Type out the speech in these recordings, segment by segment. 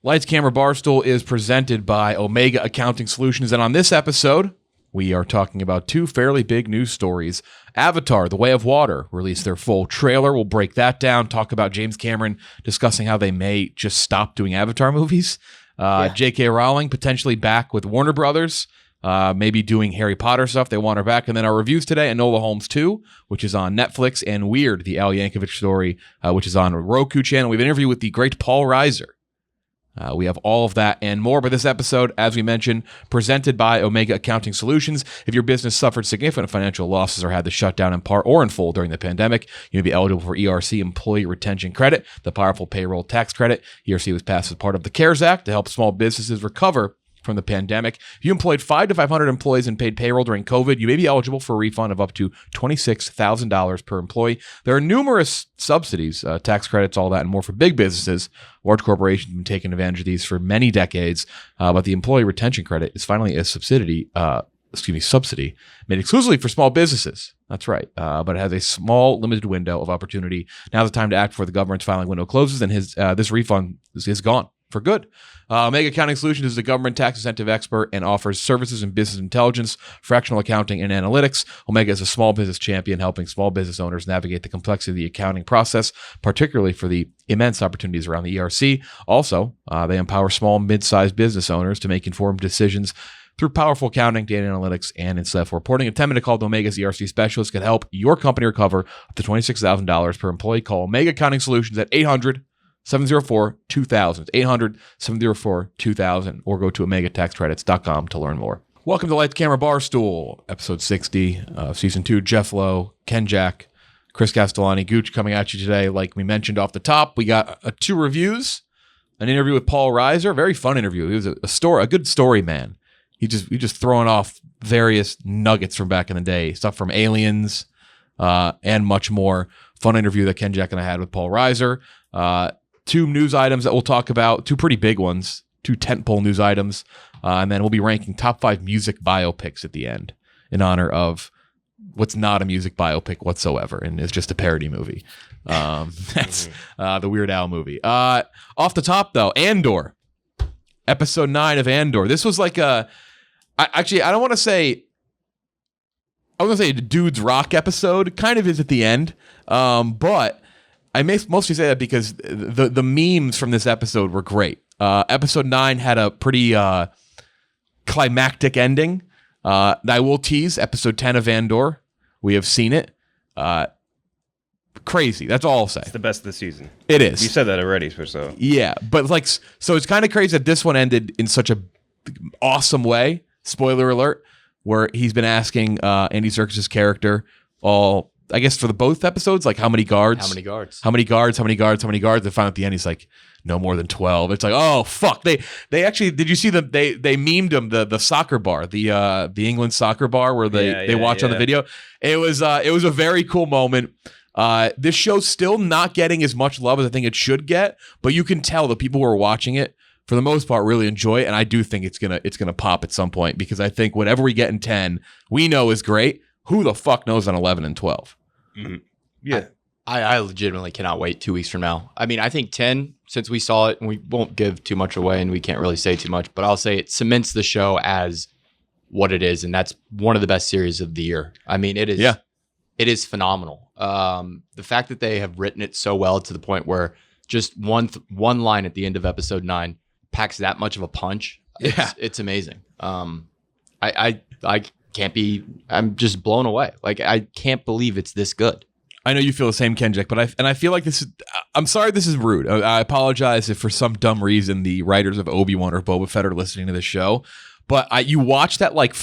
Lights Camera Barstool is presented by Omega Accounting Solutions, and on this episode, we are talking about two fairly big news stories. Avatar, The Way of Water, released their full trailer. We'll break that down, talk about James Cameron discussing how they may just stop doing Avatar movies. J.K. Rowling potentially back with Warner Brothers, maybe doing Harry Potter stuff. They want her back. And then our reviews today, Enola Holmes 2, which is on Netflix, and Weird, the Al Yankovic story, which is on Roku channel. We have an interview with the great Paul Reiser. We have all of that and more, but this episode, as we mentioned, presented by Omega Accounting Solutions. If your business suffered significant financial losses or had to shut down in part or in full during the pandemic, you may be eligible for ERC Employee Retention Credit, the powerful payroll tax credit. ERC was passed as part of the CARES Act to help small businesses recover from the pandemic. If you employed 500 to 500 employees and paid payroll during COVID, you may be eligible for a refund of up to $26,000 per employee. There are numerous subsidies, tax credits, all that, and more for big businesses. Large corporations have been taking advantage of these for many decades, but the employee retention credit is finally a subsidy made exclusively for small businesses. That's right, but it has a small, limited window of opportunity. Now's the time to act before the government's filing window closes, and this refund is gone for good. Omega Accounting Solutions is a government tax incentive expert and offers services in business intelligence, fractional accounting, and analytics. Omega is a small business champion helping small business owners navigate the complexity of the accounting process, particularly for the immense opportunities around the ERC. Also, they empower small and mid-sized business owners to make informed decisions through powerful accounting, data analytics, and insightful reporting. A 10-minute call to Omega's ERC specialist can help your company recover up to $26,000 per employee. Call Omega Accounting Solutions at 800-704-2000, 800-704-2000, or go to OmegaTaxCredits.com to learn more. Welcome to Lights Camera Barstool, episode 60 of season 2. Jeff Lowe, Ken Jack, Chris Castellani, Gooch coming at you today. Like we mentioned off the top, we got 2 reviews, an interview with Paul Reiser, a very fun interview. He was a good story man. He just throwing off various nuggets from back in the day, stuff from Aliens, and much more. Fun interview that Ken Jack and I had with Paul Reiser. 2 news items that we'll talk about, 2 pretty big ones, 2 tentpole news items, and then we'll be ranking top 5 music biopics at the end in honor of what's not a music biopic whatsoever and is just a parody movie. That's the Weird Al movie. Off the top, though, Andor, episode 9 of Andor. This was like I don't want to say, I was going to say a dude's rock episode. Kind of is at the end, but I may mostly say that because the memes from this episode were great. Episode 9 had a pretty climactic ending. I will tease episode 10 of Andor. We have seen it. Crazy. That's all I'll say. It's the best of the season. It is. You said that already, so. Yeah, but so it's kind of crazy that this one ended in such a awesome way. Spoiler alert, where he's been asking Andy Serkis' character I guess for both episodes, like how many guards? They find at the end he's like, no more than 12. It's like, oh fuck. They actually, did you see they memed him the soccer bar, the England soccer bar where they watch on the video. It was a very cool moment. This show's still not getting as much love as I think it should get, but you can tell the people who are watching it for the most part really enjoy it, and I do think it's gonna pop at some point, because I think whatever we get in 10 we know is great. Who the fuck knows on 11 and 12? Mm-hmm. Yeah. I legitimately cannot wait 2 weeks from now. I mean, I think 10, since we saw it, and we won't give too much away and we can't really say too much, but I'll say it cements the show as what it is, and that's one of the best series of the year. I mean, it is. Yeah. It is phenomenal. The fact that they have written it so well to the point where just one line at the end of episode 9 packs that much of a punch. It's amazing. I can't be. I'm just blown away. Like, I can't believe it's this good. I know you feel the same, Kenjic, but I feel like this is. I'm sorry, this is rude. I apologize if for some dumb reason the writers of Obi-Wan or Boba Fett are listening to this show. But you watch that like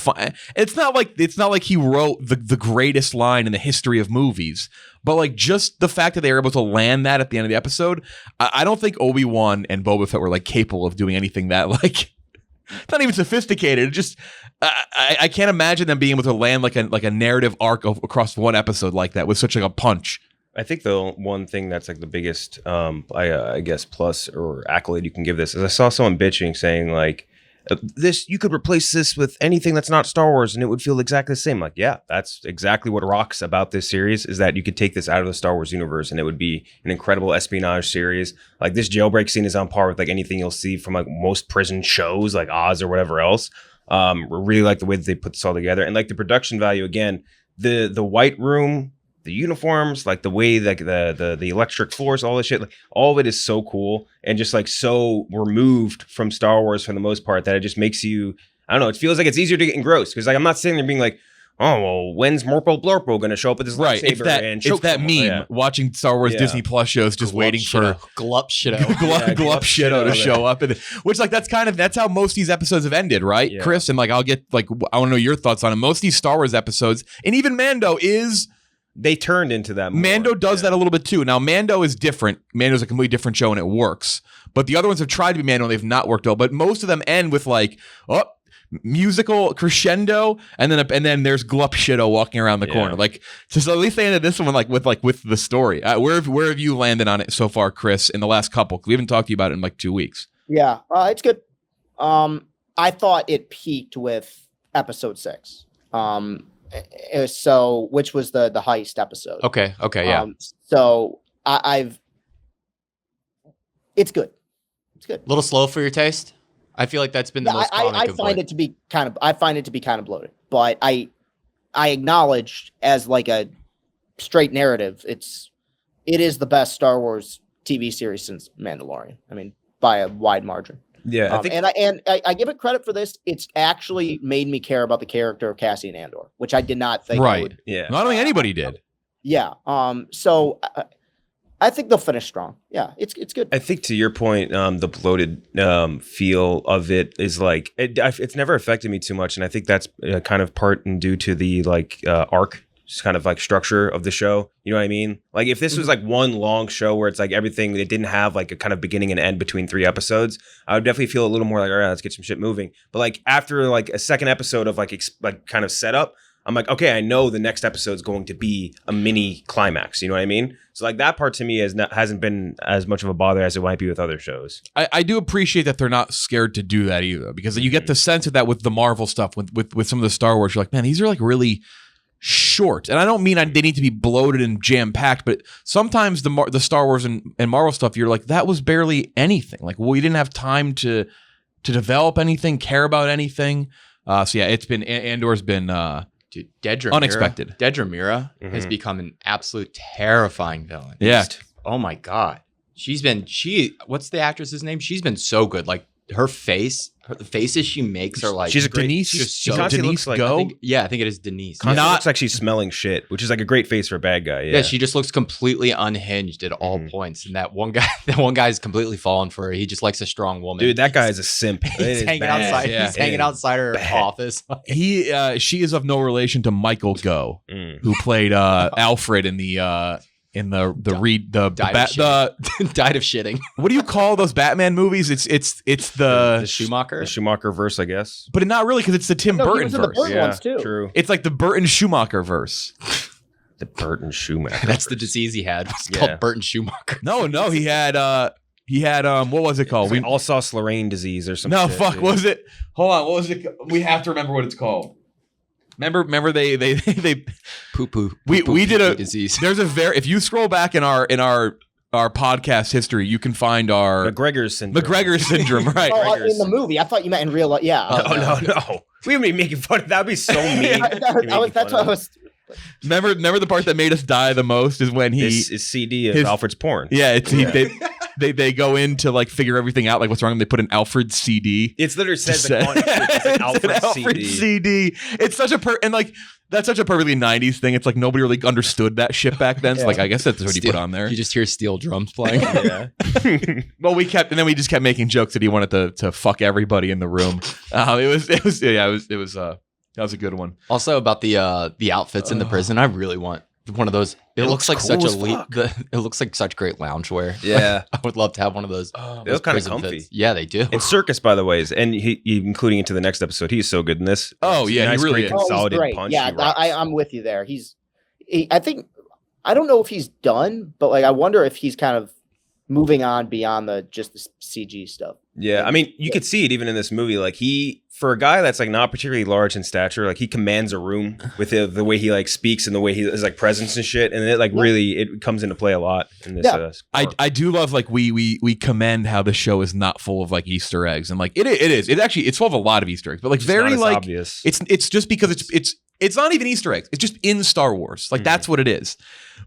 it's not like he wrote the greatest line in the history of movies, but like just the fact that they were able to land that at the end of the episode, I don't think Obi-Wan and Boba Fett were like capable of doing anything that like not even sophisticated. It just I can't imagine them being able to land like a narrative arc across one episode like that with such like a punch. I think the one thing that's like the biggest I guess plus or accolade you can give this is I saw someone bitching saying like this you could replace this with anything that's not Star Wars and it would feel exactly the same. Like, yeah, that's exactly what rocks about this series is that you could take this out of the Star Wars universe and it would be an incredible espionage series. Like this jailbreak scene is on par with like anything you'll see from like most prison shows like Oz or whatever else. Really like the way that they put this all together and like the production value again, the white room, the uniforms, like the way like the electric floors, all this shit, like all of it is so cool and just like so removed from Star Wars for the most part that it just makes you, I don't know, it feels like it's easier to get engrossed because like I'm not sitting there being like, oh well, when's Morphle Blorpo going to show up with his lightsaber and choke it's that someone? meme watching Star Wars Disney Plus shows just waiting for Glup Shido Glup Shido to show up, which like that's how most of these episodes have ended, right, Chris? And like I'll get like I want to know your thoughts on it. Most of these Star Wars episodes and even Mando is. They turned into that more. Mando does that a little bit too. Now, Mando is different. Mando's a completely different show and it works. But the other ones have tried to be Mando and they've not worked well. But most of them end with like, musical crescendo, and then there's Glup Shido walking around the corner. Like, so at least they ended this one with the story. Where have you landed on it so far, Chris, in the last couple? We haven't talked to you about it in like 2 weeks. Yeah, it's good. I thought it peaked with episode 6. So which was the heist episode. Okay, yeah. So it's good. It's good. A little slow for your taste. I feel like that's been the most common complaint. I find it to be kind of bloated, but I acknowledged as like a straight narrative, it is the best Star Wars TV series since Mandalorian. I mean, by a wide margin. Yeah, I think, I give it credit for this. It's actually made me care about the character of Cassian Andor, which I did not think. Right. I would. Yeah. I don't think anybody did. Yeah. So I think they'll finish strong. Yeah. It's good. I think to your point, the bloated feel of it is like it's never affected me too much, and I think that's kind of part and due to the like arc. Just kind of like structure of the show. You know what I mean? Like if this was like one long show where it's like everything, it didn't have like a kind of beginning and end between 3 episodes, I would definitely feel a little more like, all right, let's get some shit moving. But like after like a second episode of like kind of setup, I'm like, okay, I know the next episode is going to be a mini climax. You know what I mean? So like that part to me hasn't been as much of a bother as it might be with other shows. I do appreciate that they're not scared to do that either, because you get the sense of that with the Marvel stuff, with some of the Star Wars. You're like, man, these are like really short, and I don't mean they need to be bloated and jam packed, but sometimes the Star Wars and Marvel stuff, you're like, that was barely anything. Like, well, you didn't have time to develop anything, care about anything. So yeah, it's been Andor's been dude, Dedra unexpected. Dedra Mira has become an absolute terrifying villain. Yeah. Oh my god, what's the actress's name? She's been so good. Like her face. The faces she makes are like she's a great, Denise. Denise Like, Go. I think it is Denise. Constantly looks like she's smelling shit, which is like a great face for a bad guy. Yeah, she just looks completely unhinged at all points. And that one guy's completely fallen for her. He just likes a strong woman. Dude, that guy is a simp. He's hanging outside. Yeah. He's hanging outside her office. She is of no relation to Michael Go, who played Alfred in the died of shitting. What do you call those Batman movies? It's the Schumacher? The Schumacher verse, I guess. But not really, because it's the Tim Burton verse. The Burton ones too. True. It's like the Burton Schumacher verse. The Burton Schumacher. That's the disease he had. It's called Burton Schumacher. No, he had what was it called? Like Alsace-Lorraine disease or something. No, fuck, what was it? Hold on, what was it? We have to remember what it's called. Remember they poo. We did a disease. There's if you scroll back in our podcast history, you can find our McGregor's syndrome. Right? In the movie, I thought you meant in real life. Yeah. No. We wouldn't be making fun of that. That'd be so mean. That's what I was. Remember the part that made us die the most is when his CD of Alfred's porn. Yeah, they go in to like figure everything out, like what's wrong, and they put an Alfred CD. It's literally says like on it's an Alfred CD. It's such a that's such a perfectly 90s thing. It's like nobody really understood that shit back then. So like I guess that's what he put on there. You just hear steel drums playing. Yeah. Well, we just kept making jokes that he wanted to fuck everybody in the room. That was a good one. Also about the outfits in the prison, I really want one of those. It looks like cool such it looks like such great loungewear. Yeah. I would love to have one of those. They look kind of comfy. Fits. Yeah, they do. And Circus, by the way, and he including into the next episode, he's so good in this. Oh yeah, nice, he really great is. consolidated punch. Yeah, I'm with you there. I think I don't know if he's done, but like I wonder if he's kind of moving on beyond just the CG stuff. Yeah, I mean, you could see it even in this movie. Like for a guy that's like not particularly large in stature, like he commands a room with the way he like speaks and the way he is like presence and shit, and it like really it comes into play a lot in this. I do love like we commend how the show is not full of like Easter eggs, and like it is it's full of a lot of Easter eggs, but like Just very not as like obvious. it's just because it's not even Easter eggs, it's just in Star Wars, like that's what it is,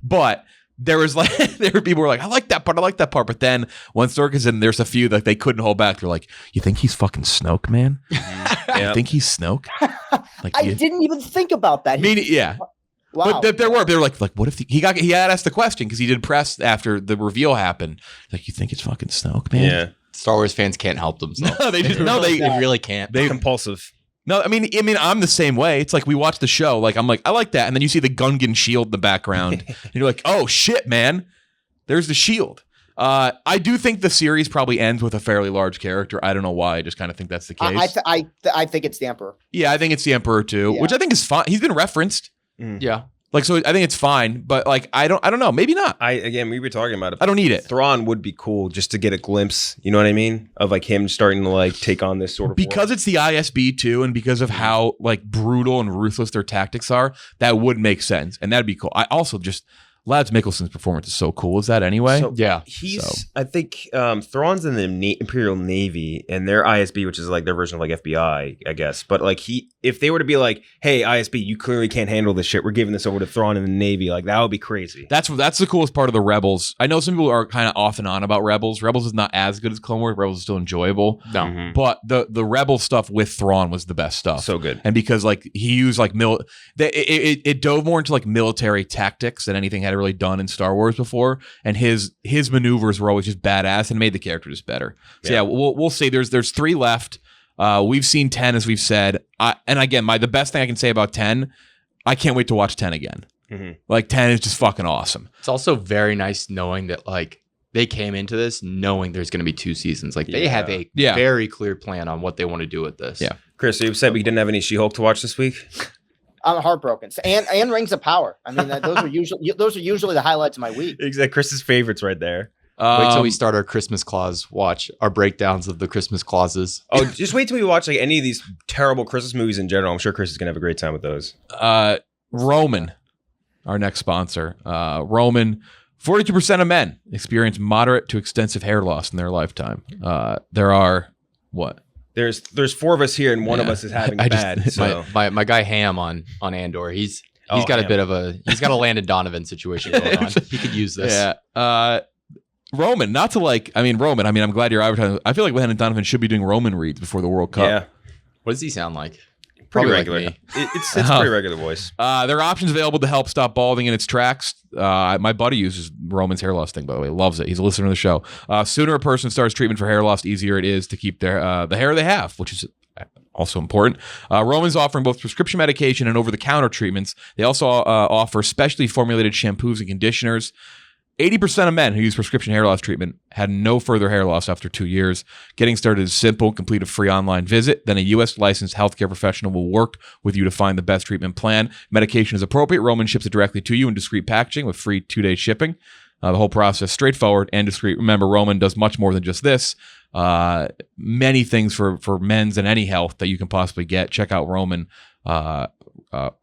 but. There was like there were people who were like, I like that part, but then once Stork is in, there's a few that they couldn't hold back. They're like, you think he's fucking Snoke, man? You think he's Snoke? Like I didn't even think about that. Yeah. Wow. But they were like, what if he had asked the question because he did press after the reveal happened. Like, you think it's fucking Snoke, man? Yeah. Star Wars fans can't help themselves. No, they really can't. They're compulsive. No, I mean, I'm the same way. It's like we watch the show, like I'm like, I like that, and then you see the Gungan shield in the background, and you're like, oh shit, man, there's the shield. I do think the series probably ends with a fairly large character. I don't know why. I just kind of think that's the case. I think it's the Emperor. Yeah, I think it's the Emperor too, which I think is fine. He's been referenced. Yeah. Like, so I think it's fine, but like, I don't know. Maybe not. We were talking about it. I don't need it. Thrawn would be cool just to get a glimpse, you know what I mean? Of like him starting to like take on this sort of because world. it's the ISB too, and because of how like brutal and ruthless their tactics are, that would make sense, and that'd be cool. I also just Lads Mikkelsen's performance is so cool. Is that anyway? So, yeah. I think Thrawn's in the Imperial Navy and their ISB, which is like their version of like FBI, I guess. But like if they were to be like, hey, ISB, you clearly can't handle this shit. We're giving this over to Thrawn in the Navy. Like that would be crazy. That's the coolest part of the Rebels. I know some people are kind of off and on about Rebels. Rebels is not as good as Clone Wars. Rebels is still enjoyable. No. But the Rebel stuff with Thrawn was the best stuff. So good. And because like he used like it dove more into like military tactics than anything had really done in Star Wars before, and his maneuvers were always just badass and made the character just better. So yeah, we'll see. There's 3 left. We've seen 10 as we've said. And again, the best thing I can say about 10, I can't wait to watch 10 again. Mm-hmm. Like 10 is just fucking awesome. It's also very nice knowing that like they came into this knowing there's going to be 2 seasons. Like they have a very clear plan on what they want to do with this. Yeah. Chris, are you upset we didn't have any She-Hulk to watch this week? I'm heartbroken. And Rings of Power. I mean, those are usually the highlights of my week. Exactly. Chris's favorites right there. Wait till we start our Christmas clause watch, our breakdowns of the Christmas clauses. Oh, just wait till we watch like any of these terrible Christmas movies in general. I'm sure Chris is gonna have a great time with those. Roman, our next sponsor. Roman, 42% of men experience moderate to extensive hair loss in their lifetime. There are what? There's 4 of us here, and one of us is having bad. So my guy Ham on Andor, he's got a bit of a Landon Donovan situation going on. He could use this. Yeah. Roman, not to like. I mean, Roman. I mean, I'm glad you're advertising. I feel like Landon Donovan should be doing Roman reads before the World Cup. Yeah. What does he sound like? Pretty Probably regular. like me. It's pretty regular voice. There are options available to help stop balding in its tracks. My buddy uses Roman's hair loss thing, by the way. Loves it. He's a listener to the show. Sooner a person starts treatment for hair loss, the easier it is to keep their the hair they have, which is also important. Roman's offering both prescription medication and over-the-counter treatments. They also offer specially formulated shampoos and conditioners. 80% of men who use prescription hair loss treatment had no further hair loss after 2 years. Getting started is simple. Complete a free online visit. Then a U.S. licensed healthcare professional will work with you to find the best treatment plan. Medication is appropriate. Roman ships it directly to you in discreet packaging with free 2-day shipping. The whole process straightforward and discreet. Remember, Roman does much more than just this. Many things for men's and any health that you can possibly get. Check out Roman.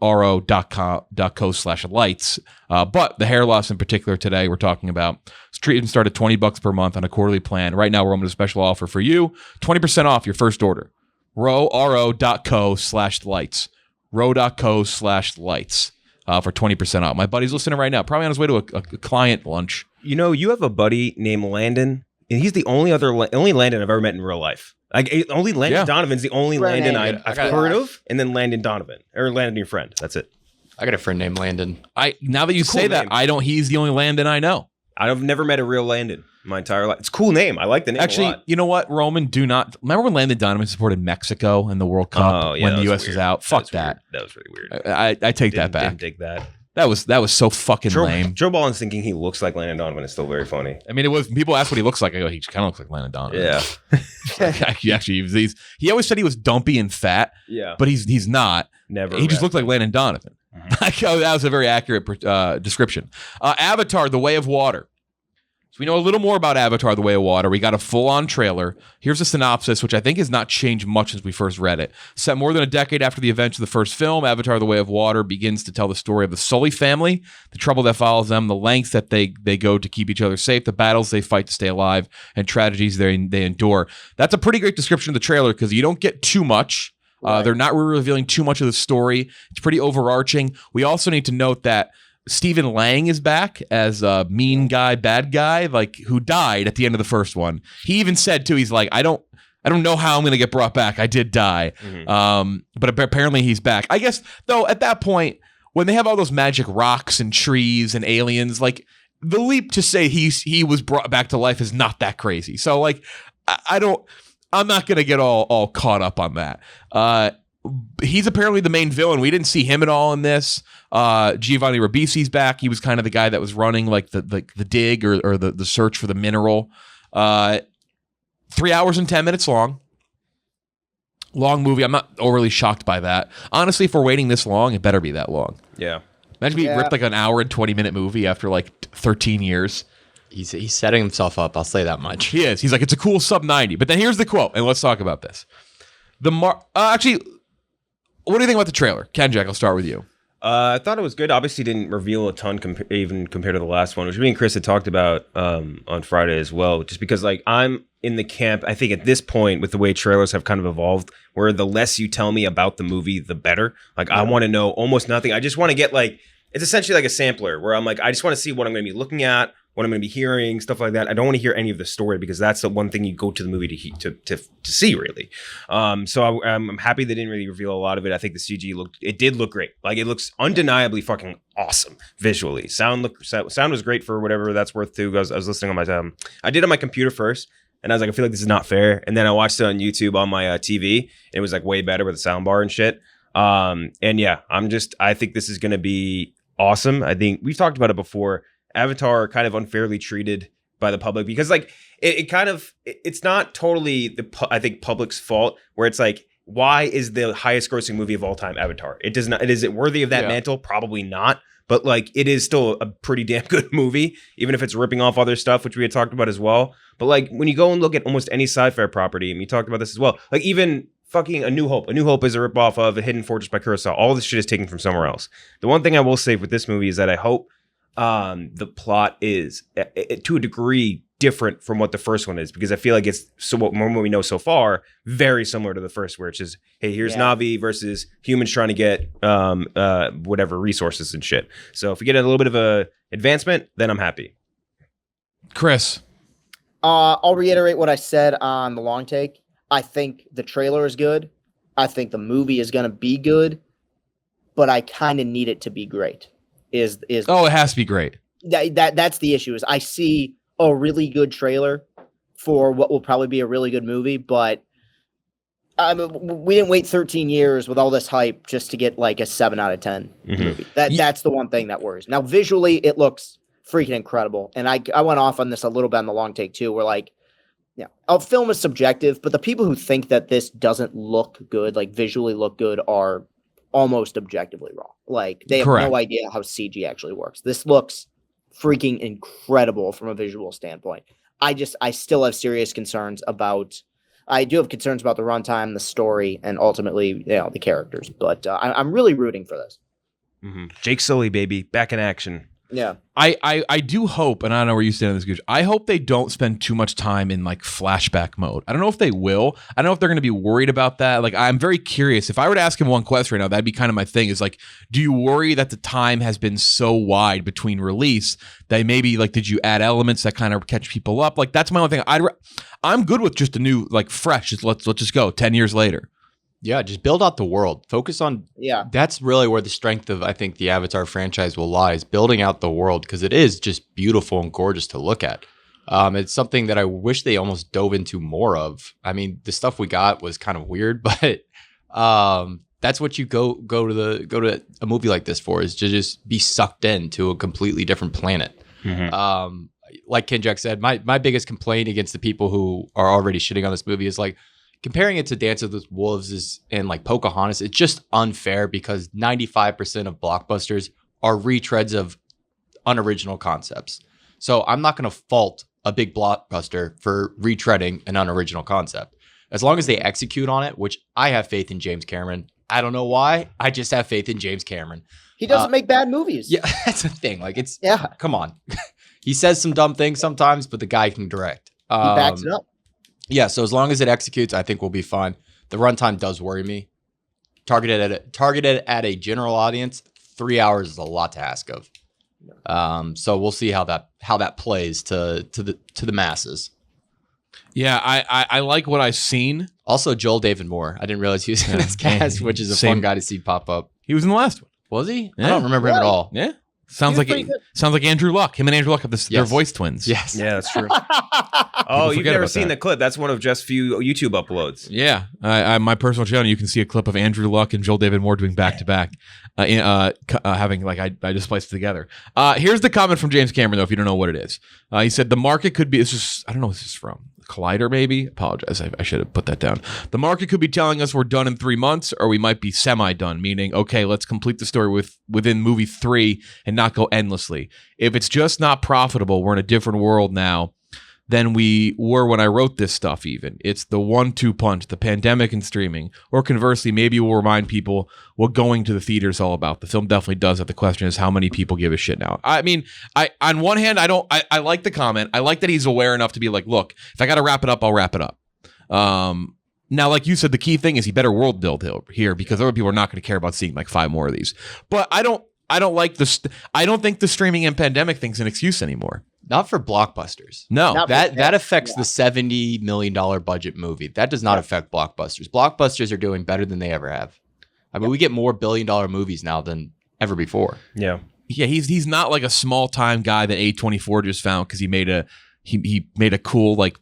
ro.co/lights. But the hair loss in particular today we're talking about. Treatment start at $20 per month on a quarterly plan. Right now, Roman has a special offer for you. 20% off your first order. ro.co/lights. ro.co/lights for 20% off. My buddy's listening right now, probably on his way to a client lunch. You know, you have a buddy named Landon, and he's the only Landon I've ever met in real life. Like only Landon Donovan's the only Landon I've heard of, and then Landon Donovan or Landon your friend. That's it. I got a friend named Landon. Now that you say that, he's the only Landon I know. I've never met a real Landon in my entire life. It's a cool name. I like the name. Actually, a lot. You know what? Roman, do not remember when Landon Donovan supported Mexico in the World Cup when the U.S. was out. Fuck that. That was really weird. I take that back. Didn't dig that. That was so fucking lame. Joe Ballin's thinking he looks like Landon Donovan is still very funny. I mean, it was people ask what he looks like. I go, he kind of looks like Landon Donovan. Yeah. He always said he was dumpy and fat. Yeah. But he's not. Never. He just looked like Landon Donovan. Mm-hmm. That was a very accurate description. Avatar: The Way of Water. So we know a little more about Avatar: The Way of Water. We got a full-on trailer. Here's a synopsis, which I think has not changed much since we first read it. Set more than a decade after the events of the first film, Avatar: The Way of Water begins to tell the story of the Sully family, the trouble that follows them, the lengths that they go to keep each other safe, the battles they fight to stay alive, and tragedies they endure. That's a pretty great description of the trailer because you don't get too much. Right. They're not really revealing too much of the story. It's pretty overarching. We also need to note that Stephen Lang is back as a mean guy, bad guy, like who died at the end of the first one. He even said too, he's like, I don't know how I'm going to get brought back. I did die. But apparently he's back. I guess though, at that point, when they have all those magic rocks and trees and aliens, like the leap to say he was brought back to life is not that crazy. So like, I'm not going to get all caught up on that. He's apparently the main villain. We didn't see him at all in this. Giovanni Ribisi's back. He was kind of the guy that was running like the dig or the search for the mineral. 3 hours and 10 minutes long. Long movie. I'm not overly shocked by that. Honestly, if we're waiting this long, it better be that long. Yeah. Imagine being ripped like an hour and 20-minute movie after like 13 years. He's setting himself up. I'll say that much. He is. He's like, it's a cool sub 90. But then here's the quote, and let's talk about this. Actually, what do you think about the trailer? Kenjack, I'll start with you. I thought it was good. Obviously, didn't reveal a ton even compared to the last one, which me and Chris had talked about on Friday as well. Just because, like, I'm in the camp. I think at this point, with the way trailers have kind of evolved, where the less you tell me about the movie, the better. Like, I want to know almost nothing. I just want to get like it's essentially like a sampler where I'm like, I just want to see what I'm going to be looking at, what I'm going to be hearing, stuff like that. I don't want to hear any of the story because that's the one thing you go to the movie to see, really. So I'm happy they didn't really reveal a lot of it. I think the CG did look great. Like it looks undeniably fucking awesome visually. Sound was great for whatever that's worth too. I was listening on my I did it on my computer first. And I was like, I feel like this is not fair. And then I watched it on YouTube on my TV. And it was like way better with the sound bar and shit. And yeah, I think this is going to be awesome. I think we've talked about it before. Avatar kind of unfairly treated by the public because like it's not totally I think public's fault where it's like, why is the highest grossing movie of all time Avatar? It does not. Is it worthy of that mantle? Probably not. But like it is still a pretty damn good movie, even if it's ripping off other stuff, which we had talked about as well. But like when you go and look at almost any sci-fi property, and we talked about this as well, like even fucking A New Hope. A New Hope is a ripoff of A Hidden Fortress by Kurosawa. All this shit is taken from somewhere else. The one thing I will say with this movie is that I hope the plot is to a degree different from what the first one is, because I feel like it's what we know so far very similar to the first, where it's just, hey, here's Na'vi versus humans trying to get whatever resources and shit. So if we get a little bit of a advancement, then I'm happy. Chris, I'll reiterate what I said on the long take. I think the trailer is good. I think the movie is going to be good, but I kind of need it to be great. It has to be great. That's the issue. Is I see a really good trailer for what will probably be a really good movie, but we didn't wait 13 years with all this hype just to get like a 7 out of 10 movie. That's the one thing that worries. Now, visually, it looks freaking incredible, and I went off on this a little bit on the long take too. Where like, yeah, a film is subjective, but the people who think that this doesn't look good, like visually look good, are almost objectively wrong. Like they have no idea how CG actually works. This looks freaking incredible from a visual standpoint. I still have serious concerns about. I do have concerns about the runtime, the story, and ultimately, the characters. But I'm really rooting for this. Jake Sully, baby, back in action. Yeah. I do hope, and I don't know where you stand on this, Gooch. I hope they don't spend too much time in like flashback mode. I don't know if they will. I don't know if they're going to be worried about that. Like, I'm very curious. If I were to ask him one question right now, that'd be kind of my thing, is like, do you worry that the time has been so wide between release that maybe like, did you add elements that kind of catch people up? Like, that's my only thing. I'm good with just a new, like fresh, let's just go 10 years later. Yeah, just build out the world. Focus on that's really where the strength of, I think, the Avatar franchise will lie, is building out the world, because it is just beautiful and gorgeous to look at. It's something that I wish they almost dove into more of. I mean, the stuff we got was kind of weird, but that's what you go to a movie like this for, is to just be sucked into a completely different planet. Like Kenjack said, my biggest complaint against the people who are already shitting on this movie is like, comparing it to Dance of the Wolves and like Pocahontas, it's just unfair, because 95% of blockbusters are retreads of unoriginal concepts. So I'm not going to fault a big blockbuster for retreading an unoriginal concept. As long as they execute on it, which I have faith in James Cameron. I don't know why. I just have faith in James Cameron. He doesn't make bad movies. Yeah, that's the thing. Like Yeah. Come on. He says some dumb things sometimes, but the guy can direct. He backs it up. Yeah, so as long as it executes, I think we'll be fine. The runtime does worry me. Targeted at a general audience, 3 hours is a lot to ask of. So we'll see how that plays to the masses. Yeah, I like what I've seen. Also, Joel David Moore. I didn't realize he was in this cast, which is a fun guy to see pop up. He was in the last one. Was he? Yeah. I don't remember him at all. Yeah. Sounds like Andrew Luck. Him and Andrew Luck have this. Yes. They're voice twins. Yes. Yeah, that's true. Oh, you've never seen the clip? That's one of just few YouTube uploads. Yeah, my personal channel, you can see a clip of Andrew Luck and Joel David Moore doing back to back, having like I just spliced it together. Here's the comment from James Cameron though, if you don't know what it is. He said the market could be. It's just I don't know what this is from. Collider maybe. Apologize. I should have put that down. The market could be telling us we're done in 3 months, or we might be semi-done, meaning okay, let's complete the story within movie 3 and not go endlessly. If it's just not profitable, we're in a different world now than we were when I wrote this stuff even. It's the 1-2 punch, the pandemic and streaming. Or conversely, maybe we'll remind people what going to the theater is all about. The film definitely does that. The question is how many people give a shit now. I mean, on one hand, I like the comment. I like that he's aware enough to be like, look, if I got to wrap it up, I'll wrap it up. Now, like you said, the key thing is he better world build here because other people are not going to care about seeing like 5 more of these. But I don't like this. I don't think the streaming and pandemic thing's an excuse anymore. Not for blockbusters. No. That affects the $70 million budget movie. That does not affect blockbusters. Blockbusters are doing better than they ever have. I mean, we get more billion-dollar movies now than ever before. Yeah. Yeah, he's not like a small-time guy that A24 just found because he made a cool like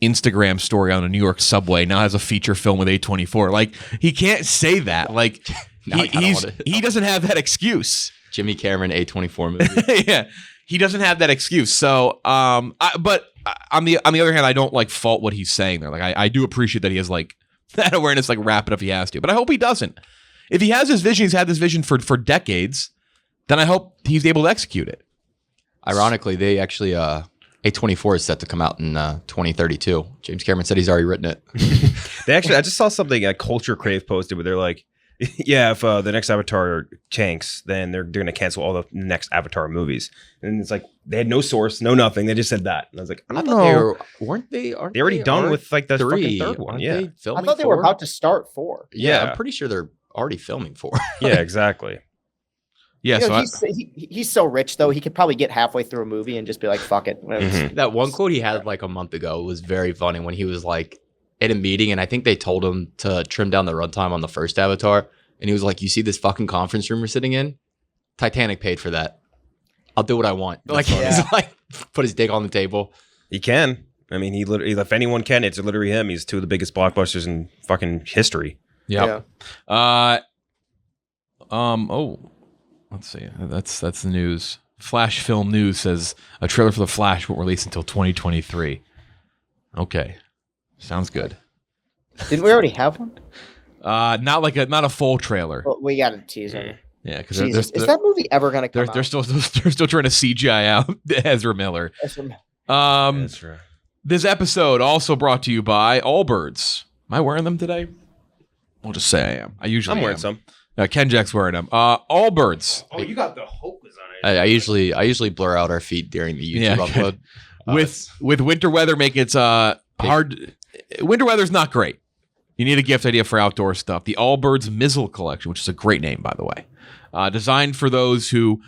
Instagram story on a New York subway. Now has a feature film with A24. Like he can't say that. Like he doesn't have that excuse. Jimmy Cameron A24 movie. Yeah. He doesn't have that excuse. So, but on the other hand, I don't like fault what he's saying there. Like, I do appreciate that he has like that awareness, like wrap it up if he has to. But I hope he doesn't. If he has this vision, he's had this vision for decades. Then I hope he's able to execute it. Ironically, they actually A24 is set to come out in 2032. James Cameron said he's already written it. I just saw something Culture Crave posted where they're like, yeah, if the next Avatar tanks, then they're going to cancel all the next Avatar movies. And it's like they had no source, no nothing. They just said that. And I was like, I don't know. They already done with like the three, fucking third one. aren't Yeah. they filming I thought they were about to start 4. Yeah, Yeah. I'm pretty sure they're already filming 4. Yeah, exactly. Yeah, You know, so he's so rich though, he could probably get halfway through a movie and just be like, "Fuck it." Mhm. That one quote he had like a month ago was very funny when he was like at a meeting, and I think they told him to trim down the runtime on the first Avatar. And he was like, "You see this fucking conference room we're sitting in? Titanic paid for that. I'll do what I want." Like he's like, put his dick on the table. He can. I mean, he literally, if anyone can, it's literally him. He's 2 of the biggest blockbusters in fucking history. yeah. Let's see. That's the news. Flash Film News says a trailer for The Flash won't release until 2023. Okay, sounds good. Didn't we already have one? Not a full trailer. Well, we got a teaser. Yeah, because Is that movie ever going to come out? they're still trying to CGI out Ezra Miller. That's right. This episode also brought to you by Allbirds. Am I wearing them today? I'll just say I am. I usually I'm wearing am. some. Ken Jack's wearing them. Allbirds. Oh, you got the Hopeless on it. I usually blur out our feet during the YouTube upload. With winter weather, make it hard. Winter weather's not great. You need a gift idea for outdoor stuff. The Allbirds Mizzle Collection, which is a great name, by the way. Designed for those who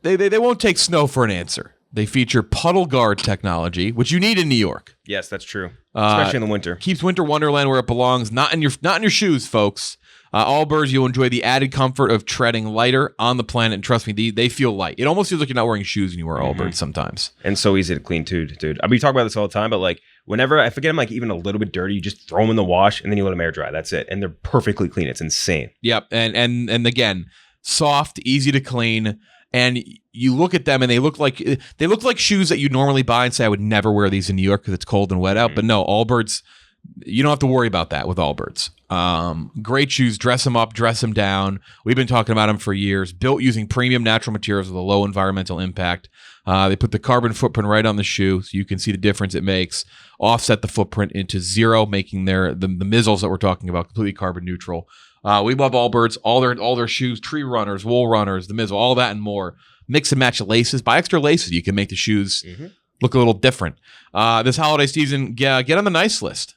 they won't take snow for an answer. They feature puddle guard technology, which you need in New York. Yes, that's true. Especially in the winter. Keeps winter wonderland where it belongs, not in your shoes, folks. Allbirds, you'll enjoy the added comfort of treading lighter on the planet, and trust me, they feel light. It almost feels like you're not wearing shoes when you wear Allbirds sometimes. And so easy to clean too, dude. I mean, we talk about this all the time, but like whenever I forget I'm like even a little bit dirty, you just throw them in the wash and then you let them air dry. That's it. And they're perfectly clean. It's insane. Yep, and again, soft, easy to clean. And you look at them, and they look like shoes that you normally buy and say, "I would never wear these in New York because it's cold and wet out." But no, Allbirds You don't have to worry about that with Allbirds. Great shoes, dress them up, dress them down. We've been talking about them for years. Built using premium natural materials with a low environmental impact. They put the carbon footprint right on the shoe, so you can see the difference it makes. Offset the footprint into zero, making the mizzles that we're talking about completely carbon neutral. We love Allbirds, all their shoes, tree runners, wool runners, the mizzle, all that and more. Mix and match laces. Buy extra laces. You can make the shoes look a little different. This holiday season, get on the nice list.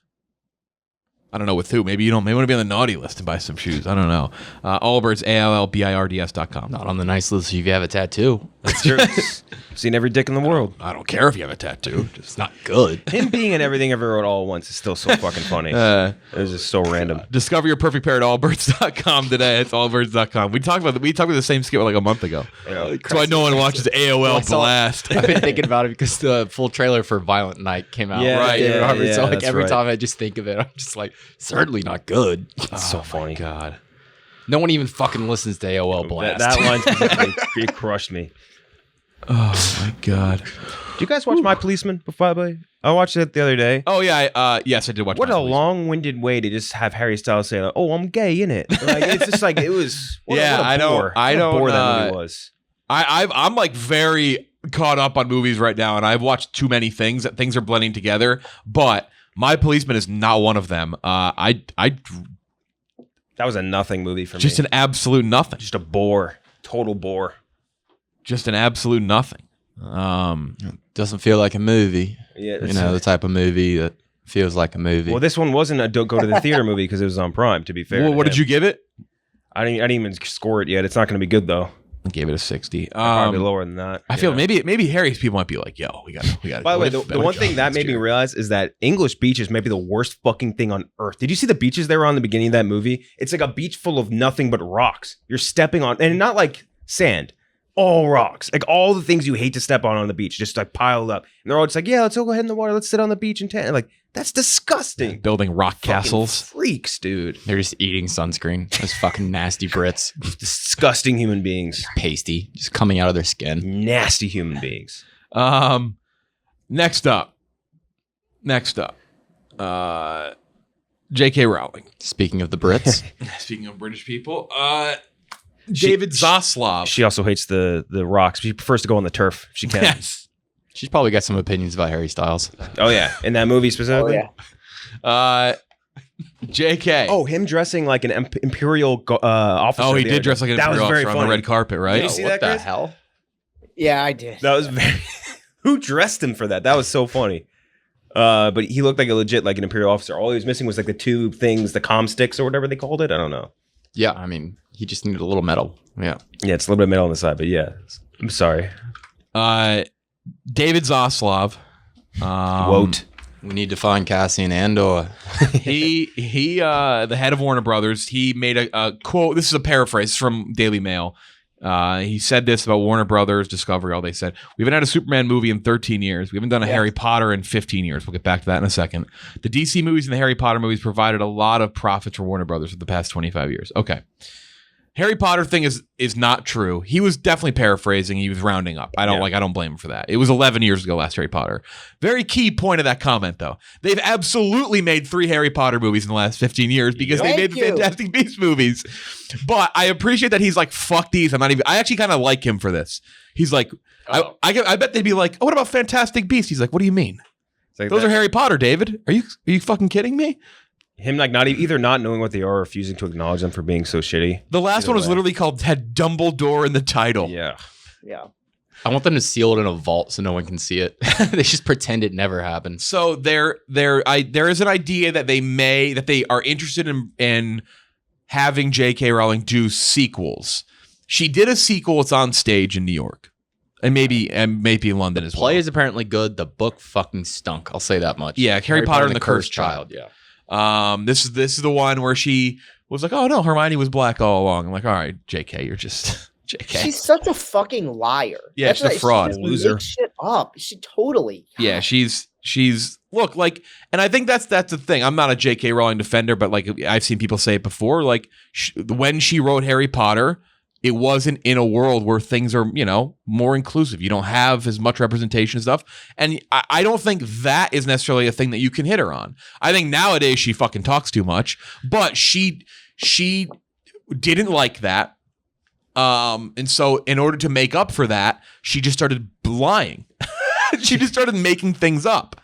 I don't know with who. Maybe you want to be on the naughty list and buy some shoes. I don't know. Allbirds, ALLBIRDS.com. Not on the nice list if you have a tattoo. That's true. Seen every dick in the world. I don't care if you have a tattoo. It's not good. Him being in Everything Everywhere all at once is still so fucking funny. It was just so random. Discover your perfect pair at allbirds.com today. It's allbirds.com. We talked about the same skit like a month ago. Yeah. That's why no one watches AOL Blast. I've been thinking about it because the full trailer for Violent Night came out. Yeah, Right. David yeah, Harbour. yeah, So like that's every right. time I just think of it, I'm just like, certainly not good. It's so funny. God. No one even fucking listens to AOL Blast. That line specifically, it crushed me. Oh my God. Do you guys watch My Policeman? By the way, I watched it the other day. Oh yeah. Yes, I did watch. What My a Policeman. long-winded way to just have Harry Styles say, like, "Oh, I'm gay," in it. Like it's just like it was. What Yeah, a I don't- bore. I What a don't, bore that movie was. I'm like very caught up on movies right now, and I've watched too many things that things are blending together. But My Policeman is not one of them. I That was a nothing movie for just me. an absolute nothing. Just a bore. Total bore. Just an absolute nothing. Doesn't feel like a movie. Yeah, You know, the type of movie that feels like a movie. Well, this one wasn't a don't go to the theater movie because it was on Prime. To be fair, Well, to what did him. you give it? I didn't even score it yet. It's not going to be good though. I gave it a 60. Probably lower than that. I feel Yeah. maybe Harry's people might be like, yo, we got. By the way, the one thing that made me realize is that English beaches may be the worst fucking thing on earth. Did you see the beaches they were on in the beginning of that movie? It's like a beach full of nothing but rocks. You're stepping on, and not like sand, all rocks. Like all the things you hate to step on the beach, just like piled up. And they're all just like, yeah, let's go ahead in the water. Let's sit on the beach and tan. Like, that's disgusting. building rock Fucking castles. freaks, dude. They're just eating sunscreen. Those fucking nasty Brits. Disgusting human beings. Pasty. Just coming out of their skin. Nasty human beings. Next up. J.K. Rowling. Speaking of the Brits. Speaking of British people, David Zaslav. She also hates the rocks. She prefers to go on the turf if she can. Yes. She's probably got some opinions about Harry Styles. Oh yeah, in that movie specifically. J.K. Oh, him dressing like an imperial officer. Oh, he the did other dress day. like an That was imperial very officer on the funny. red carpet, right? Did you see that, Chris? hell? Yeah, I did. That was very. Who dressed him for that? That was so funny. But he looked like a legit like an imperial officer. All he was missing was like the two things, the comm sticks or whatever they called it. I don't know. Yeah, I mean, he just needed a little metal. Yeah. Yeah, it's a little bit metal on the side, but yeah, I'm sorry. David Zaslav. Wote. We need to find Cassie and Andor. He the head of Warner Brothers, he made a quote. This is a paraphrase from Daily Mail. He said this about Warner Brothers, Discovery, all they said. We haven't had a Superman movie in 13 years. We haven't done a Harry Potter in 15 years. We'll get back to that in a second. The DC movies and the Harry Potter movies provided a lot of profits for Warner Brothers for the past 25 years. Okay. Harry Potter thing is not true. He was definitely paraphrasing. He was rounding up. I don't blame him for that. It was 11 years ago, last Harry Potter. Very key point of that comment, though. They've absolutely made 3 Harry Potter movies in the last 15 years because they made the Fantastic Beasts movies. But I appreciate that he's like, fuck these. I actually kind of like him for this. He's like, I bet they'd be like, oh, what about Fantastic Beasts? He's like, what do you mean? Like Those are Harry Potter, David. Are you fucking kidding me? Him like either not knowing what they are or refusing to acknowledge them for being so shitty. The last Either one was way. literally had Dumbledore in the title. Yeah. Yeah. I want them to seal it in a vault so no one can see it. They just pretend it never happened. So there is an idea that they are interested in having J.K. Rowling do sequels. She did a sequel. It's on stage in New York, and maybe in London as well. Play is apparently good. The book fucking stunk. I'll say that much. Yeah, Harry Potter and the Cursed Child. Yeah. This is the one where she was like, oh no, Hermione was black all along. I'm like, all right, JK, you're just JK. She's such a fucking liar. Yeah, she's a fraud. She Loser. makes shit up. She totally. Yeah, she's look like, and I think that's the thing. I'm not a J.K. Rowling defender, but like I've seen people say it before. Like when she wrote Harry Potter, it wasn't in a world where things are, more inclusive. You don't have as much representation and stuff. And I don't think that is necessarily a thing that you can hit her on. I think nowadays she fucking talks too much, but she didn't like that. And so in order to make up for that, she just started lying. She just started making things up.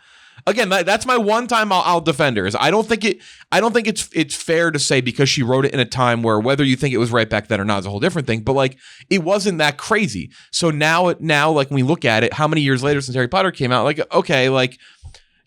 Again, that's my one time I'll defend her. Is I don't think it's fair to say because she wrote it in a time where whether you think it was right back then or not is a whole different thing. But like it wasn't that crazy. So now like when we look at it, how many years later since Harry Potter came out? Like okay, like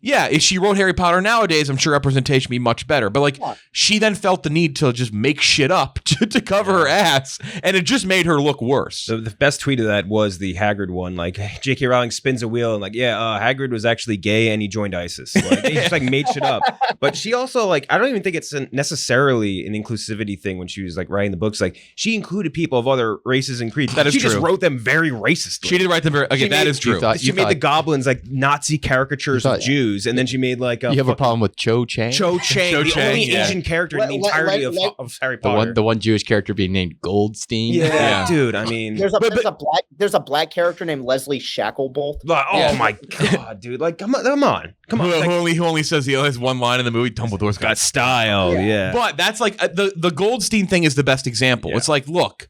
yeah, if she wrote Harry Potter nowadays, I'm sure representation would be much better. But like she then felt the need to just make shit up to cover her ass, and it just made her look worse. The best tweet of that was the Hagrid one. Like J.K. Rowling spins a wheel and like, Hagrid was actually gay and he joined ISIS. Like they just like made shit up. But she also like, I don't even think it's necessarily an inclusivity thing when she was like writing the books. Like she included people of other races and creeds. That is she true. just wrote them very racist. She did write them very. Okay, that is true. She made the goblins like Nazi caricatures of Jews. And then she made like you have a problem with Cho Chang? Cho Chang, the only Asian character in the entirety of Harry Potter. The one Jewish character being named Goldstein. Yeah. Dude. I mean, there's a black character named Leslie Shacklebolt. Oh my god, dude! Like, come on! Who only says he has one line in the movie? Dumbledore's got style. Yeah. But that's like the Goldstein thing is the best example. Yeah. It's like, look,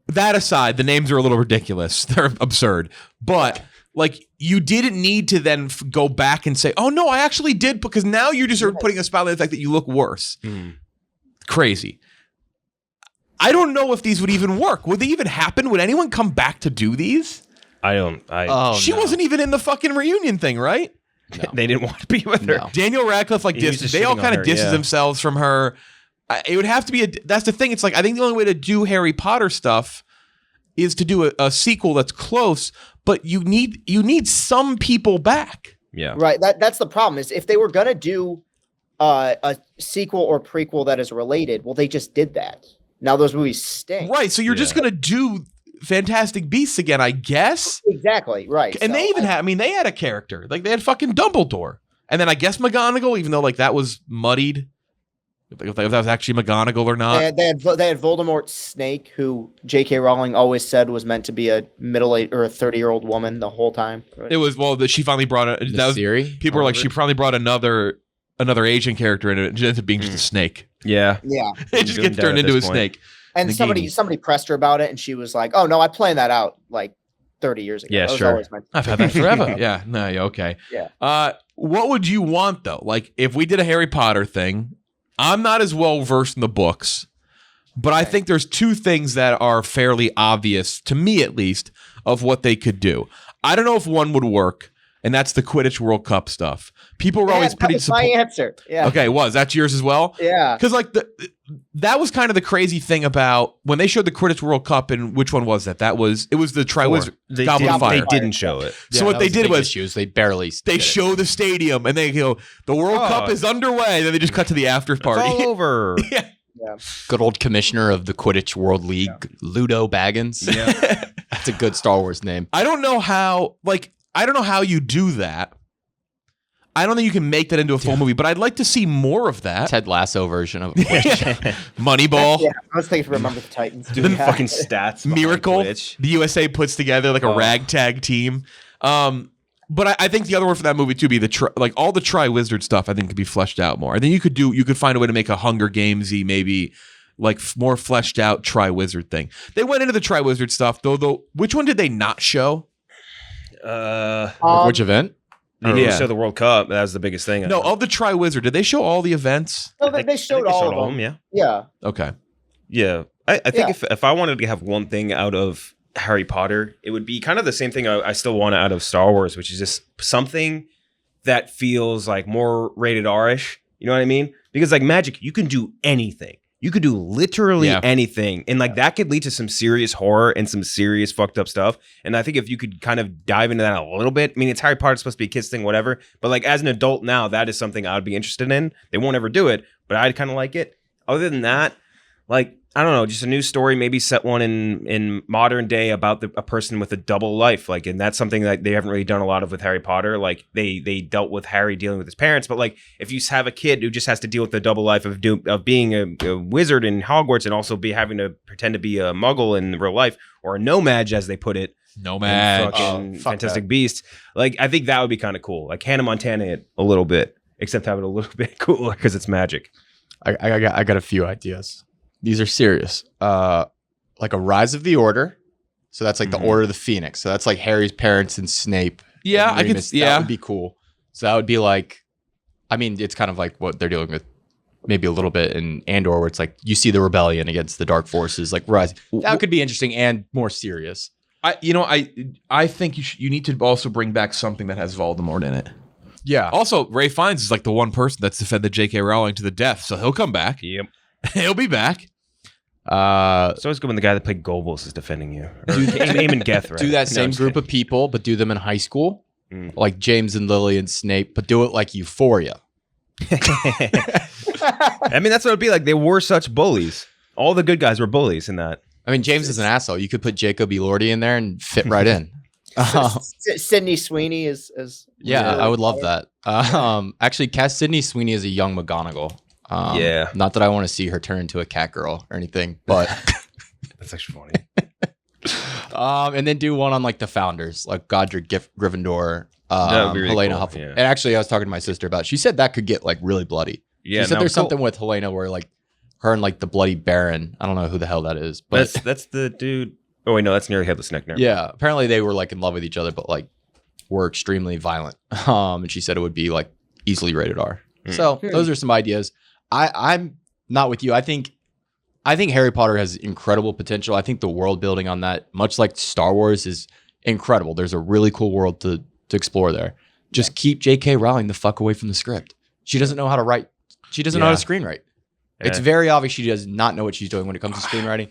that aside, the names are a little ridiculous. They're absurd, but. Like, you didn't need to then go back and say, oh, no, I actually did, because now you're just sort of putting a spotlight on the fact that you look worse. Crazy. I don't know if these would even work. Would they even happen? Would anyone come back to do these? She wasn't even in the fucking reunion thing, right? No. They didn't want to be with her. Daniel Radcliffe, they all kind of disses themselves from her. It would have to be that's the thing. It's like, I think the only way to do Harry Potter stuff is to do a sequel that's close, but you need some people back. Yeah. Right. That's the problem is if they were going to do a sequel or prequel that is related, well, they just did that. Now those movies stink. Right. So you're just going to do Fantastic Beasts again, I guess. Exactly. Right. And they even they had a character. Like they had fucking Dumbledore. And then I guess McGonagall, even though like that was muddied. If that was actually McGonagall or not. They had Voldemort's snake, who J.K. Rowling always said was meant to be a middle-aged or a 30-year-old woman the whole time. Right? It was she finally brought people were like she probably brought another Asian character in it. It ended up being just a snake. Yeah. It just gets turned into a snake. And somebody pressed her about it, and she was like, "Oh no, I planned that out like 30 years ago. Yeah, sure. I've had that forever." Yeah. No. Yeah. Okay. Yeah. What would you want though? Like if we did a Harry Potter thing. I'm not as well versed in the books, but I think there's two things that are fairly obvious, to me at least, of what they could do. I don't know if one would work, and that's the Quidditch World Cup stuff. People were always pretty disappointed. My answer. Yeah. Okay, that's yours as well? Yeah. Because like that was kind of the crazy thing about when they showed the Quidditch World Cup, and which one was that? It was the Triwizard Goblet of Fire. They didn't show it. So what they did was they show the stadium and they go, the World Cup is underway. Then they just cut to the after party. It's all over. Yeah. Good old commissioner of the Quidditch World League, Ludo Baggins. Yeah. That's a good Star Wars name. I don't know how you do that. I don't think you can make that into a full movie, but I'd like to see more of that. Ted Lasso version of Moneyball. Yeah, I was thinking Remember the Titans. Doing fucking stats. Miracle. The USA puts together like a ragtag team. But I think the other one for that movie too be all the Triwizard stuff. I think could be fleshed out more. I think you could find a way to make a Hunger Gamesy maybe like more fleshed out Triwizard thing. They went into the Triwizard stuff though. Which one did they not show? Which event? They didn't show the World Cup. That was the biggest thing. No, of the Triwizard, did they show all the events? No, they showed all of them. Yeah. Yeah. Okay. Yeah. I think if I wanted to have one thing out of Harry Potter, it would be kind of the same thing I still want out of Star Wars, which is just something that feels like more rated R-ish. You know what I mean? Because like magic, you can do anything. You could do literally anything. And like that could lead to some serious horror and some serious fucked up stuff. And I think if you could kind of dive into that a little bit, I mean, it's Harry Potter, it's supposed to be a kid's thing, whatever. But like as an adult now, that is something I would be interested in. They won't ever do it, but I'd kind of like it. Other than that, like, I don't know, just a new story, maybe set one in modern day about a person with a double life. Like, and that's something that they haven't really done a lot of with Harry Potter. Like they dealt with Harry dealing with his parents, but like if you have a kid who just has to deal with the double life of being a wizard in Hogwarts and also having to pretend to be a muggle in real life, or a nomad, as they put it. Nomad. Fucking Fantastic Beasts. Like, I think that would be kind of cool. Like Hannah Montana it a little bit, except have it a little bit cooler because it's magic. I got a few ideas. These are serious. Like a Rise of the Order. So that's like the Order of the Phoenix. So that's like Harry's parents and Snape. Yeah, and I could. Remus. Yeah, That would be cool. So that would be like, I mean, it's kind of like what they're dealing with, maybe a little bit in Andor, where it's like you see the rebellion against the dark forces, like Rise. That could be interesting and more serious. I think you need to also bring back something that has Voldemort in it. Yeah. Also, Ray Fiennes is like the one person that's defended J.K. Rowling to the death, so he'll come back. Yep. He'll be back. So it's good when the guy that played Goebbels is defending you. Eamon Geth, right? Do that same group of people, but do them in high school, like James and Lily and Snape, but do it like Euphoria. I mean, that's what it'd be like. They were such bullies. All the good guys were bullies in that. I mean, James is an asshole. You could put Jacob Elordi in there and fit right in. Sydney Sweeney is Yeah, I would love that. Actually, cast Sydney Sweeney as a young McGonagall. Yeah. Not that I want to see her turn into a cat girl or anything, but That's actually funny. and then do one on like the founders, like Godric Gryffindor, That would be really Helena cool, Hufflepuff. yeah. And actually, I was talking to my sister about. She said that could get like really bloody. Yeah, She said no, there's cool. something with Helena where like her and like the bloody Baron. I don't know who the hell that is, but That's the dude. Oh wait, no, that's Nearly Headless Nick. yeah, apparently they were like in love with each other, but like were extremely violent. And she said it would be like easily rated R. So those are some ideas. I'm not with you. I think Harry Potter has incredible potential. I think the world building on that, much like Star Wars, is incredible. There's a really cool world to explore there. Just keep J.K. Rowling the fuck away from the script. She doesn't know how to write. She doesn't know how to screenwrite. It's very obvious she does not know what she's doing when it comes to screenwriting.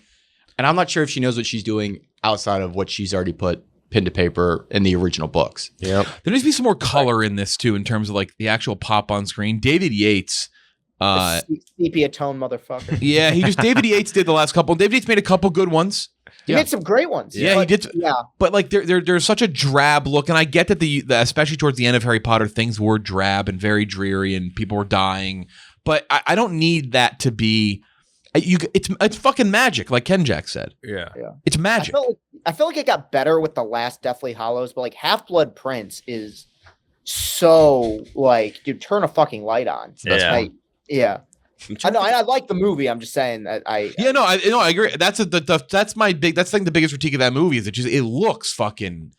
And I'm not sure if she knows what she's doing outside of what she's already put pen to paper in the original books. Yep. There needs to be some more color in this too, in terms of like the actual pop on screen. David Yates. sepia tone motherfucker. Yeah, David Yates did the last couple. David Yates made a couple good ones. He made some great ones. Yeah, he did. Yeah, But like there's such a drab look, and I get that the especially towards the end of Harry Potter, things were drab and very dreary, and people were dying. But I don't need that to be. It's fucking magic, like Ken Jack said. Yeah. It's magic. I feel like it got better with the last Deathly Hallows, but like Half-Blood Prince is so like, dude, turn a fucking light on. Yeah. I know. I like the movie. I'm just saying that I agree. That's my big. That's like the biggest critique of that movie is it looks fucking.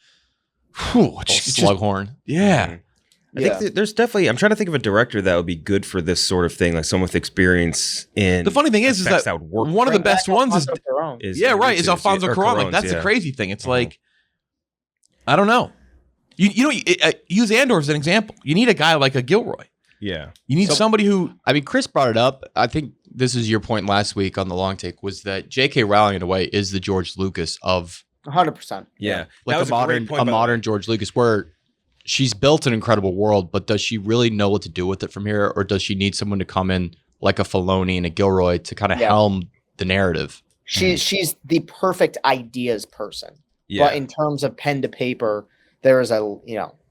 It's Slughorn. Yeah. I think there's definitely. I'm trying to think of a director that would be good for this sort of thing, like someone with experience in. The funny thing is that would work. one of the best ones is is Alfonso Cuarón. Like that's the crazy thing. It's like, I don't know. You use Andor as an example. You need a guy like a Gilroy. Yeah. You need somebody who. I mean, Chris brought it up. I think this is your point last week on the long take was that J.K. Rowling in a way is the George Lucas of 100%. Yeah. Like a modern George Lucas where she's built an incredible world, but does she really know what to do with it from here? Or does she need someone to come in like a Filoni and a Gilroy to kind of helm the narrative? She's the perfect ideas person. Yeah. But in terms of pen to paper, there is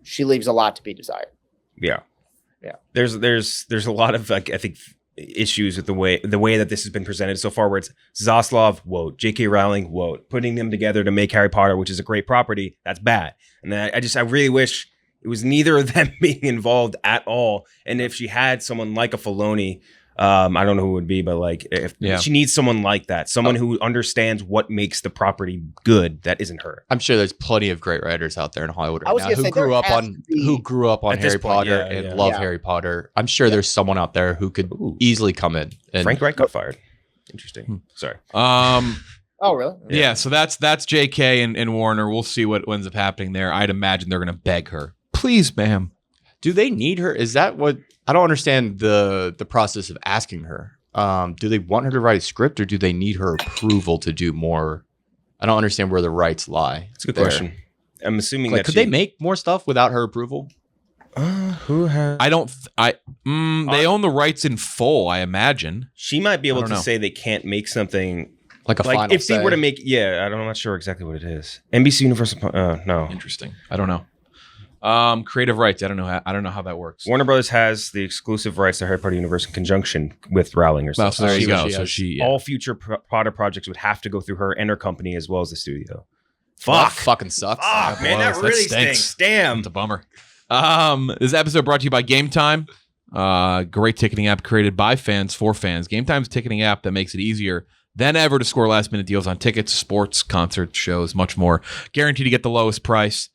she leaves a lot to be desired. Yeah. Yeah. There's a lot of like I think issues with the way that this has been presented so far, where it's Zaslav, whoa, J.K. Rowling, whoa, putting them together to make Harry Potter, which is a great property, that's bad. And I really wish it was neither of them being involved at all. And if she had someone like a Filoni, I don't know who it would be, but like if she needs someone like that, someone who understands what makes the property good, that isn't her. I'm sure there's plenty of great writers out there in Hollywood I was right now gonna say, who grew up on Harry Potter and love Harry Potter. I'm sure there's someone out there who could easily come in. And Frank Wright got fired. Interesting. Sorry. Oh, really? Yeah. So that's J.K. and Warner. We'll see what ends up happening there. I'd imagine they're going to beg her, please, ma'am. Do they need her? Is that what? I don't understand the process of asking her. Do they want her to write a script, or do they need her approval to do more? I don't understand where the rights lie. That's a good question. I'm assuming Like, could they make more stuff without her approval? Who has? They own the rights in full, I imagine. She might be able don't to know. say they can't make something Like a final if they say. were to make. Yeah, I'm not sure exactly what it is. NBC Universal. No. Interesting. I don't know. Creative rights. I don't know how that works. Warner Brothers has the exclusive rights to Harry Potter universe in conjunction with Rowling herself. Well, so there you go. she So has. she All future Potter projects would have to go through her and her company as well as the studio. That Fuck. fucking sucks. Fuck, man, that blows. That really stinks. stinks. Damn. It's a bummer. This episode brought to you by Game Time. Great ticketing app created by fans for fans. Game Time's ticketing app that makes it easier than ever to score last-minute deals on tickets, sports, concerts, shows, much more. Guaranteed to get the lowest price.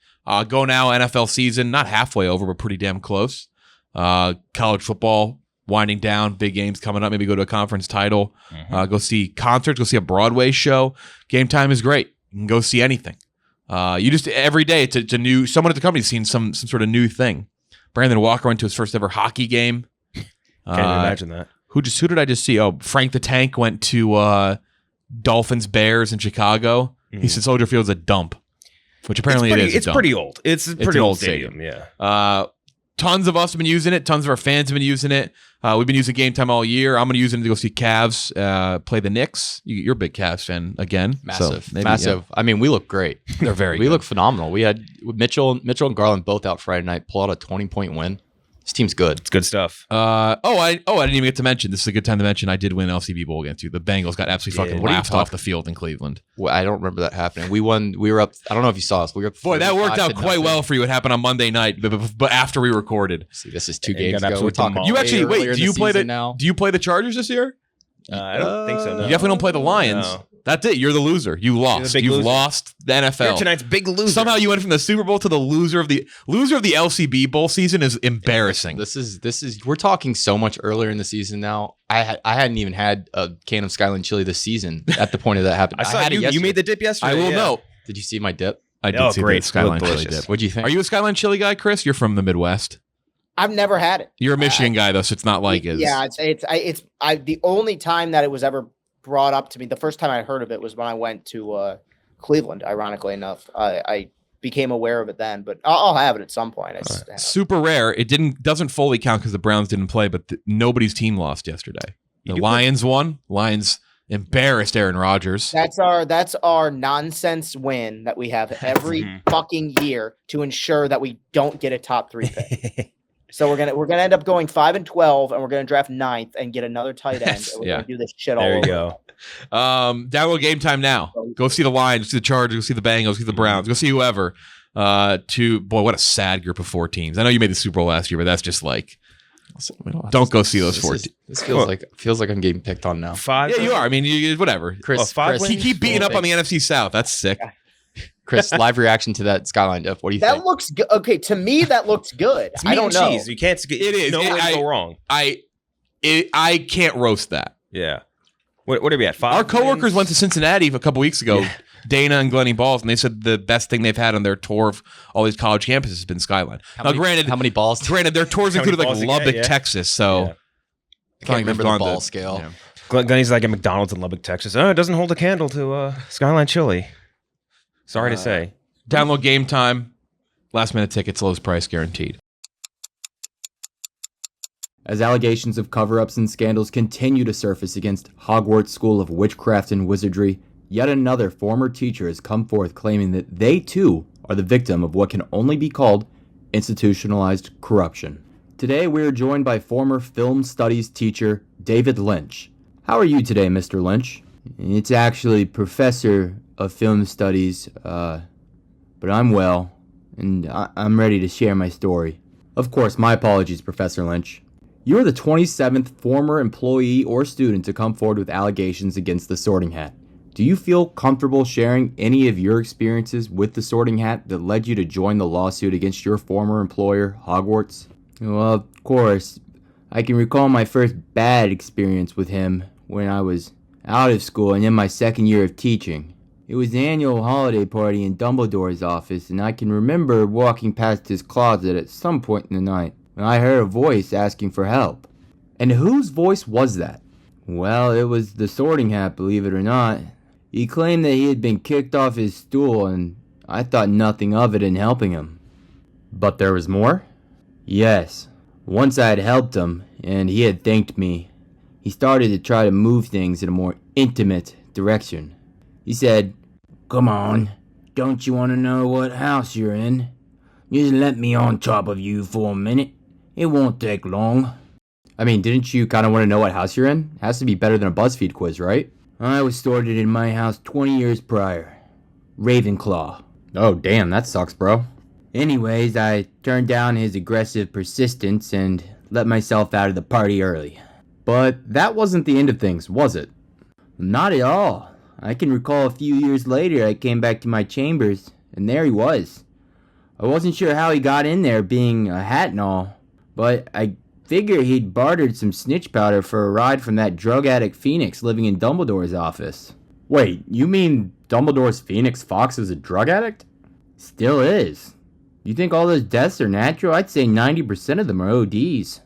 Go now, NFL season, not halfway over, but pretty damn close. College football winding down, big games coming up. Maybe go to a conference title. Go see concerts, go see a Broadway show. Game Time is great. You can go see anything. You just every day it's a new. Someone at the company's seen some sort of new thing. Brandon Walker went to his first ever hockey game. Can't even imagine that. Who did I just see? Oh, Frank the Tank went to Dolphins Bears in Chicago. He said Soldier Field's a dump, which apparently it is. It's pretty old. It's a pretty an old old stadium. Yeah. Tons of us have been using it. Tons of our fans have been using it. We've been using Game Time all year. I'm going to use it to go see Cavs play the Knicks. You're a big Cavs fan again. Massive, So maybe, massive. I mean, we look great. They're very We good. look phenomenal. We had Mitchell and Garland both out Friday night, pull out a 20-point win. This team's good. It's good stuff. I didn't even get to mention. This is a good time to mention. I did win LCB Bowl against you. The Bengals got absolutely fucking What are you laughed off the field in Cleveland. Well, I don't remember that happening. We won. We were up. I don't know if you saw us. We were up. Boy, that worked out 35-0. quite well for you. It happened on Monday night, but after we recorded. See, this is 2 Yeah, you games got ago. We're absolutely talking. You actually way wait. earlier Do in you play the season now? Do you play the Chargers this year? I don't think so. No. You definitely don't play the Lions. No. That's it. You're the loser. You lost. big You've loser. lost the You're NFL. tonight's big loser. Somehow you went from the Super Bowl to the loser of the LCB Bowl season is embarrassing. This is. We're talking so much earlier in the season now. I hadn't even had a can of Skyline chili this season at the point of that happened. I saw had it you. You yesterday. made the dip yesterday. I will yeah. know. Did you see my dip? I did Oh, see great. the Skyline Looked chili delicious. dip. What'd you think? Are you a Skyline chili guy, Chris? You're from the Midwest. I've never had it. You're a Michigan guy though, so it's not like it. Yeah, it's the only time that it was ever brought up to me. The first time I heard of it was when I went to Cleveland. Ironically enough, I became aware of it then, but I'll have it at some point. I just haven't. Super rare. It doesn't fully count because the Browns didn't play, but nobody's team lost yesterday. The do Lions won. Lions embarrassed Aaron Rodgers. That's our nonsense win that we have every fucking year to ensure that we don't get a top 3 pick. So we're gonna end up going 5-12, and we're gonna draft 9th and get another tight end. And we're Yeah. gonna do this shit all There you over. go. Download Game Time now. Go see the Lions, go see the Chargers, go see the Bengals, go see the Browns, go see whoever. What a sad group of 4 teams. I know you made the Super Bowl last year, but that's just like, don't go see those 4 teams. This feels like I'm getting picked on now. 5. Yeah, you are. I mean, whatever. Chris, 5 Chris, He keep beating up on the NFC South. That's sick. Chris, live reaction to that Skyline dip. What do you That think? looks good. Okay, to me that looks good. It's I meat don't and know. cheese. You can't. It is. No way to go wrong. I can't roast that. Yeah. What are we at? 5. Our coworkers wins? went to Cincinnati a couple weeks ago, Dana and Glennie Balls, and they said the best thing they've had on their tour of all these college campuses has been Skyline. Now, granted, how many balls? their tours How many included like balls they Lubbock, get, yeah. Texas. So Yeah. I can't remember the ball scale. Yeah. Glennie's like at McDonald's in Lubbock, Texas. Oh, it doesn't hold a candle to Skyline Chili. Sorry to say. Download Game Time. Last minute tickets, lowest price guaranteed. As allegations of cover-ups and scandals continue to surface against Hogwarts School of Witchcraft and Wizardry, yet another former teacher has come forth claiming that they too are the victim of what can only be called institutionalized corruption. Today we are joined by former film studies teacher David Lynch. How are you today, Mr. Lynch? It's actually Professor of Film Studies, but I'm well, and I'm ready to share my story. Of course, my apologies, Professor Lynch. You are the 27th former employee or student to come forward with allegations against the Sorting Hat. Do you feel comfortable sharing any of your experiences with the Sorting Hat that led you to join the lawsuit against your former employer, Hogwarts? Well, of course, I can recall my first bad experience with him when I was out of school and in my second year of teaching. It was the annual holiday party in Dumbledore's office, and I can remember walking past his closet at some point in the night when I heard a voice asking for help. And whose voice was that? Well, it was the Sorting Hat, believe it or not. He claimed that he had been kicked off his stool, and I thought nothing of it in helping him. But there was more? Yes. Once I had helped him, and he had thanked me, he started to try to move things in a more intimate direction. He said, "Come on, don't you want to know what house you're in? Just let me on top of you for a minute. It won't take long." I mean, didn't you kind of want to know what house you're in? It has to be better than a BuzzFeed quiz, right? I was stored in my house 20 years prior. Ravenclaw. Oh, damn, that sucks, bro. Anyways, I turned down his aggressive persistence and let myself out of the party early. But that wasn't the end of things, was it? Not at all. I can recall a few years later I came back to my chambers, and there he was. I wasn't sure how he got in there, being a hat and all, but I figure he'd bartered some snitch powder for a ride from that drug addict Phoenix living in Dumbledore's office. Wait, you mean Dumbledore's Phoenix Fox is a drug addict? Still is. You think all those deaths are natural? I'd say 90% of them are ODs.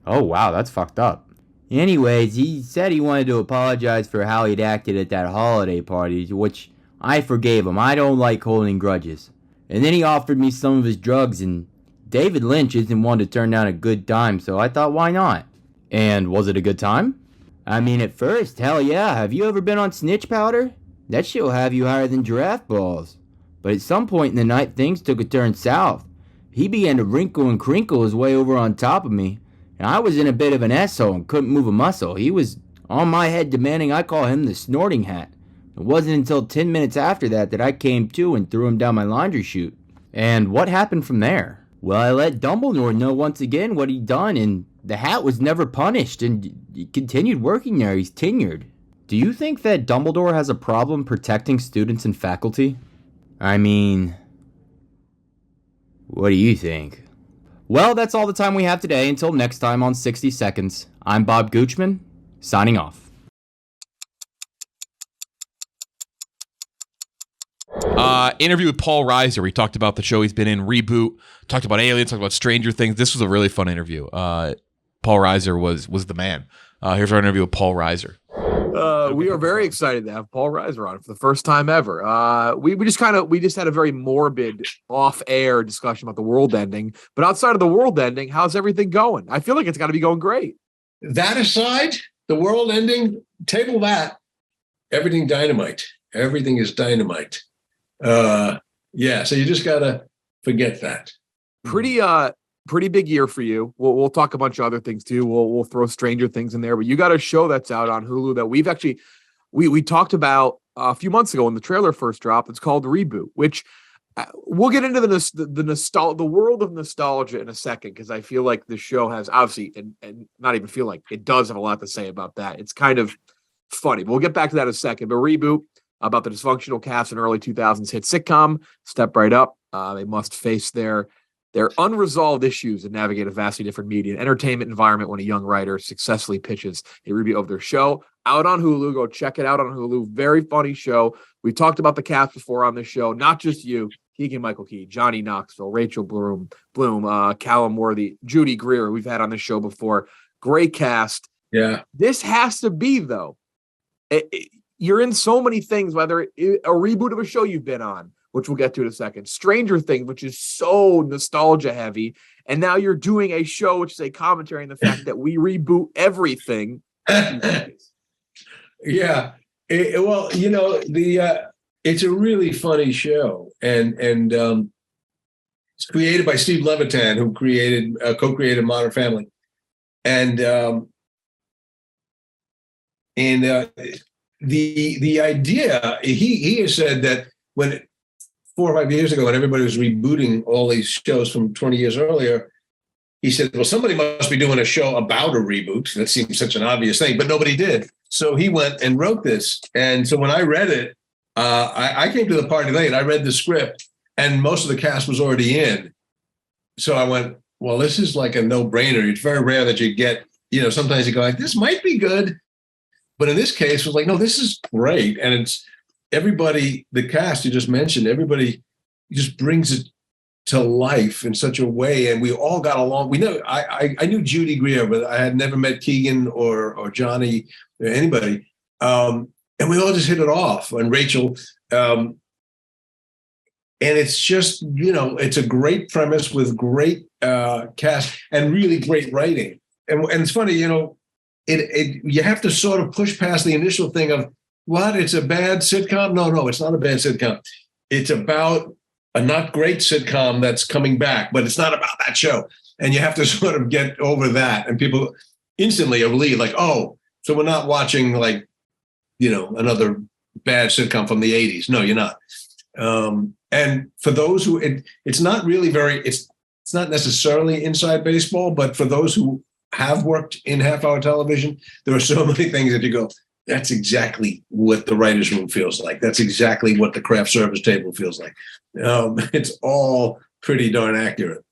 Oh wow, that's fucked up. Anyways, he said he wanted to apologize for how he'd acted at that holiday party, which I forgave him. I don't like holding grudges. And then he offered me some of his drugs, and David Lynch isn't one to turn down a good time, so I thought, why not? And was it a good time? I mean, at first, hell yeah. Have you ever been on snitch powder? That shit'll have you higher than giraffe balls. But at some point in the night, things took a turn south. He began to wrinkle and crinkle his way over on top of me, and I was in a bit of an asshole and couldn't move a muscle. He was on my head demanding I call him the snorting hat. It wasn't until 10 minutes after that I came to and threw him down my laundry chute. And what happened from there? Well, I let Dumbledore know once again what he'd done, and the hat was never punished, and he continued working there. He's tenured. Do you think that Dumbledore has a problem protecting students and faculty? I mean, what do you think? Well, that's all the time we have today. Until next time on 60 Seconds, I'm Bob Goochman, signing off. Interview with Paul Reiser. We talked about the show he's been in, Reboot, talked about Aliens, talked about Stranger Things. This was a really fun interview. Paul Reiser was the man. Here's our interview with Paul Reiser. We are very excited to have Paul Reiser on for the first time ever. We just had a very morbid off-air discussion about the world ending. But outside of the world ending, how's everything going? I feel like it's got to be going great. That aside, the world ending, table that. Everything dynamite. Everything is dynamite. Yeah, so you just gotta forget that. Pretty big year for you. We'll talk a bunch of other things too. We'll throw Stranger Things in there, but you got a show that's out on Hulu that we've actually we talked about a few months ago when the trailer first dropped. It's called Reboot, which we'll get into the world of nostalgia in a second, because I feel like the show has obviously and not even feel like it does have a lot to say about that. It's kind of funny, but we'll get back to that in a second. But Reboot, about the dysfunctional cast in early 2000s hit sitcom Step Right Up. They must face their unresolved issues and navigate a vastly different media and entertainment environment when a young writer successfully pitches a review of their show. Out on Hulu. Go check it out on Hulu. Very funny show. We talked about the cast before on this show. Not just you, Keegan-Michael Key, Johnny Knoxville, Rachel Bloom, Callum Worthy, Judy Greer, we've had on this show before. Great cast. Yeah. This has to be, though. You're in so many things, whether a reboot of a show you've been on, which we'll get to in a second, Stranger Things, which is so nostalgia heavy, and now you're doing a show which is a commentary on the fact that we reboot everything. Yeah. Well, it's a really funny show, and it's created by Steve Levitan, who co-created Modern Family, and the idea, he has said that when 4 or 5 years ago, when everybody was rebooting all these shows from 20 years earlier, he said, well, somebody must be doing a show about a reboot. That seems such an obvious thing, but nobody did. So he went and wrote this. And so when I read it, I came to the party late. I read the script, and most of the cast was already in. So I went, well, this is like a no-brainer. It's very rare that you get, sometimes you go like, this might be good. But in this case, it was like, no, this is great. And it's everybody, the cast you just mentioned, everybody just brings it to life in such a way. And we all got along. We know I knew Judy Greer, but I had never met Keegan or Johnny or anybody. And we all just hit it off. And Rachel, And it's just, it's a great premise with great cast and really great writing. And it's funny, you have to sort of push past the initial thing of, what, it's a bad sitcom? No, it's not a bad sitcom. It's about a not great sitcom that's coming back, but it's not about that show. And you have to sort of get over that. And people instantly are relieved, like, oh, so we're not watching like, another bad sitcom from the 80s. No, you're not. And for those who, it's not really it's not necessarily inside baseball, but for those who have worked in half-hour television, there are so many things that you go, that's exactly what the writer's room feels like. That's exactly what the craft service table feels like. It's all pretty darn accurate.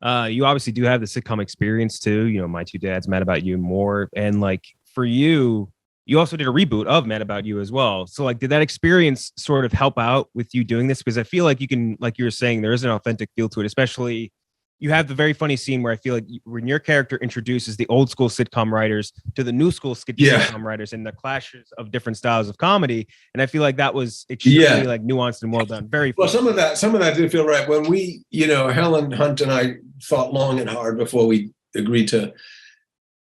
You obviously do have the sitcom experience too. My Two Dads, Mad About You, and more. And like for you, you also did a reboot of Mad About You as well. So like, did that experience sort of help out with you doing this? Because I feel like you can, like you were saying, there is an authentic feel to it, especially you have the very funny scene where I feel like when your character introduces the old school sitcom writers to the new school sitcom writers and the clashes of different styles of comedy. And I feel like that was extremely like nuanced and well done. Very well. Some of that did feel right when we, Helen Hunt and I thought long and hard before we agreed to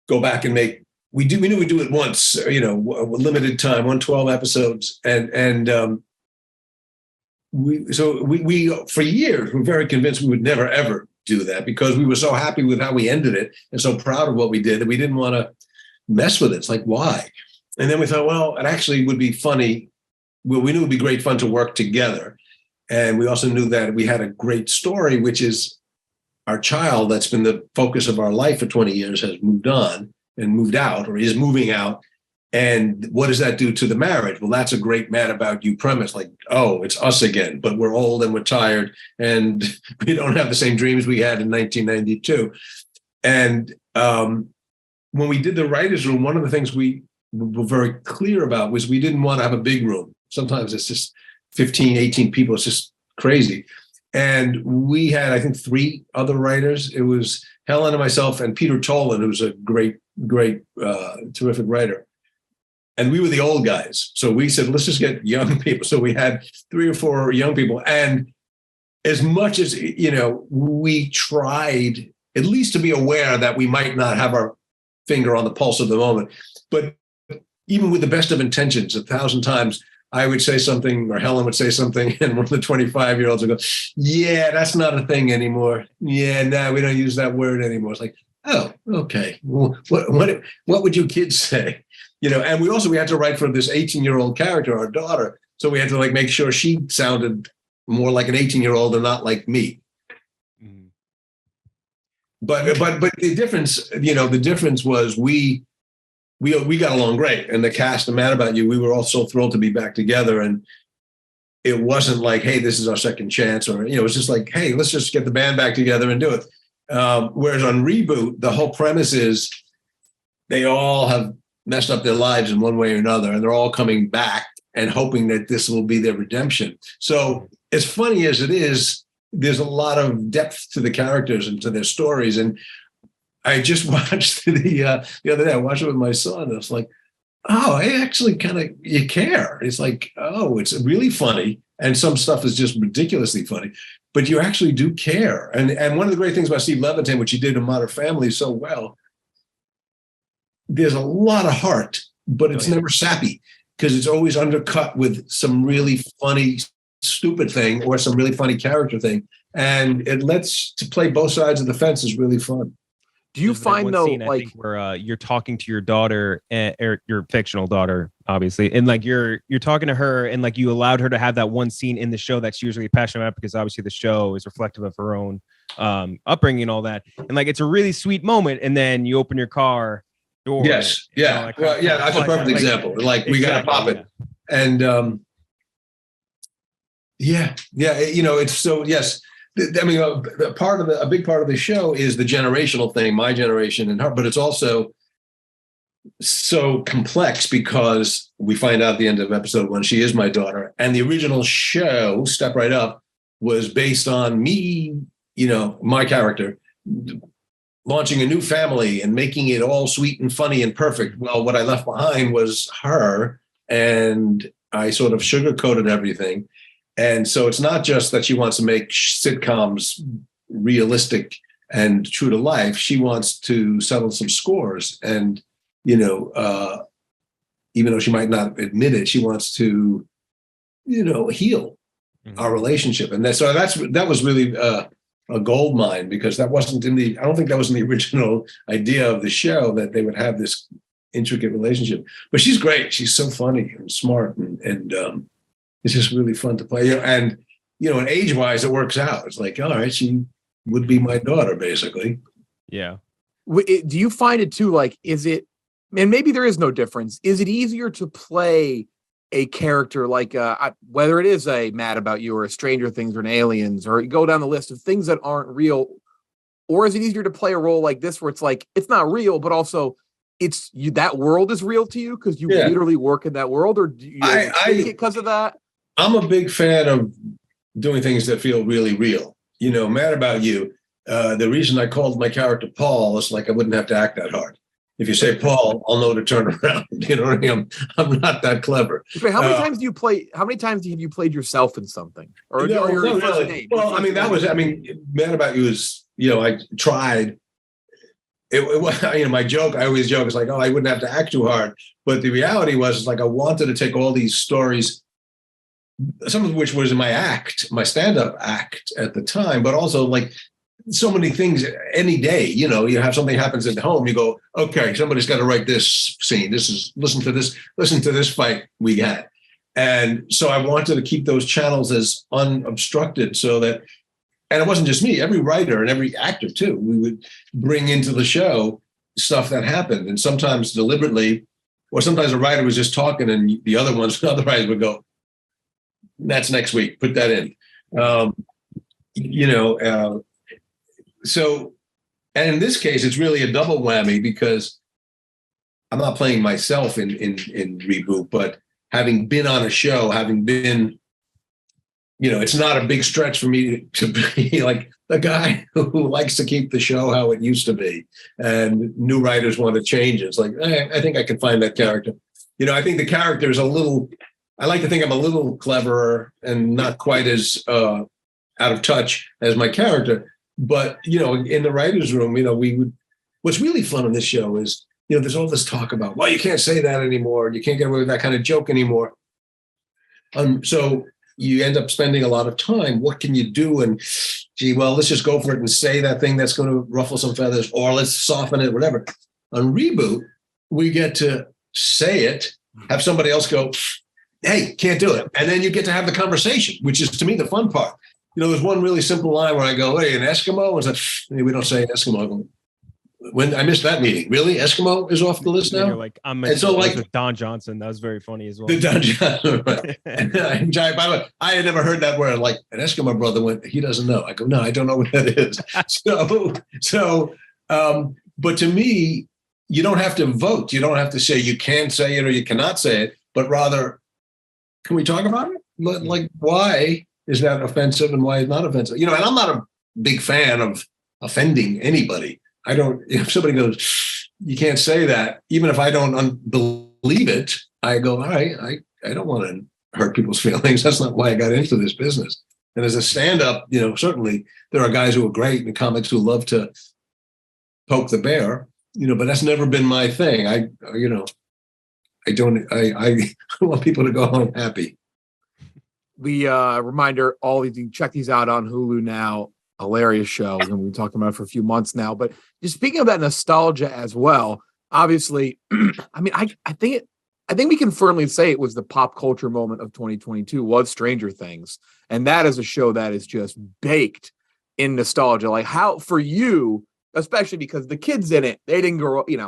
go back and we knew we'd do it once, a limited time, 112 episodes. And we for years, were very convinced we would never, ever do that because we were so happy with how we ended it and so proud of what we did that we didn't want to mess with it. It's like, why? And then we thought, well, it actually would be funny. Well, we knew it would be great fun to work together. And we also knew that we had a great story, which is our child that's been the focus of our life for 20 years has moved on and moved out or is moving out. And what does that do to the marriage? Well, that's a great Mad About You premise. Like, oh, it's us again, but we're old and we're tired and we don't have the same dreams we had in 1992. And when we did the writer's room, one of the things we were very clear about was we didn't want to have a big room. Sometimes it's just 15, 18 people. It's just crazy. And we had, I think, 3 other writers. It was Helen and myself and Peter Tolan, who's a great, terrific writer. And we were the old guys. So we said, let's just get young people. So we had 3 or 4 young people. And as much as, we tried at least to be aware that we might not have our finger on the pulse of the moment. But even with the best of intentions, 1,000 times, I would say something or Helen would say something and one of the 25-year-olds would go, yeah, that's not a thing anymore. Yeah, no, we don't use that word anymore. It's like, oh, okay. Well, what would you kids say? And we had to write for this 18-year-old character, our daughter. So we had to make sure she sounded more like an 18-year-old and not like me. Mm-hmm. But the difference was we got along great, and the cast of Mad About You, we were all so thrilled to be back together. And it wasn't like, hey, this is our second chance, or it was just like, hey, let's just get the band back together and do it. Whereas on Reboot, the whole premise is they all have messed up their lives in one way or another, and they're all coming back and hoping that this will be their redemption. So as funny as it is, there's a lot of depth to the characters and to their stories. And I just watched the other day, I watched it with my son, and I was like, oh, I actually you care. It's like, oh, it's really funny. And some stuff is just ridiculously funny, but you actually do care. And one of the great things about Steve Levitan, which he did in Modern Family so well, there's a lot of heart, but it's never sappy because it's always undercut with some really funny, stupid thing or some really funny character thing. And it lets to play both sides of the fence is really fun. Do you find though, scene, I think, where you're talking to your daughter, or your fictional daughter, obviously, and you're talking to her, and you allowed her to have that one scene in the show that she's usually passionate about because obviously the show is reflective of her own upbringing and all that, and it's a really sweet moment, and then you open your car door. Yes, yeah, that's a perfect example. We gotta pop it, and it's so yes. I mean, a big part of the show is the generational thing, my generation and her, but it's also so complex because we find out at the end of episode 1, she is my daughter. And the original show, Step Right Up, was based on me, my character, launching a new family and making it all sweet and funny and perfect. Well, what I left behind was her, and I sort of sugarcoated everything. And so it's not just that she wants to make sitcoms realistic and true to life. She wants to settle some scores. And, you know, even though she might not admit it, she wants to, you know, heal our relationship. And that was really a gold mine, because that wasn't I don't think that was in the original idea of the show, that they would have this intricate relationship. But she's great. She's so funny and smart, and it's just really fun to play. And age-wise, it works out. It's like, all right, she would be my daughter, basically. Yeah. Do you find it too, like, is it, and maybe there is no difference, is it easier to play a character like, whether it is a Mad About You or a Stranger Things or an Aliens, or you go down the list of things that aren't real, or is it easier to play a role like this where it's like, it's not real, but also it's you, that world is real to you because you literally work in that world? Or do you because of that? I'm a big fan of doing things that feel really real. Mad About You. The reason I called my character Paul is like I wouldn't have to act that hard. If you say Paul, I'll know to turn around. You know what I mean? I'm not that clever. How many times do you play? How many times have you played yourself in something? Or your first really. name? Well, Mad About You is, I tried. My joke, I always joke, is like, oh, I wouldn't have to act too hard. But the reality was, like, I wanted to take all these stories, some of which was in my stand-up act at the time, but also like so many things any day. You have something happens at home, you go, okay, somebody's got to write this scene. Listen to this fight we had. And so I wanted to keep those channels as unobstructed, so that, and it wasn't just me, every writer and every actor too, we would bring into the show stuff that happened, and sometimes deliberately, or sometimes a writer was just talking and the other writers would go, that's next week, put that in. So, and in this case, it's really a double whammy, because I'm not playing myself in Reboot, but having been on a show, having been, it's not a big stretch for me to be like the guy who likes to keep the show how it used to be, and new writers want to change it. It's like, I think I can find that character. I think the character is I like to think I'm a little cleverer and not quite as out of touch as my character. But, in the writer's room, what's really fun on this show is, there's all this talk about, well, you can't say that anymore. You can't get away with that kind of joke anymore. So you end up spending a lot of time. What can you do? And let's just go for it and say that thing that's going to ruffle some feathers, or let's soften it, whatever. On Reboot, we get to say it, have somebody else go, hey, can't do it. And then you get to have the conversation, which is, to me, the fun part. There's one really simple line where I go, hey, an Eskimo? Is that, we don't say Eskimo. When I missed that meeting, really? Eskimo is off the list now? You're like, I'm with Don Johnson. That was very funny as well. The Don Johnson, right. By the way, I had never heard that word. Like, an Eskimo brother went, he doesn't know. I go, no, I don't know what that is. But to me, you don't have to vote. You don't have to say you can say it or you cannot say it, but rather, can we talk about it? Like, why is that offensive and why is not offensive? And I'm not a big fan of offending anybody. I don't, if somebody goes, you can't say that, even if I don't believe it, I go, all right, I don't want to hurt people's feelings. That's not why I got into this business. And as a stand-up, certainly there are guys who are great and comics who love to poke the bear, but that's never been my thing. I want people to go home happy. We reminder, all you can check these out on Hulu now. Hilarious show, and we've been talking about it for a few months now. But just speaking of that nostalgia as well, obviously, I think we can firmly say it was the pop culture moment of 2022 was Stranger Things, and that is a show that is just baked in nostalgia. Like, how for you, especially because the kids in it, they didn't grow up, they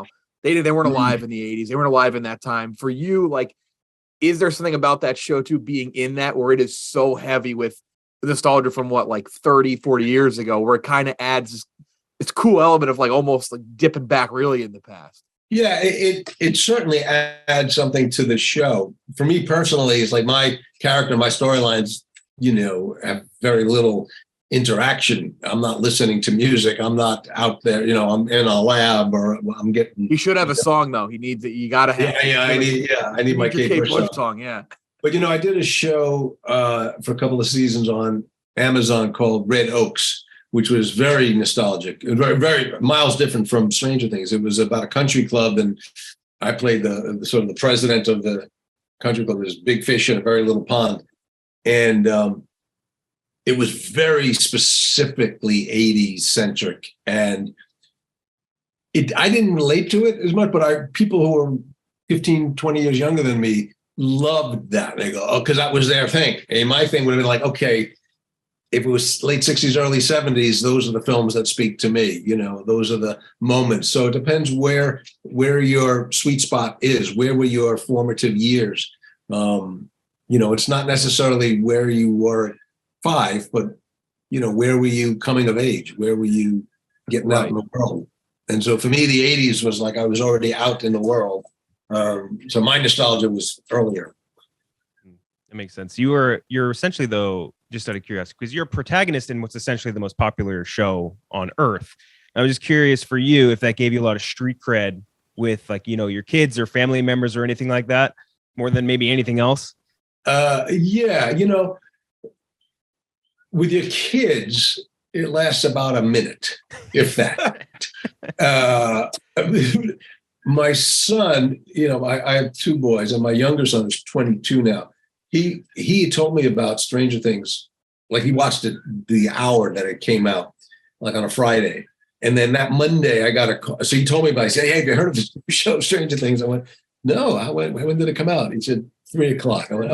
weren't alive in the 80s, they weren't alive in that time. For you, like, is there something about that show too, being in that, where it is so heavy with nostalgia from like 30, 40 years ago, where it kind of adds this cool element of like almost like dipping back really in the past? Yeah, it certainly adds something to the show. For me personally, it's like my character, my storylines, have very little interaction. I'm not listening to music. I'm not out there, I'm in a lab, or I'm getting. He should have a song though. He needs it. You gotta have. I need my Kate Bush song. Yeah. But I did a show for a couple of seasons on Amazon called Red Oaks, which was very nostalgic, very, very miles different from Stranger Things. It was about a country club, and I played the sort of the president of the country club. There's big fish in a very little pond, and it was very specifically 80s centric, and I didn't relate to it as much, but people who were 15, 20 years younger than me loved that. They go, oh, because that was their thing. And my thing would have been like, okay, if it was late 60s, early 70s, those are the films that speak to me. Those are the moments. So it depends where your sweet spot is. Where were your formative years? It's not necessarily where you were at 5, but where were you coming of age? Where were you getting out in the world? And so for me, the 80s was like I was already out in the world. So my nostalgia was earlier. That makes sense. You're essentially, though, just out of curiosity, because you're a protagonist in what's essentially the most popular show on Earth. I was just curious for you if that gave you a lot of street cred with your kids or family members or anything like that, more than maybe anything else. Yeah, with your kids, it lasts about a minute, if that. My son, I have 2 boys, and my younger son is 22 now. He told me about Stranger Things, like he watched it the hour that it came out, like on a Friday. And then that Monday I got a call. So he told me about it. I said, hey, have you heard of this show, Stranger Things? I went, no. I went, when did it come out? He said, 3:00. I went,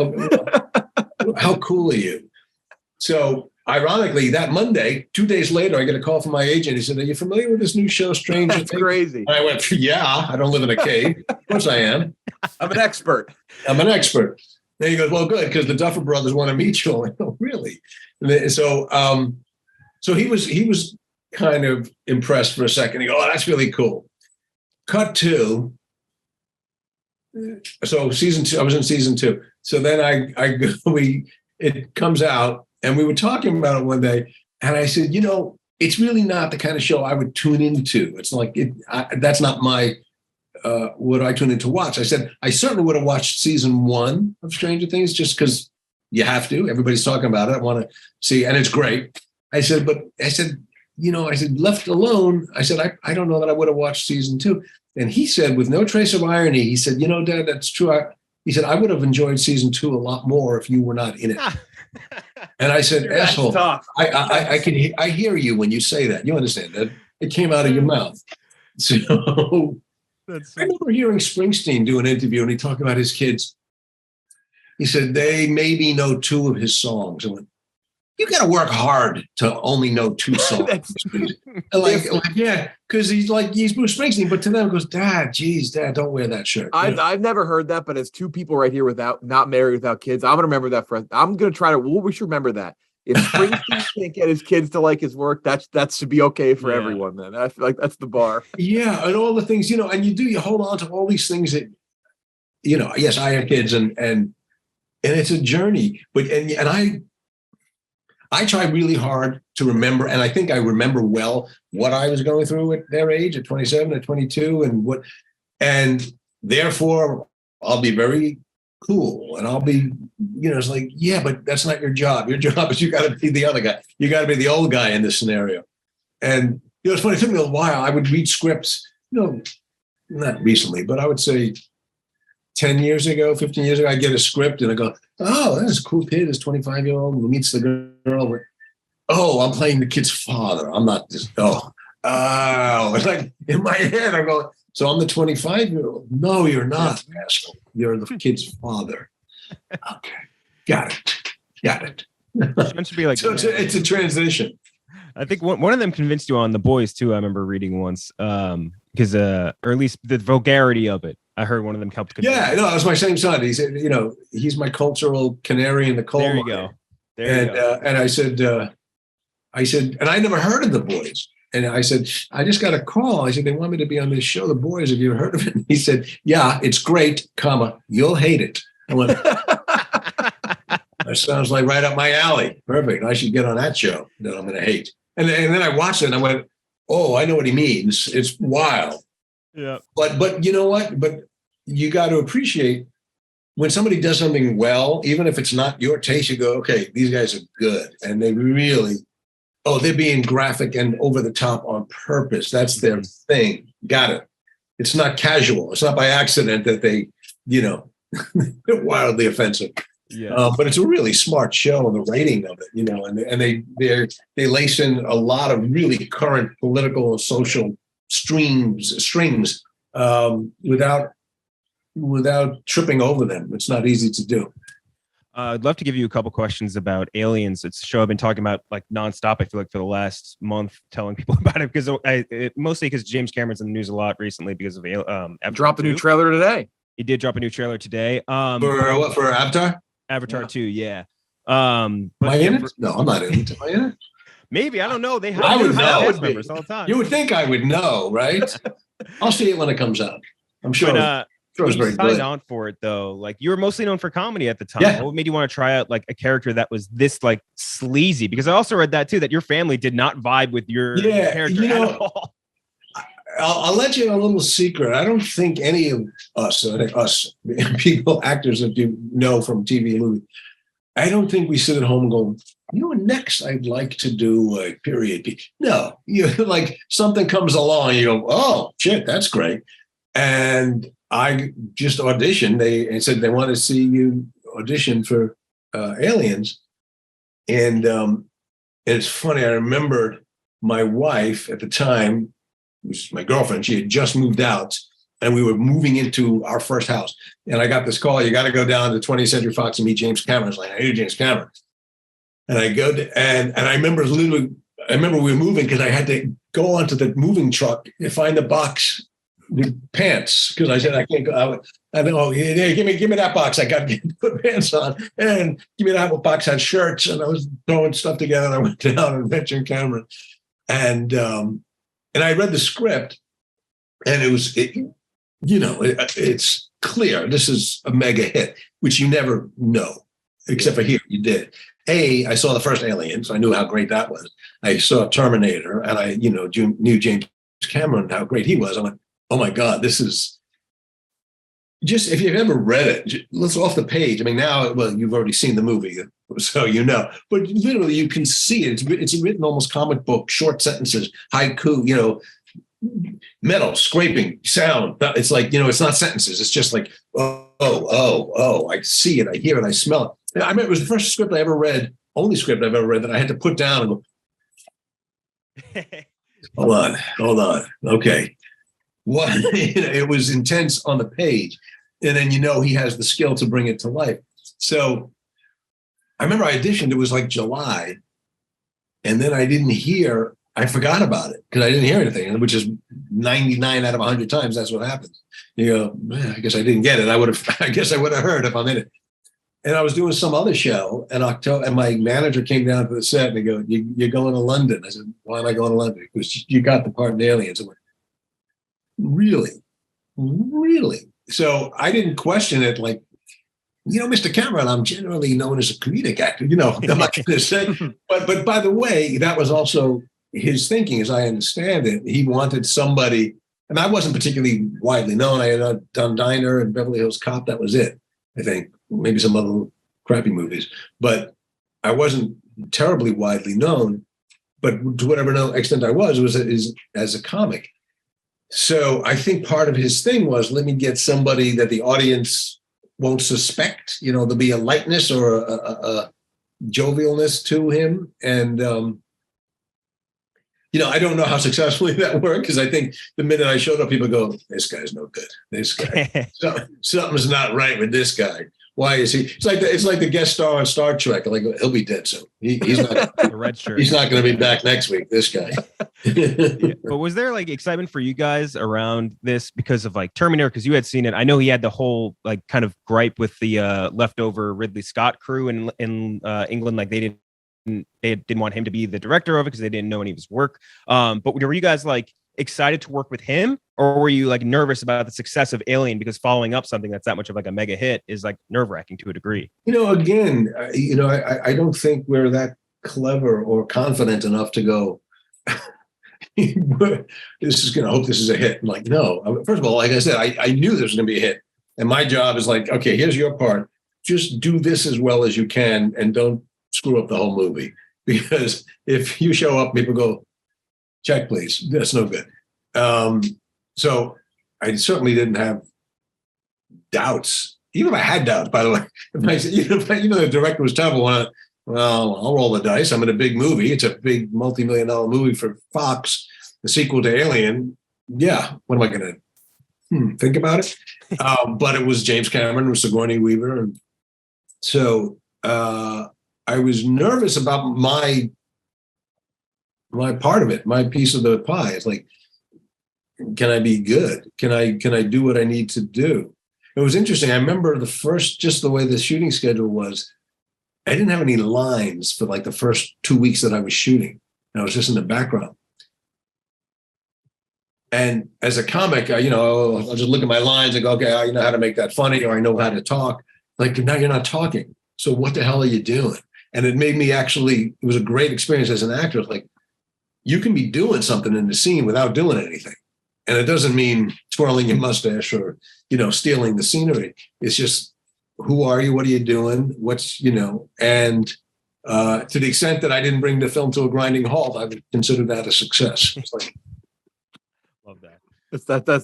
oh, how cool are you? So ironically, that Monday, 2 days later, I get a call from my agent. He said, are you familiar with this new show, Stranger Things? That's crazy. And I went, yeah, I don't live in a cave. Of course I am. I'm an expert. Then he goes, well, good, because the Duffer Brothers want to meet you. I went, oh, really? So he was kind of impressed for a second. He goes, oh, that's really cool. Cut to, so season 2, I was in season 2. So then it comes out, and we were talking about it one day, and I said, it's really not the kind of show I would tune into. It's like, that's not my, what I tune in to watch. I said, I certainly would have watched season 1 of Stranger Things just because you have to. Everybody's talking about it. I want to see, and it's great. I said, left alone, I said, I don't know that I would have watched season 2. And he said, with no trace of irony, he said, Dad, that's true. He said, I would have enjoyed season 2 a lot more if you were not in it. And I said, asshole, I hear you when you say that. You understand that? It came out of your mouth. So I remember hearing Springsteen do an interview, and he talked about his kids. He said, they maybe know 2 of his songs. I went, you got to work hard to only know 2 songs. Yeah, because he's Bruce Springsteen, but to them it goes, Dad, don't wear that shirt. I've never heard that, but as 2 people right here not married without kids, I'm gonna remember that I'm gonna try to. We should remember that. If Springsteen can't get his kids to like his work, that should be okay for everyone. Then I feel like that's the bar. Yeah, and all the things and you hold on to all these things that Yes, I have kids, and it's a journey, but I try really hard to remember, and I think I remember well what I was going through at their age, at 27, at 22, and therefore I'll be very cool, and I'll be, it's like, yeah, but that's not your job. Your job is you got to be the other guy. You got to be the old guy in this scenario. And it's funny. It took me a while. I would read scripts, not recently, but I would say 10 years ago, 15 years ago, I get a script and I go, oh, that's a cool kid. This 25-year-old who meets the girl. Oh, I'm playing the kid's father. I'm not just, it's like in my head, I go, so I'm the 25-year-old. No, you're not, asshole. You're the kid's father. Okay. Got it. Should be like, so it's a transition. I think one of them convinced you on The Boys too. I remember reading once, because or at least the vulgarity of it. I heard one of them helped. Yeah, no, it was my same son. He said, he's my cultural canary in the coal There you mine. go. There you go. And I said, and I never heard of The Boys. And I said, I just got a call. I said, they want me to be on this show, The Boys. Have you heard of it? And he said, yeah, it's great, you'll hate it. I went, that sounds like right up my alley. Perfect. I should get on that show that I'm going to hate. And then I watched it and I went, oh, I know what he means. It's wild. Yeah. But you know what? But you got to appreciate when somebody does something well, even if it's not your taste, you go, okay, these guys are good. And they really, they're being graphic and over the top on purpose. That's their thing. Got it. It's not casual. It's not by accident that they, they're wildly offensive. Yeah. But it's a really smart show, and the writing of it, and they lace in a lot of really current political and social strings without tripping over them. It's not easy to do. I'd love to give you a couple questions about Aliens. It's a show I've been talking about like nonstop. I feel like for the last month, telling people about it because mostly because James Cameron's in the news a lot recently because of dropped a new trailer today. He did drop a new trailer today. For what? For Avatar? Avatar 2, yeah. Am I in it? No, I'm not in it. Am I in it? Maybe, I don't know. They have I would know. cast members all the time. You would think I would know, right? I'll see it when it comes out. I'm sure. Sure, it's very signed good. on for it though. Like you were mostly known for comedy at the time. Yeah. What made you want to try out like a character that was this like sleazy? Because I also read that too, that your family did not vibe with your character at all. I'll let you in a little secret. I don't think any of us people, actors that you know from TV and movie, I don't think we sit at home and go, next I'd like to do a period piece. No, like something comes along, you go, oh shit, that's great. And I just auditioned. They said they want to see you audition for Aliens. And it's funny, I remembered my wife at the time, it was my girlfriend, she had just moved out and we were moving into our first house. And I got this call, you got to go down to 20th Century Fox and meet James Cameron. I was like, I knew James Cameron. And I go to, and I remember we were moving because I had to go onto the moving truck and find the box with pants because I said I can't go. I know, hey, give me that box. I got to put pants on, and give me that box had shirts. And I was throwing stuff together. And I went down and met Jim Cameron, and I read the script, and it's clear this is a mega hit, which you never know, except for here you did. I saw the first Alien, so I knew how great that was. I saw Terminator, and I knew James Cameron, how great he was. I'm like, oh my God, this is just, if you've ever read it, let's off the page. I mean, now, well, you've already seen the movie, so but literally you can see it. It's written almost comic book, short sentences, haiku, metal, scraping, sound. It's like, it's not sentences. It's just like, oh, I see it, I hear it, I smell it. I remember it was the first script I ever read, only script I've ever read that I had to put down and go, hold on. Okay. What it was intense on the page, and then he has the skill to bring it to life. So I remember I auditioned. It was like July, and then I forgot about it because I didn't hear anything, which is 99 out of 100 times that's what happens. I guess I didn't get it. I guess I would have heard if I'm in it. And I was doing some other show in October, and my manager came down to the set and they go, "You're going to London." I said, "Why am I going to London?" Because you got the part in Aliens. I went, Really? So I didn't question it like, Mr. Cameron, I'm generally known as a comedic actor, I'm not going to say, but by the way, that was also his thinking, as I understand it. He wanted somebody, and I wasn't particularly widely known. I had done Diner and Beverly Hills Cop. That was it, I think. Maybe some other crappy movies, but I wasn't terribly widely known, but to whatever extent I was as a comic. So I think part of his thing was, let me get somebody that the audience won't suspect. There'll be a lightness or a jovialness to him. And, I don't know how successfully that worked, because I think the minute I showed up, people go, this guy's no good. This guy, something's not right with this guy. Why is he? It's like the guest star on Star Trek. Like, he'll be dead soon. He's not. The red shirt. He's not going to be back next week. This guy. Yeah. But was there like excitement for you guys around this because of like Terminator? Because you had seen it. I know he had the whole like kind of gripe with the leftover Ridley Scott crew in England. Like they didn't want him to be the director of it because they didn't know any of his work. But were you guys like excited to work with him, or were you like nervous about the success of Alien, because following up something that's that much of like a mega hit is like nerve-wracking to a degree? Again, I don't think we're that clever or confident enough to go, hope this is a hit. I'm like, no. First of all, like I said, I knew there was going to be a hit And my job is like, okay, here's your part. Just do this as well as you can and don't screw up the whole movie. Because if you show up, people go, check, please. That's no good. So I certainly didn't have doubts. Even if I had doubts, by the way, if I said, the director was terrible, well, I'll roll the dice. I'm in a big movie. It's a big multi-million-dollar movie for Fox, the sequel to Alien. Yeah, what am I going to think about it? But it was James Cameron, it was Sigourney Weaver. And so I was nervous about my part of it, my piece of the pie. It's like, can I be good? Can I do what I need to do? It was interesting. I remember just the way the shooting schedule was, I didn't have any lines for like the first 2 weeks that I was shooting. I was just in the background. And as a comic, I'll just look at my lines and go, okay, I know how to make that funny, or I know how to talk. Like, now you're not talking. So what the hell are you doing? And it made me it was a great experience as an actor. Like, you can be doing something in the scene without doing anything. And it doesn't mean twirling your mustache or, stealing the scenery. It's just, who are you? What are you doing? And to the extent that I didn't bring the film to a grinding halt, I would consider that a success. It's like, Love that.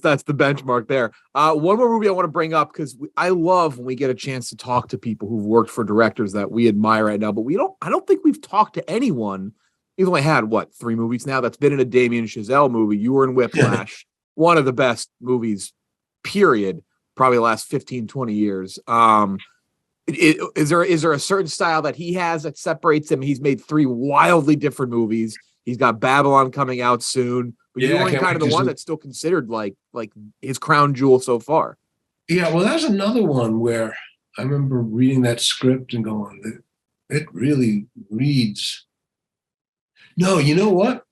That's the benchmark there. One more movie I want to bring up, because I love when we get a chance to talk to people who've worked for directors that we admire right now, but I don't think we've talked to anyone. You've only had 3 movies now that's been in a Damien Chazelle movie. You were in Whiplash, one of the best movies, period, probably the last 15, 20 years. Is there a certain style that he has that separates him? He's made 3 wildly different movies. He's got Babylon coming out soon. But you're kind of the one that's still considered like his crown jewel so far. Yeah, well, that's another one where I remember reading that script and going, it really reads. No, you know what?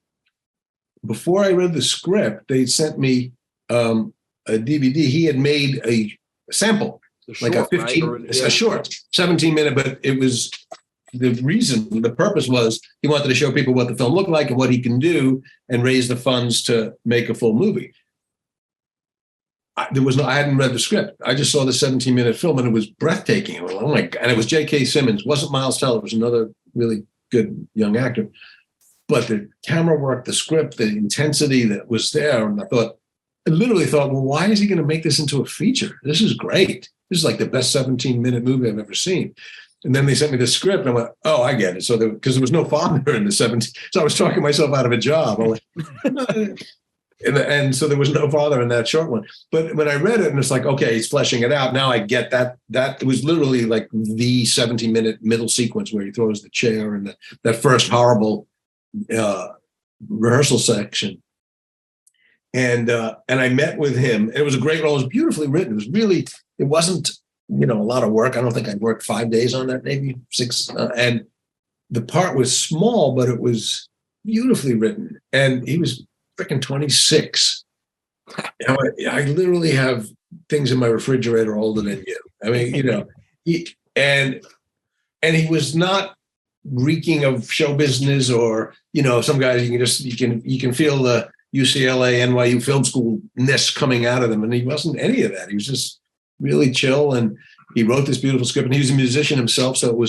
Before I read the script, they sent me a DVD. He had made a sample, like a 15, right? A short, 17-minute, but it was the purpose was he wanted to show people what the film looked like and what he can do and raise the funds to make a full movie. I hadn't read the script. I just saw the 17-minute film and it was breathtaking. Went, oh my God. And it was J.K. Simmons. It wasn't Miles Teller. It was another really good young actor. But the camera work, the script, the intensity that was there. And I literally thought, well, why is he going to make this into a feature? This is great. This is like the best 17-minute movie I've ever seen. And then they sent me the script and I went, oh, I get it. So because there was no father in the 17, so I was talking myself out of a job. I'm like, and so there was no father in that short one. But when I read it and it's like, okay, he's fleshing it out. Now I get that. That was literally like the 17-minute middle sequence where he throws the chair and that first horrible rehearsal section. And I met with him. And it was a great role. It was beautifully written. It wasn't, a lot of work. I don't think I worked 5 days on that, maybe 6. And the part was small, but it was beautifully written. And he was freaking 26. I literally have things in my refrigerator older than you. I mean, and he was not reeking of show business or, some guys you can feel the UCLA, NYU film school-ness coming out of them. And he wasn't any of that. He was just really chill. And he wrote this beautiful script and he was a musician himself. So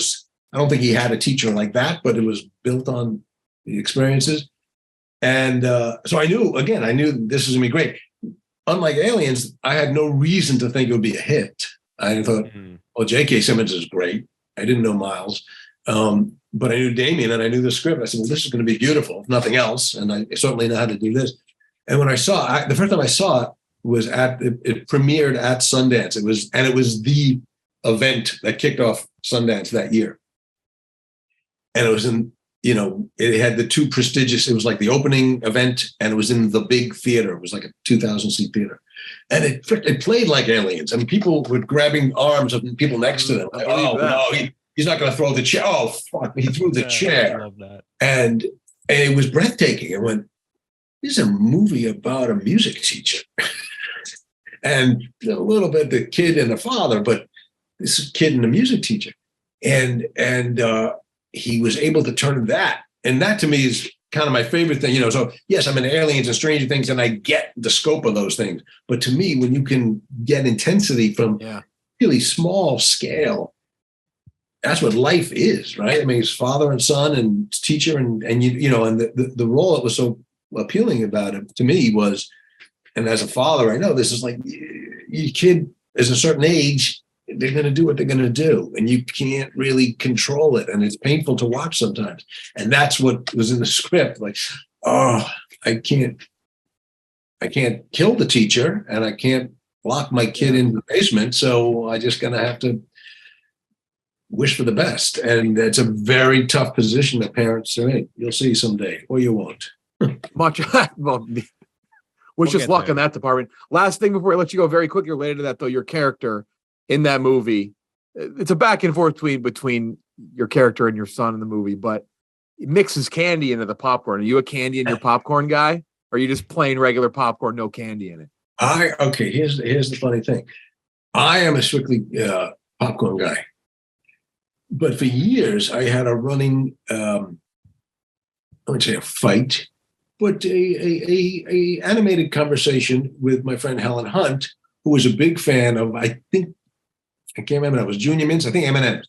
I don't think he had a teacher like that, but it was built on the experiences. And so I knew this was going to be great. Unlike Aliens, I had no reason to think it would be a hit. I thought, J.K. Simmons is great. I didn't know Miles. But I knew Damien and I knew the script. I said, well, this is going to be beautiful, if nothing else. And I certainly know how to do this. And when I saw it, the first time I saw it was it premiered at Sundance. It was the event that kicked off Sundance that year. And it was it had the 2 prestigious, it was like the opening event and it was in the big theater. It was like a 2,000 seat theater. And it played like Aliens. I mean, people were grabbing arms of people next to them. Like, no, he's not going to throw the chair. Oh, fuck. He threw the chair. I love that. And it was breathtaking. I went, this is a movie about a music teacher. And a little bit the kid and the father, but this kid and a music teacher. And he was able to turn that. And that to me is kind of my favorite thing, so yes, I'm in Aliens and Stranger Things and I get the scope of those things. But to me, when you can get intensity from really small scale, that's what life is, right? I mean, it's father and son and teacher and the role that was so appealing about it to me was, and as a father, I know this is like your kid is a certain age, they're going to do what they're going to do, and you can't really control it, and it's painful to watch sometimes. And that's what was in the script. Like, oh, I can't kill the teacher, and I can't lock my kid in the basement, so I just going to have to wish for the best. And it's a very tough position that parents are in. You'll see someday, or you won't. Much well, wish us luck in that department. Last thing before I let you go, very quickly related to that, though, your character in that movie, it's a back and forth between your character and your son in the movie, but it mixes candy into the popcorn. Are you a candy in your popcorn guy? Or are you just plain regular popcorn, no candy in it? Here's the funny thing. I am a strictly popcorn guy. But for years, I had a running, I wouldn't say a fight, but a animated conversation with my friend Helen Hunt, who was a big fan of, I can't remember, that was Junior Mints, I think M&M's.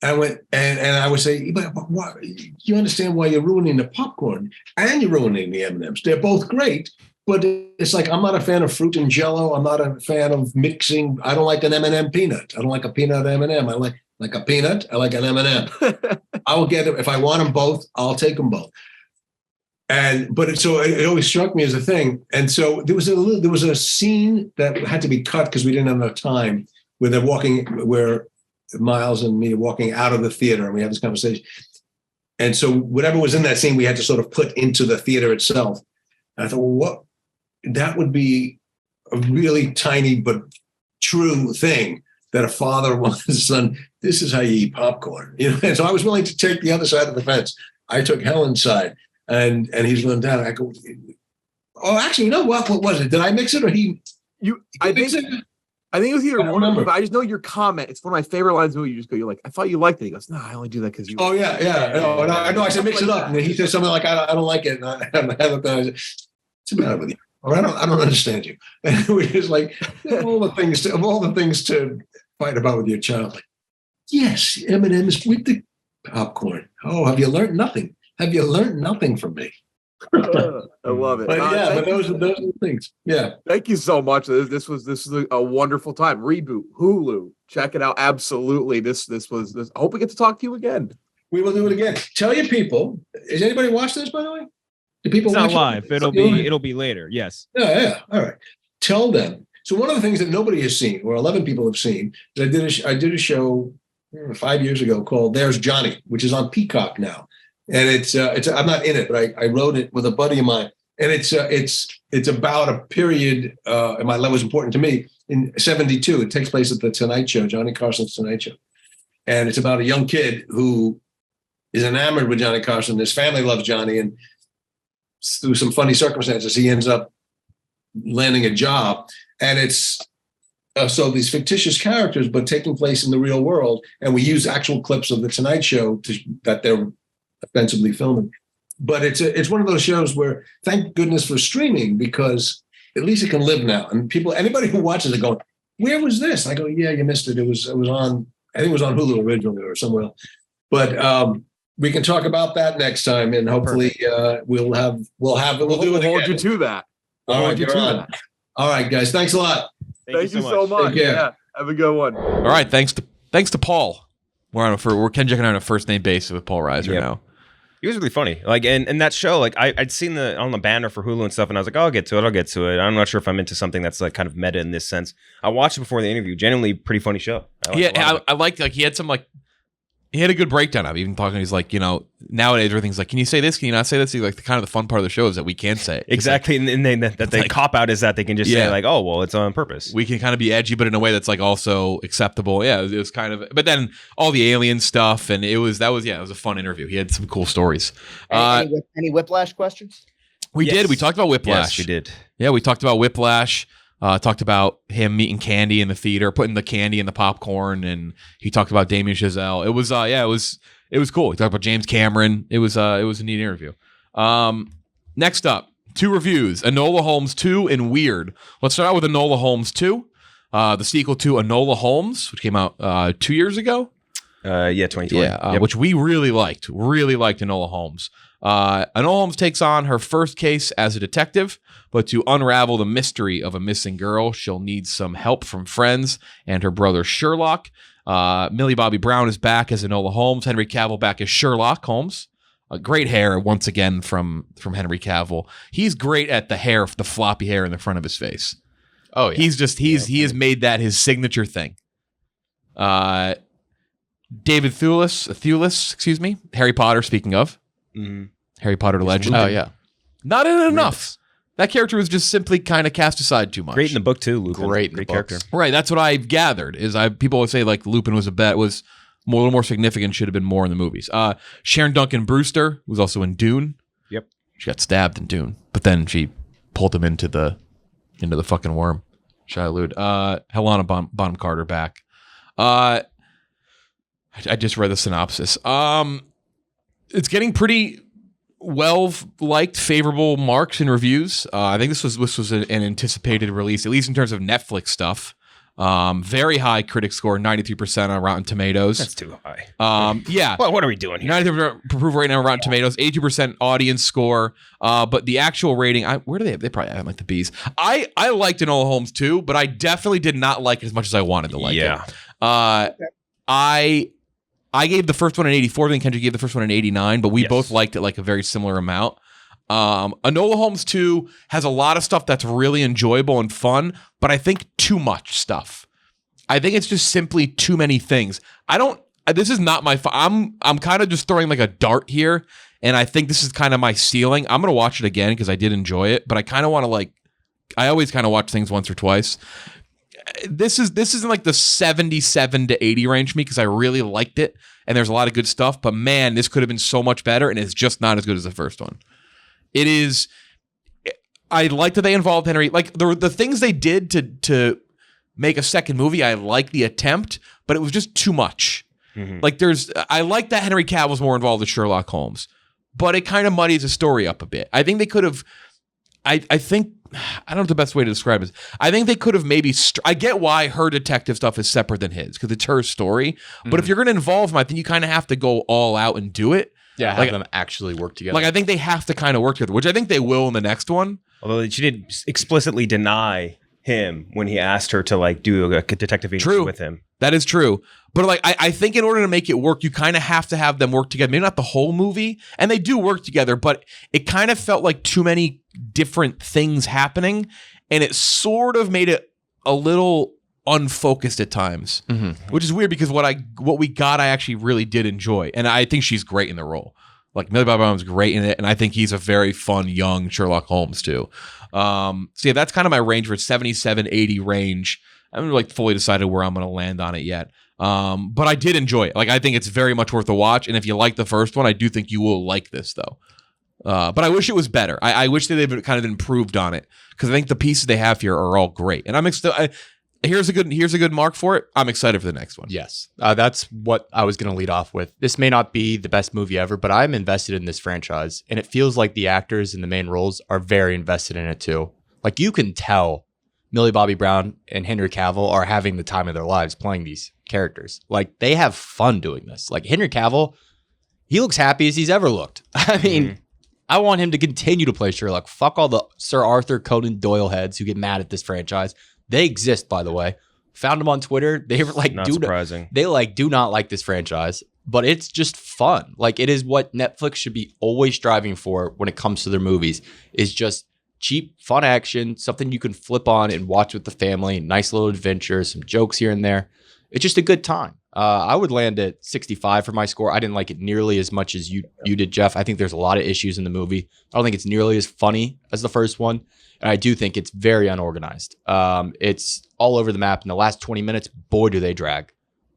I went and I would say, but why, you understand why you're ruining the popcorn and you're ruining the M&M's. They're both great, but it's like, I'm not a fan of fruit and Jello. I'm not a fan of mixing. I don't like an M&M peanut. I don't like a peanut M&M. I like a peanut. I like an M&M. I will get them if I want them both. I'll take them both. But it always struck me as a thing. And so there was a scene that had to be cut because we didn't have enough time, where Miles and me are walking out of the theater, and we have this conversation. And so whatever was in that scene, we had to sort of put into the theater itself. And I thought, that would be a really tiny but true thing, that a father wants his son, this is how you eat popcorn. And so I was willing to take the other side of the fence. I took Helen's side, and he's run down. I go, oh, actually, what was it? Did I mix it, or he? I think it was either one of them, but I just know your comment. It's one of my favorite lines of the movie. You just go, you're like, I thought you liked it. He goes, no, I only do that because you. Oh, yeah. I know. I said, mix it up. And he said something like, I don't like it. And I looked at him, I said, what's the matter with you? Or I don't understand you. And we just like, of all the things to fight about with your child. Like, yes, M&M's with the popcorn. Oh, have you learned nothing? Have you learned nothing from me? I love it. But those are the things. Yeah. Thank you so much. This was a wonderful time. Reboot, Hulu, check it out. Absolutely. This. I hope we get to talk to you again. We will do it again. Tell your people. Has anybody watched this, by the way? Do people? It's not watch live. It'll be later. Yes. Yeah. All right. Tell them. So one of the things that nobody has seen, or 11 people have seen, is I did a show 5 years ago called "There's Johnny," which is on Peacock now. And it's I'm not in it, but I wrote it with a buddy of mine, and it's about a period, and that was important to me. In '72, it takes place at the Tonight Show, Johnny Carson's Tonight Show, and it's about a young kid who is enamored with Johnny Carson. His family loves Johnny, and through some funny circumstances, he ends up landing a job, and it's so these fictitious characters, but taking place in the real world, and we use actual clips of the Tonight Show that they're offensively filming. But it's one of those shows where, thank goodness for streaming, because at least it can live now. And anybody who watches it going, where was this? I go, yeah, you missed it. It was on, I think it was on Hulu originally or somewhere else. But we can talk about that next time, and hopefully we'll hold you to that. All right, guys. Thanks a lot. Thank you so much. Yeah, have a good one. All right, thanks to Paul. We're Ken Jack and I on a first name basis with Paul Reiser now. He was really funny. Like, and that show, like I'd seen on the banner for Hulu and stuff, and I was like, oh, I'll get to it. I'm not sure if I'm into something that's like kind of meta in this sense. I watched it before the interview. Genuinely pretty funny show. I liked he had some he had a good breakdown of it. Even talking, he's like, nowadays everything's like, can you say this? Can you not say this? He's like, the kind of the fun part of the show is that we can say it. Exactly. Like, and the cop out is that they can just say like, oh, well, it's on purpose. We can kind of be edgy, but in a way that's like also acceptable. Yeah, it was kind of, but then all the alien stuff, and it was a fun interview. He had some cool stories. Any Whiplash questions? We did. We talked about Whiplash. Yes, we did. Yeah, we talked about Whiplash. Talked about him meeting Candy in the theater, putting the candy in the popcorn, and he talked about Damien Chazelle. It was it was cool. He talked about James Cameron. It was a neat interview. Next up, 2 reviews, Enola Holmes 2 and Weird. Let's start out with Enola Holmes 2, the sequel to Enola Holmes, which came out 2 years ago. 2020. Yeah, which we really liked. Really liked Enola Holmes. Enola Holmes takes on her first case as a detective, but to unravel the mystery of a missing girl, she'll need some help from friends and her brother Sherlock. Millie Bobby Brown is back as Enola Holmes. Henry Cavill back as Sherlock Holmes. Great hair once again from Henry Cavill. He's great at the floppy hair in the front of his face. Oh, yeah. He has made that his signature thing. David Thewlis, excuse me. Harry Potter, speaking of. Mm-hmm. Harry Potter legend. Oh, yeah. Not in enough. That character was just simply kind of cast aside too much. Great in the book too, Lupin. Great in the character. books. Right, that's what I've gathered. People always say like Lupin was a little more significant, should have been more in the movies. Sharon Duncan Brewster was also in Dune. Yep. She got stabbed in Dune, but then she pulled him into the fucking worm. Shia Lude. Helena Bonham Carter back. I just read the synopsis. It's getting pretty well-liked, favorable marks and reviews. I think this was an anticipated release, at least in terms of Netflix stuff. Very high critic score, 93% on Rotten Tomatoes. That's too high. Yeah. Well, what are we doing here? 93% approval right now on Rotten Tomatoes, 82% audience score. But the actual rating, where do they probably have like the B's. I liked Enola Holmes too, but I definitely did not like it as much as I wanted to like it. I gave the first one an 84. I think Kendrick gave the first one an 89, but we both liked it like a very similar amount. Enola Holmes 2 has a lot of stuff that's really enjoyable and fun, but I think too much stuff. I think it's just simply too many things. This is not my, I'm kind of just throwing like a dart here, and I think this is kind of my ceiling. I'm going to watch it again because I did enjoy it, but I kind of want to I always kind of watch things once or twice. This isn't like the 77 to 80 range for me because I really liked it and there's a lot of good stuff, but man, this could have been so much better and it's just not as good as the first one. It is. I like that they involved Henry. Like the things they did to make a second movie, I like the attempt, but it was just too much. Mm-hmm. Like I like that Henry Cavill's more involved with Sherlock Holmes, but it kind of muddies the story up a bit. I think they could have. I think I don't know what the best way to describe it is. I think they could have maybe. I get why her detective stuff is separate than his because it's her story. Mm-hmm. But if you're going to involve him, I think you kind of have to go all out and do it. Yeah, have them actually work together. Like I think they have to kind of work together, which I think they will in the next one. Although she did explicitly deny him when he asked her to do a detective agency with him. That is true. But I think in order to make it work, you kind of have to have them work together. Maybe not the whole movie, and they do work together, but it kind of felt like too many different things happening, and it sort of made it a little unfocused at times, which is weird because what we got, I actually really did enjoy, and I think she's great in the role. Like Millie Bobby Brown's great in it, and I think he's a very fun young Sherlock Holmes too. So yeah, that's kind of my range for 77-80 range. I haven't fully decided where I'm going to land on it yet. But I did enjoy it. I think it's very much worth a watch. And if you like the first one, I do think you will like this though. But I wish it was better. I wish that they've kind of improved on it because I think the pieces they have here are all great. And here's a good mark for it. I'm excited for the next one. Yes, that's what I was going to lead off with. This may not be the best movie ever, but I'm invested in this franchise, and it feels like the actors in the main roles are very invested in it too. Like you can tell Millie Bobby Brown and Henry Cavill are having the time of their lives playing these characters. Like they have fun doing this. Like Henry Cavill, he looks happy as he's ever looked. I mean, I want him to continue to play Sherlock. Fuck all the Sir Arthur Conan Doyle heads who get mad at this franchise. They exist, by the way. Found them on Twitter. They were like, not surprising. They do not like this franchise, but it's just fun. Like it is what Netflix should be always striving for when it comes to their movies is just cheap, fun action, something you can flip on and watch with the family, nice little adventure, some jokes here and there. It's just a good time. I would land at 65 for my score. I didn't like it nearly as much as you did, Jeff. I think there's a lot of issues in the movie. I don't think it's nearly as funny as the first one. And I do think it's very unorganized. It's all over the map. In the last 20 minutes, boy, do they drag.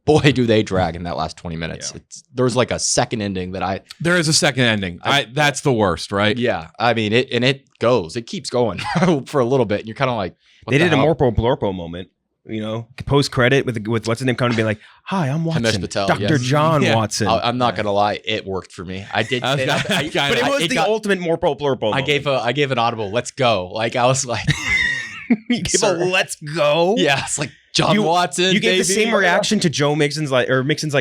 Boy, do they drag in that last 20 minutes. Yeah. There's like a second ending that There is a second ending. That's the worst, right? Yeah. I mean, it keeps going for a little bit. And you're kind of like, they did a Morpo Blorpo moment post credit with what's his name coming and being like, "Hi, I'm Watson, Patel, Dr. yes. John Watson." I'm not gonna lie, it worked for me. I did, but it was the ultimate more blurple. I gave an audible. Let's go. Like I was like, you gave a let's go. Yeah, it's like John Watson. You gave the baby. same reaction to Joe Mixon's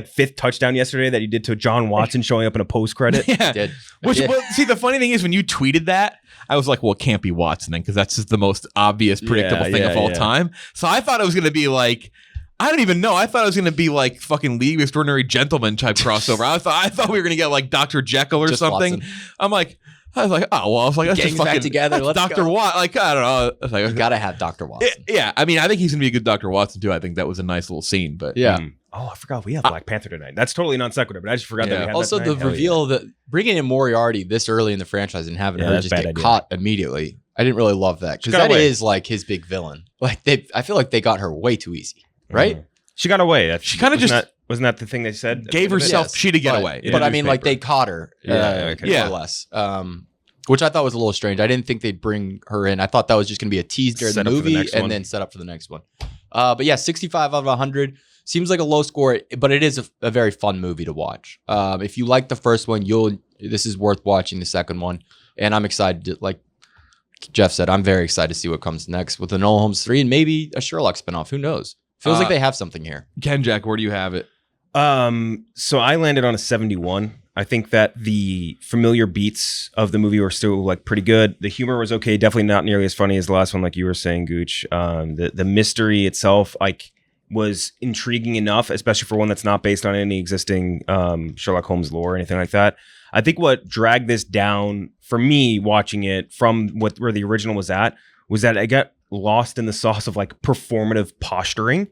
fifth touchdown yesterday that you did to John Watson showing up in a post credit. Yeah. Did. Well, see, the funny thing is when you tweeted that, I was like, well, it can't be Watson then because that's just the most obvious, predictable thing of all time. So I thought it was going to be like, I don't even know. I thought it was going to be like fucking League of Extraordinary Gentlemen type crossover. I thought we were going to get like Dr. Jekyll or Just something. Watson. I was like, oh, well, I was like, that's Gangs just fucking back together. that's Let's Dr. go. Watt. Like, I don't know. I was like, You gotta have Dr. Watson. yeah. I mean, I think he's going to be a good Dr. Watson too. I think that was a nice little scene, but Yeah. Oh, I forgot we have Black Panther tonight. That's totally non sequitur, but I just forgot that we had Also, that the tonight. Hell reveal that bringing in Moriarty this early in the franchise and having Yeah, her that's just a bad get idea. caught immediately, I didn't really love that because She got that away. is like his big villain. Like I feel like they got her way too easy, right? Mhm. She got away. She kinda just- wasn't that the thing they said? gave herself Yes, she to get but- away. But in I the mean, like they newspaper. caught her, okay. more Yeah. or less. Which I thought was a little strange. I didn't think they'd bring her in. I thought that was just going to be a tease during Set the up for the movie next and one. then set up for the next one. But yeah, 65 out of 100 seems like a low score, but it is a very fun movie to watch. If you like the first one, this is worth watching the second one. And I'm excited to, like Jeff said, I'm very excited to see what comes next with Enola Holmes 3 and maybe a Sherlock spinoff. Who knows? Feels like they have something here. Ken Jack, where do you have it? So I landed on a 71. I think that the familiar beats of the movie were still like pretty good. The humor was okay, definitely not nearly as funny as the last one, like you were saying, Gooch. The mystery itself, like, was intriguing enough, especially for one that's not based on any existing Sherlock Holmes lore or anything like that. I think what dragged this down for me watching it from where the original was at was that I got lost in the sauce of like performative posturing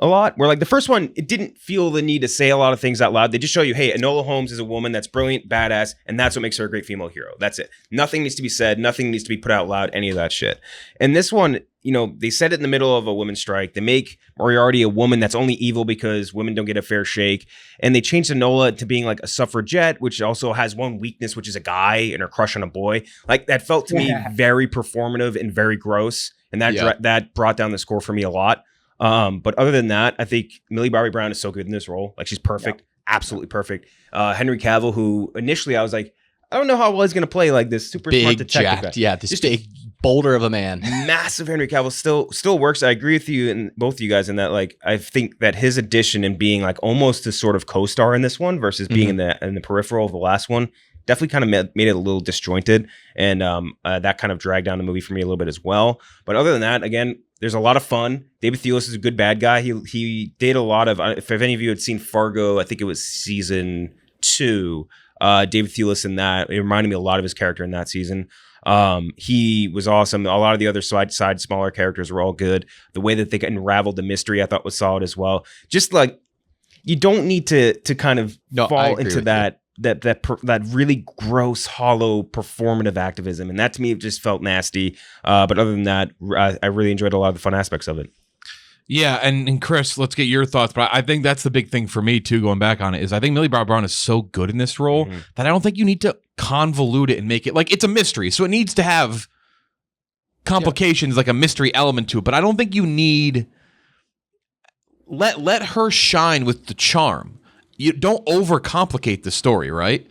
a lot, where like the first one, it didn't feel the need to say a lot of things out loud. They just show you, hey, Enola Holmes is a woman that's brilliant, badass, and that's what makes her a great female hero. That's it. Nothing needs to be said. Nothing needs to be put out loud, any of that shit. And this one, they said it in the middle of a women's strike. They make Moriarty a woman that's only evil because women don't get a fair shake. And they changed Enola to being like a suffragette, which also has one weakness, which is a guy and her crush on a boy. Like that felt to me very performative and very gross. And that brought down the score for me a lot. But other than that, I think Millie Bobby Brown is so good in this role. Like she's perfect, absolutely perfect. Henry Cavill, who initially I was like, I don't know how well he's going to play like this super smart Big, detective jacked. guy. Yeah, this big boulder of a man. Massive Henry Cavill still works. I agree with you and both of you guys in that. Like I think that his addition and being like almost a sort of co-star in this one versus being in the peripheral of the last one definitely kind of made it a little disjointed, and that kind of dragged down the movie for me a little bit as well. But other than that, again, there's a lot of fun. David Thewlis is a good bad guy. He did a lot of. If any of you had seen Fargo, I think it was season 2. David Thewlis in that, it reminded me a lot of his character in that season. He was awesome. A lot of the other side smaller characters were all good. The way that they unraveled the mystery, I thought was solid as well. Just like you don't need to kind of fall into that really gross, hollow, performative activism, and that to me it just felt nasty. But other than that, I really enjoyed a lot of the fun aspects of it. Yeah, and Chris, let's get your thoughts. But I think that's the big thing for me too. Going back on it, is I think Millie Bobby Brown is so good in this role that I don't think you need to convolute it and make it like it's a mystery. So it needs to have complications, like a mystery element to it. But I don't think you need let her shine with the charm. You don't overcomplicate the story, right?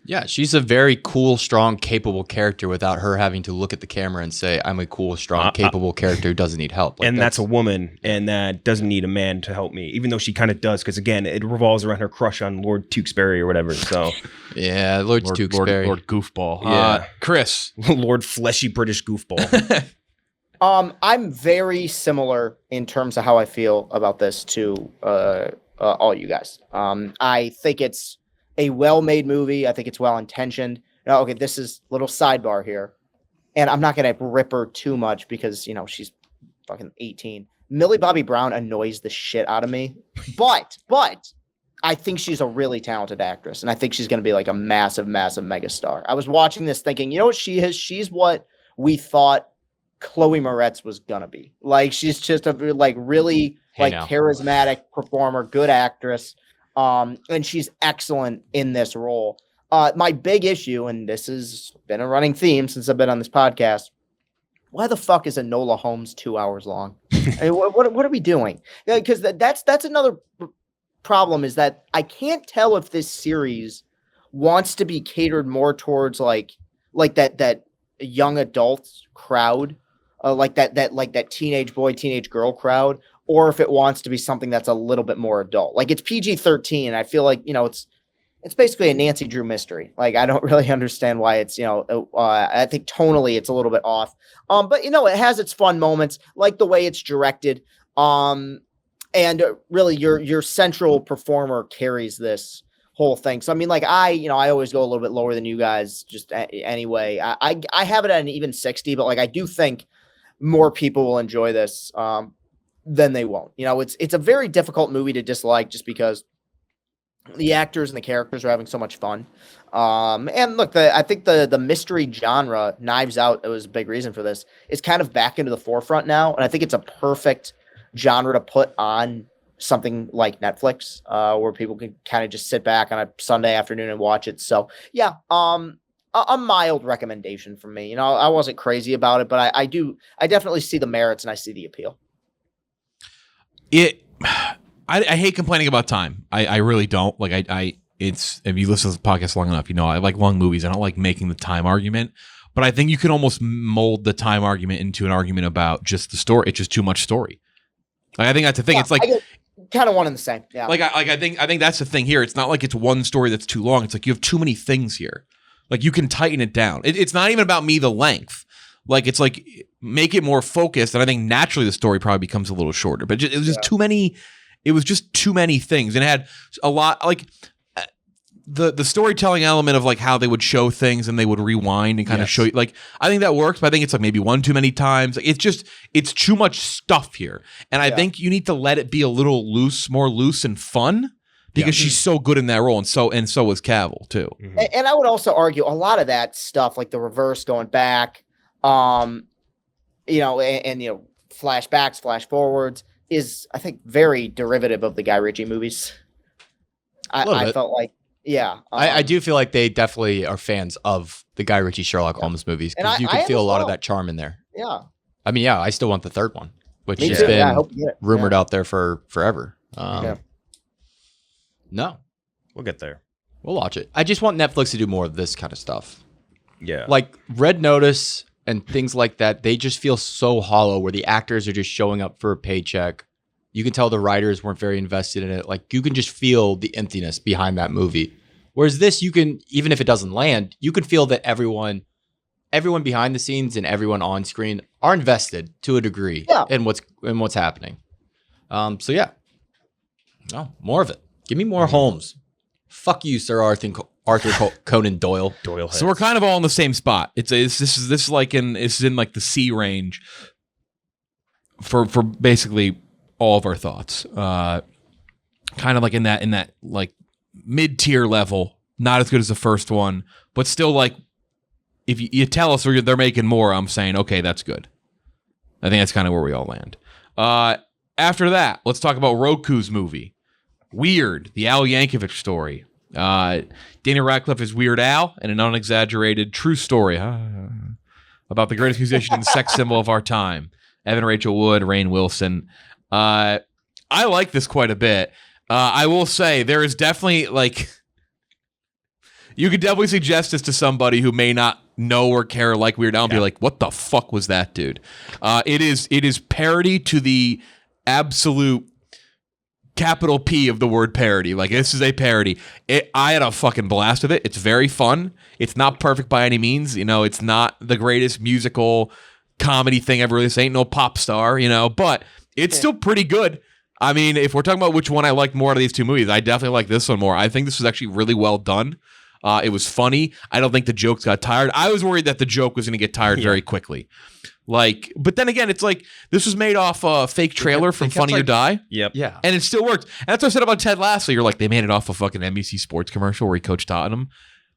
Yeah, she's a very cool, strong, capable character without her having to look at the camera and say, I'm a cool, strong, capable character who doesn't need help. Like, and that's a woman, and that doesn't need a man to help me, even though she kind of does, because again, it revolves around her crush on Lord Tewksbury or whatever. So, yeah, Lord Tewksbury. Lord Goofball. Yeah. Chris. Lord Fleshy British Goofball. I'm very similar in terms of how I feel about this to all you guys. I think it's a well-made movie. I think it's well-intentioned. Now, okay, this is a little sidebar here, and I'm not going to rip her too much because, she's fucking 18. Millie Bobby Brown annoys the shit out of me, but I think she's a really talented actress, and I think she's going to be like a massive, massive megastar. I was watching this thinking, you know what she is? She's what we thought Chloe Moretz was going to be. Like, she's just a really charismatic performer, good actress. And she's excellent in this role. My big issue, and this has been a running theme since I've been on this podcast, why the fuck is Enola Holmes 2 hours long? I mean, what are we doing? Because that's another problem, is that I can't tell if this series wants to be catered more towards like that young adult crowd, like that teenage boy, teenage girl crowd, or if it wants to be something that's a little bit more adult. Like it's PG-13, and I feel like, it's basically a Nancy Drew mystery. Like, I don't really understand why it's, I think tonally it's a little bit off. But it has its fun moments, like the way it's directed. And really your central performer carries this whole thing. So, I mean, like I always go a little bit lower than you guys just anyway. I have it at an even 60, but like, I do think more people will enjoy this, than they won't. It's a very difficult movie to dislike just because the actors and the characters are having so much fun. And look, I think the mystery genre, Knives Out, it was a big reason for this, is kind of back into the forefront now. And I think it's a perfect genre to put on something like Netflix, where people can kind of just sit back on a Sunday afternoon and watch it. So yeah, a mild recommendation from me. I wasn't crazy about it, but I definitely see the merits and I see the appeal. I hate complaining about time. I really don't. Like it's, if you listen to the podcast long enough, I like long movies. I don't like making the time argument, but I think you can almost mold the time argument into an argument about just the story. It's just too much story. Like, I think that's the thing. Yeah, it's like kind of one and the same. Yeah. I think that's the thing here. It's not like it's one story that's too long. It's like you have too many things here. Like you can tighten it down. It's not even about the length. Like it's like make it more focused. And I think naturally the story probably becomes a little shorter, but it was just too many. It was just too many things, and it had a lot, like the storytelling element of like how they would show things and they would rewind and kind of show you. Like, I think that works, but I think it's like maybe one too many times. Like, it's too much stuff here, and I think you need to let it be a little more loose and fun, because she's so good in that role, and so was Cavill too. Mm-hmm. And I would also argue a lot of that stuff, like the reverse going back, and flashbacks, flash forwards, is, I think, very derivative of the Guy Ritchie movies. I felt like, I do feel like they definitely are fans of the Guy Ritchie Sherlock Holmes movies, because you can feel a lot of that charm in there. Yeah. I mean, I still want the third one, which Me has too. been I hope you get it. rumored out there for forever. No, We'll get there. we'll watch it. I just want Netflix to do more of this kind of stuff. Yeah. Like Red Notice and things like that, they just feel so hollow, where the actors are just showing up for a paycheck. You can tell the writers weren't very invested in it. Like, you can just feel the emptiness behind that movie. Whereas this, you can, even if it doesn't land, you can feel that everyone behind the scenes and everyone on screen are invested to a degree in what's happening. So yeah. No, more of it. Give me more Holmes. Fuck you, Sir Arthur Conan Doyle. So we're kind of all in the same spot. This is in like the C range for basically all of our thoughts. Kind of like in that like mid-tier level, not as good as the first one, but still, like, if you tell us they're making more, I'm saying, okay, that's good. I think that's kind of where we all land. After that, let's talk about Roku's movie, Weird, the Al Yankovic story. Daniel Radcliffe is Weird Al, and an unexaggerated true story about the greatest musician and sex symbol of our time, Evan Rachel Wood, Rainn Wilson. I like this quite a bit. I will say there is definitely, like, you could definitely suggest this to somebody who may not know or care or like Weird Al and be like, what the fuck was that, dude? It is parody to the absolute capital P of the word parody. Like, this is a parody. I had a fucking blast with it. It's very fun. It's not perfect by any means. It's not the greatest musical comedy thing ever. This ain't no pop star, but it's still pretty good. I mean, if we're talking about which one I like more out of these two movies, I definitely like this one more. I think this was actually really well done. It was funny. I don't think the jokes got tired. I was worried that the joke was going to get tired very quickly. Like, but then again, it's like this was made off a fake trailer from Funny or Die. Yep. Yeah. And it still worked. And that's what I said about Ted Lasso. You're like, they made it off a fucking NBC Sports commercial where he coached Tottenham.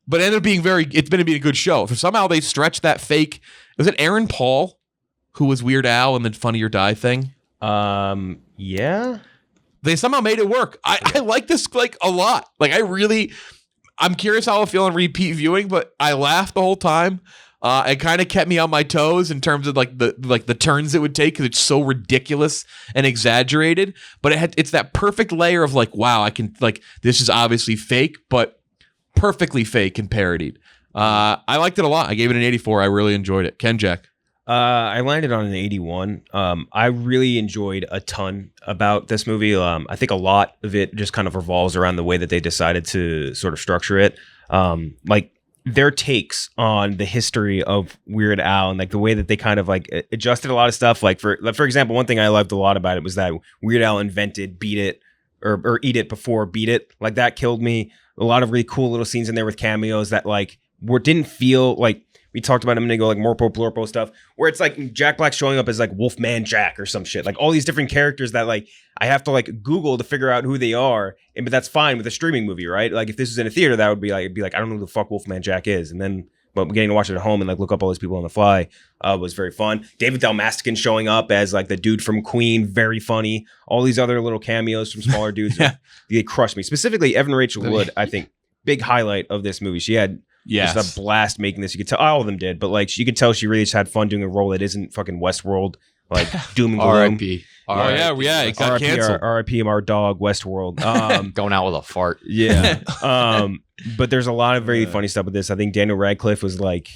But it ended up being it's going to be a good show. For somehow they stretched that fake. Was it Aaron Paul who was Weird Al in the Funny or Die thing? Yeah. They somehow made it work. I like this like a lot. Like, I'm curious how I'll feel in repeat viewing, but I laughed the whole time. It kind of kept me on my toes in terms of like the turns it would take because it's so ridiculous and exaggerated. But it's that perfect layer of like, wow, I can like this is obviously fake, but perfectly fake and parodied. I liked it a lot. I gave it an 84. I really enjoyed it. Ken Jack. I landed on an 81. I really enjoyed a ton about this movie. I think a lot of it just kind of revolves around the way that they decided to sort of structure it. Like their takes on the history of Weird Al and like the way that they kind of like adjusted a lot of stuff. Like for example, one thing I loved a lot about it was that Weird Al invented Beat It or Eat It before Beat It. Like that killed me. A lot of really cool little scenes in there with cameos that like didn't feel like. We talked about a minute ago, like Morpo Plurpo stuff, where it's like Jack Black showing up as like Wolfman Jack or some shit. Like all these different characters that like I have to like Google to figure out who they are. But that's fine with a streaming movie, right? Like if this was in a theater, that would be like, it'd be like, I don't know who the fuck Wolfman Jack is. And then, but getting to watch it at home and like look up all these people on the fly was very fun. David Dalmaskin showing up as like the dude from Queen, very funny. All these other little cameos from smaller dudes, they crushed me. Specifically, Evan Rachel Wood, I think, big highlight of this movie. She had just a blast making this. You could tell all of them did, but like you could tell she really just had fun doing a role that isn't fucking Westworld, like doom and gloom. R.I.P. It got canceled. R.I.P. our dog Westworld. Going out with a fart. Yeah. But there's a lot of very funny stuff with this. I think Daniel Radcliffe was like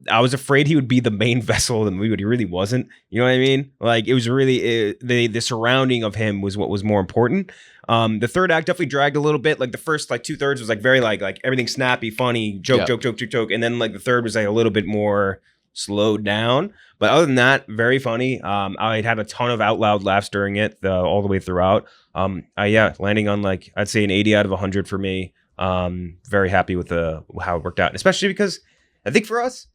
I was afraid he would be the main vessel of the movie, but he really wasn't. You know what I mean? Like it was really the surrounding of him was what was more important. The third act definitely dragged a little bit. Like the first like 2/3 was like very like everything snappy, funny, joke, and then like the third was like a little bit more slowed down. But other than that, very funny. I had a ton of out loud laughs during it all the way throughout. Landing on like I'd say an 80 out of 100 for me. Very happy with how it worked out, especially because I think for us,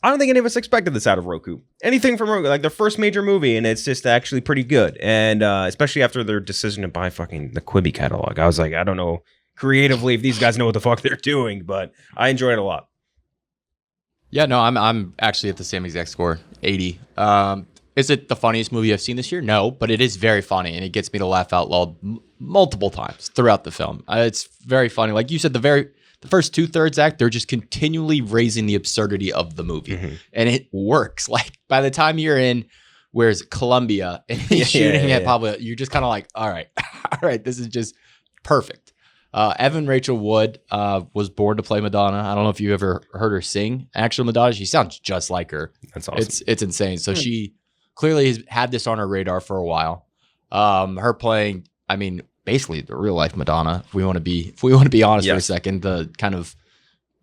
I don't think any of us expected this out of Roku. Anything from Roku, like their first major movie, and it's just actually pretty good. And especially after their decision to buy fucking the Quibi catalog, I was like, I don't know creatively if these guys know what the fuck they're doing, but I enjoyed it a lot. Yeah, no, I'm actually at the same exact score, 80. Is it the funniest movie I've seen this year? No, but it is very funny, and it gets me to laugh out loud multiple times throughout the film. It's very funny. Like you said, the first 2/3 act, they're just continually raising the absurdity of the movie. And it works. Like by the time you're in, where's Colombia and he's shooting at Pablo, you're just kind of like, all right, this is just perfect. Evan Rachel Wood was born to play Madonna. I don't know if you ever heard her sing actual Madonna. She sounds just like her. That's awesome. It's insane. So she clearly has had this on her radar for a while. Her playing, I mean, basically the real life Madonna, if we want to be honest for a second, the kind of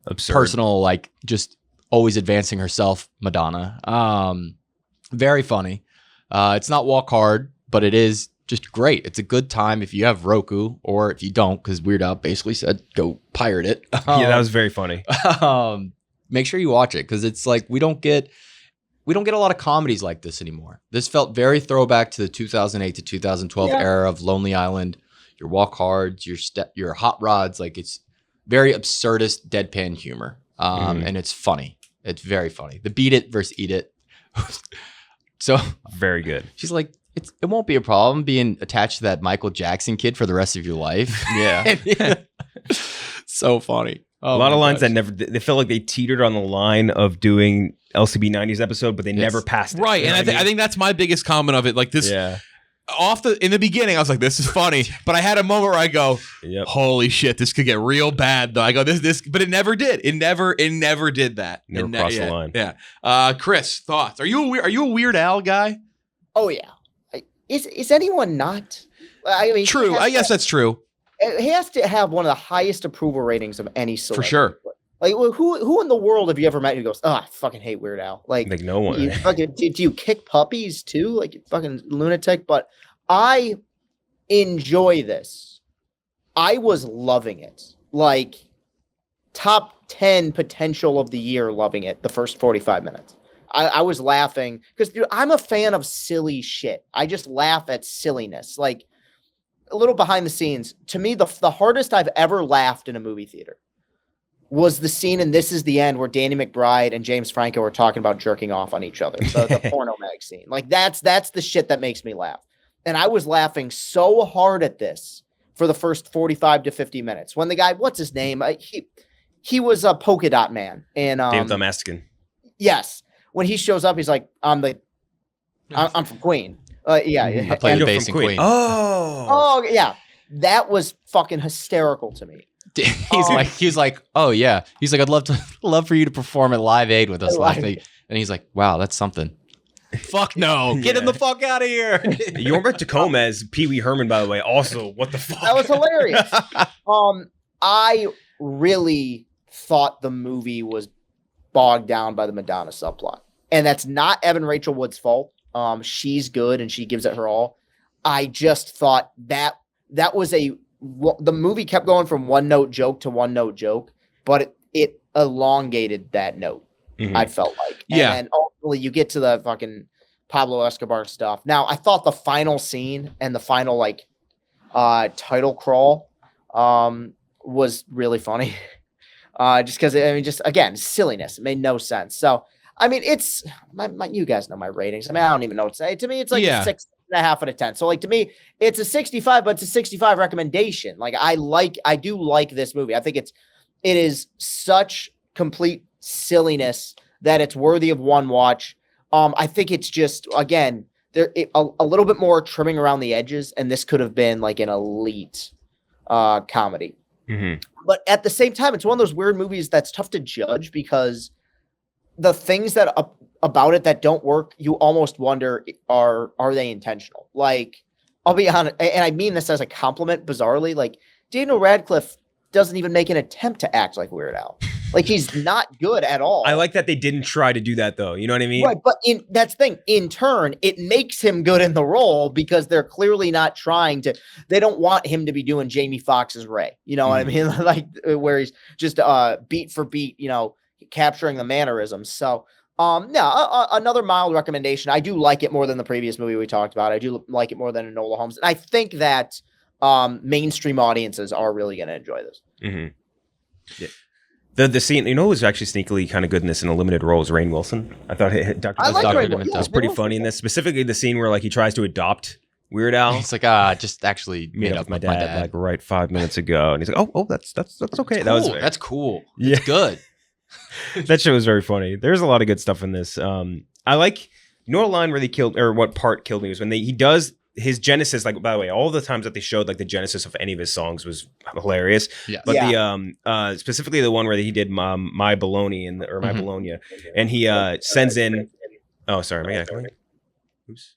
absurd, personal, like just always advancing herself Madonna. Very funny. It's not walk hard, but it is just great. It's a good time if you have Roku, or if you don't, because Weird Al basically said go pirate it. That was very funny. Make sure you watch it, because it's like we don't get a lot of comedies like this anymore. This felt very throwback to the 2008 to 2012 era of Lonely Island. Your walk hards, your hot rods, like it's very absurdist deadpan humor. And it's funny. It's very funny. The Beat It versus Eat It. So very good. She's like, it won't be a problem being attached to that Michael Jackson kid for the rest of your life. Yeah. So funny. A lot of lines that they felt like they teetered on the line of doing LCB 90s episode, but they never passed it. Right. And I think that's my biggest comment of it. Like this, in the beginning, I was like, this is funny. But I had a moment where I go, holy shit, this could get real bad though. I go, this, but it never did. It never did that. Never crossed the line. Yeah. Chris, thoughts? Are you a Weird Al guy? Oh yeah. Is anyone not? I mean, true. I guess that's true. He has to have one of the highest approval ratings of any celebrity. For sure. Like, who in the world have you ever met who goes, I fucking hate Weird Al? Like no one. Do you kick puppies too? Like, you fucking lunatic. But I enjoy this. I was loving it. Like, top 10 potential of the year loving it the first 45 minutes. I was laughing because I'm a fan of silly shit. I just laugh at silliness. Like, a little behind the scenes, to me, the hardest I've ever laughed in a movie theater was the scene in This Is the End where Danny McBride and James Franco are talking about jerking off on each other. The porno mag scene. Like, that's the shit that makes me laugh. And I was laughing so hard at this for the first 45 to 50 minutes. When the guy, what's his name? He was a Polka Dot Man. And David Dalmaskin. Yes, when he shows up, he's like, I'm from Queen. Yeah. I played Andor the bass from in Queen. Oh, Oh yeah, that was fucking hysterical to me. He's like, oh yeah. He's like, I'd love for you to perform at Live Aid with us last night. And he's like, wow, that's something. Fuck no. Get him the fuck out of here. Yorma Tacoma as Pee Wee Herman, by the way. Also, what the fuck? That was hilarious. I really thought the movie was bogged down by the Madonna subplot, and that's not Evan Rachel Wood's fault. She's good and she gives it her all. I just thought that was the movie kept going from one note joke to one note joke, but it elongated that note. Mhm. I felt like, and Yeah. then ultimately you get to the fucking Pablo Escobar stuff. Now I thought the final scene and the final title crawl was really funny. Just because just again silliness. It made no sense. So I mean, it's you guys know my ratings. I mean, I don't even know what to say. To me, it's like Yeah. a 6.5 out of 10. So like to me, it's a 65, but it's a 65 recommendation. Like I do like this movie. I think it is such complete silliness that it's worthy of one watch. I think it's just again a little bit more trimming around the edges, and this could have been like an elite comedy. Mhm. But at the same time, it's one of those weird movies that's tough to judge because the things that about it that don't work, you almost wonder are they intentional? Like, I'll be honest, and I mean this as a compliment, bizarrely. Like, Daniel Radcliffe doesn't even make an attempt to act like Weird Al. Like, he's not good at all. I like that they didn't try to do that, though. You know what I mean? Right, but that's the thing. In turn, it makes him good in the role because they're clearly not trying to. They don't want him to be doing Jamie Foxx's Ray. You know what I mean? Like where he's just beat for beat, capturing the mannerisms. So, another mild recommendation. I do like it more than the previous movie we talked about. I do like it more than Enola Holmes, and I think that mainstream audiences are really going to enjoy this. Mm-hmm. Yeah. The scene, who was actually sneakily kind of good in this in a limited role is Rainn Wilson. I thought Dr. I like Dr. Rainn Wilson. Wilson. was pretty funny in this, specifically the scene where he tries to adopt Weird Al. It's like, just actually Made up with my dad like right 5 minutes ago, and he's like, "Oh, that's okay." Cool. That was That's cool. Yeah. It's good. That shit was very funny. There's a lot of good stuff in this. I like what line really killed, or what part killed me was when he does his genesis. Like, by the way, all the times that they showed the genesis of any of his songs was hilarious. Yeah. But the specifically the one where he did My Bologna or My Bologna, and he sends in. Oh, sorry, am I echoing? Oops.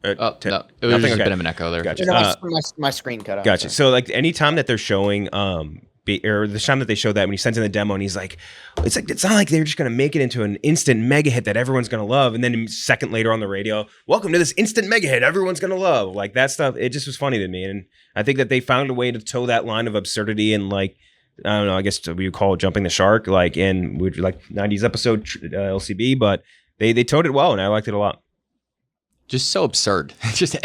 No, it was Nothing? just a Okay. bit of an echo there. Gotcha. My screen cut out. Gotcha. So anytime that they're showing or the time that they showed that when he sends in the demo and he's like, it's not like they're just gonna make it into an instant mega hit that everyone's gonna love, and then a second later on the radio, welcome to this instant mega hit everyone's gonna love. Like that stuff, it just was funny to me, and I think that they found a way to toe that line of absurdity and I don't know, I guess we would call it jumping the shark, in 90s episode LCB, but they towed it well, and I liked it a lot. Just so absurd. Just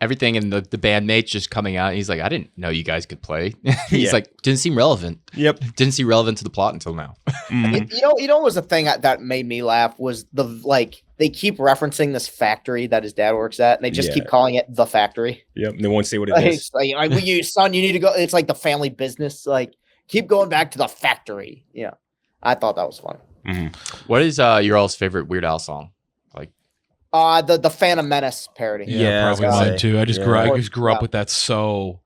everything in the bandmates just coming out. He's like, I didn't know you guys could play. He's like, didn't seem relevant. Yep. Didn't seem relevant to the plot until now. Mm-hmm. You know what was the thing that made me laugh was they keep referencing this factory that his dad works at, and they just keep calling it the factory. Yep. They won't say what it Like, is. Son, you need to go. It's like the family business. Like, keep going back to the factory. Yeah, I thought that was fun. Mm-hmm. What is your all's favorite Weird Al song? The Phantom Menace parody. Yeah, I was probably gonna mine say. too. I just Yeah. grew up with that so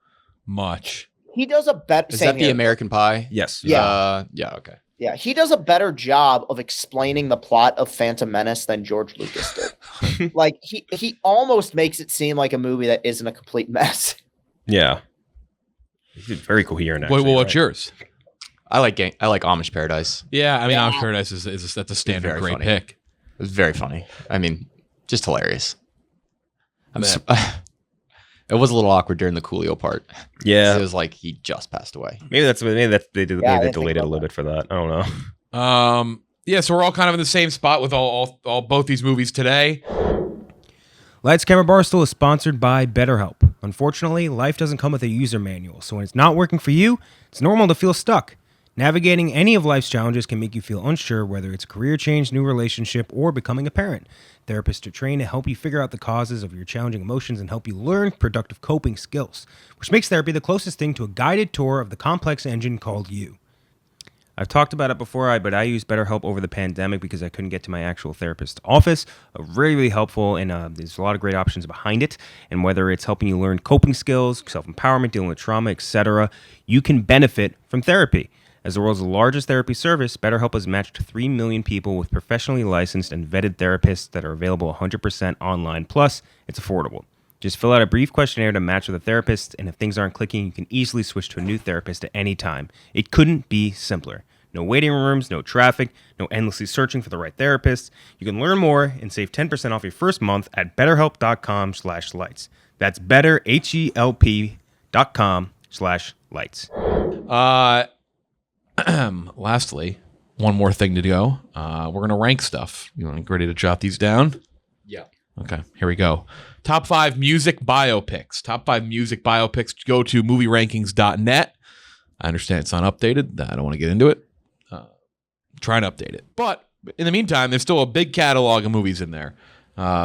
much. He does a better. Is that the American Pie? Yes. Yeah. Yeah. Okay. Yeah, he does a better job of explaining the plot of Phantom Menace than George Lucas did. Like he almost makes it seem like a movie that isn't a complete mess. Yeah. He's very coherent. Actually, What's yours? I like Amish Paradise. Yeah, I mean, Amish Paradise is that's a standard very great funny. pick. It was very funny. I mean, just hilarious. It was a little awkward during the Coolio part. Yeah. It was like he just passed away. Maybe they delayed it a little that. bit for that. I don't know. Yeah, so we're all kind of in the same spot with all both these movies today. Lights Camera Barstool is sponsored by BetterHelp. Unfortunately, life doesn't come with a user manual, so when it's not working for you, it's normal to feel stuck. Navigating any of life's challenges can make you feel unsure, whether it's career change, new relationship, or becoming a parent. Therapists are trained to help you figure out the causes of your challenging emotions and help you learn productive coping skills, which makes therapy the closest thing to a guided tour of the complex engine called you. I've talked about it before, but I used BetterHelp over the pandemic because I couldn't get to my actual therapist's office. Really, really helpful, and there's a lot of great options behind it. And whether it's helping you learn coping skills, self-empowerment, dealing with trauma, etc., you can benefit from therapy. As the world's largest therapy service, BetterHelp has matched 3 million people with professionally licensed and vetted therapists that are available 100% online. Plus, it's affordable. Just fill out a brief questionnaire to match with a therapist, and if things aren't clicking, you can easily switch to a new therapist at any time. It couldn't be simpler. No waiting rooms, no traffic, no endlessly searching for the right therapist. You can learn more and save 10% off your first month at betterhelp.com/lights. That's betterhelp.com/lights. Lastly, one more thing to go. We're going to rank stuff. You want ready to jot these down? Yeah. Okay, here we go. Top 5 music biopics. Top 5 music biopics. Go to movierankings.net. I understand it's not updated. I don't want to get into it. Try and update it. But in the meantime, there's still a big catalog of movies in there.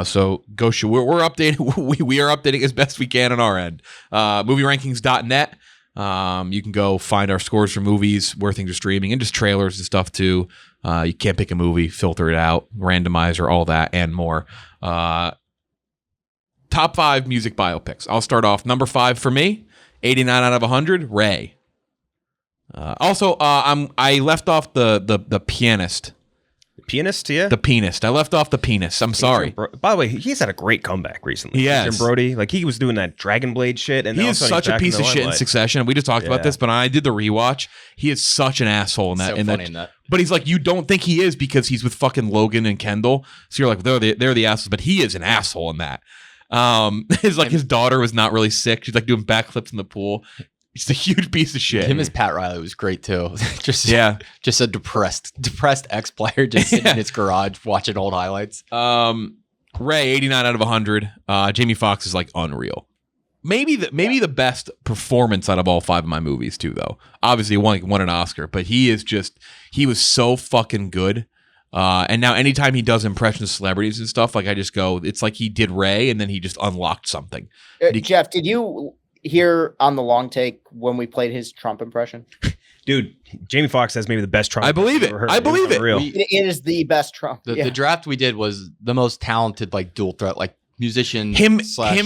So go. We're updating. We are updating as best we can on our end. Movierankings.net. You can go find our scores for movies, where things are streaming, and just trailers and stuff too. You can't pick a movie, filter it out, randomizer, all that, and more. Top 5 music biopics. I'll start off. Number 5 for me, 89 out of 100, Ray. I left off the pianist. The pianist, yeah. The pianist. I left off the penis. I'm sorry. By the way, he's had a great comeback recently. He has. Adrian Brody, like he was doing that Dragon Blade shit, and he all is of a sudden such a he's piece back of shit in limelight. Succession. We just talked about this, but I did the rewatch. He is such an asshole in that. So funny in that. But he's like, you don't think he is because he's with fucking Logan and Kendall. So you're like, they're the assholes, but he is an asshole in that. His daughter was not really sick. She's like doing backflips in the pool. He's a huge piece of shit. Him as Pat Riley was great too. just a depressed ex-player just sitting in his garage watching old highlights. Ray, 89 out of 100. Jamie Foxx is like unreal. Maybe the best performance out of all 5 of my movies too, though. Obviously, won an Oscar, but he was so fucking good. And now anytime he does impressions of celebrities and stuff, like I just go, it's like he did Ray, and then he just unlocked something. Jeff, did you hear on the long take when we played his Trump impression? Dude, Jamie Foxx has maybe the best Trump. I believe it. I believe it. Real. It is the best Trump. The draft we did was the most talented, like dual threat, like musician. Him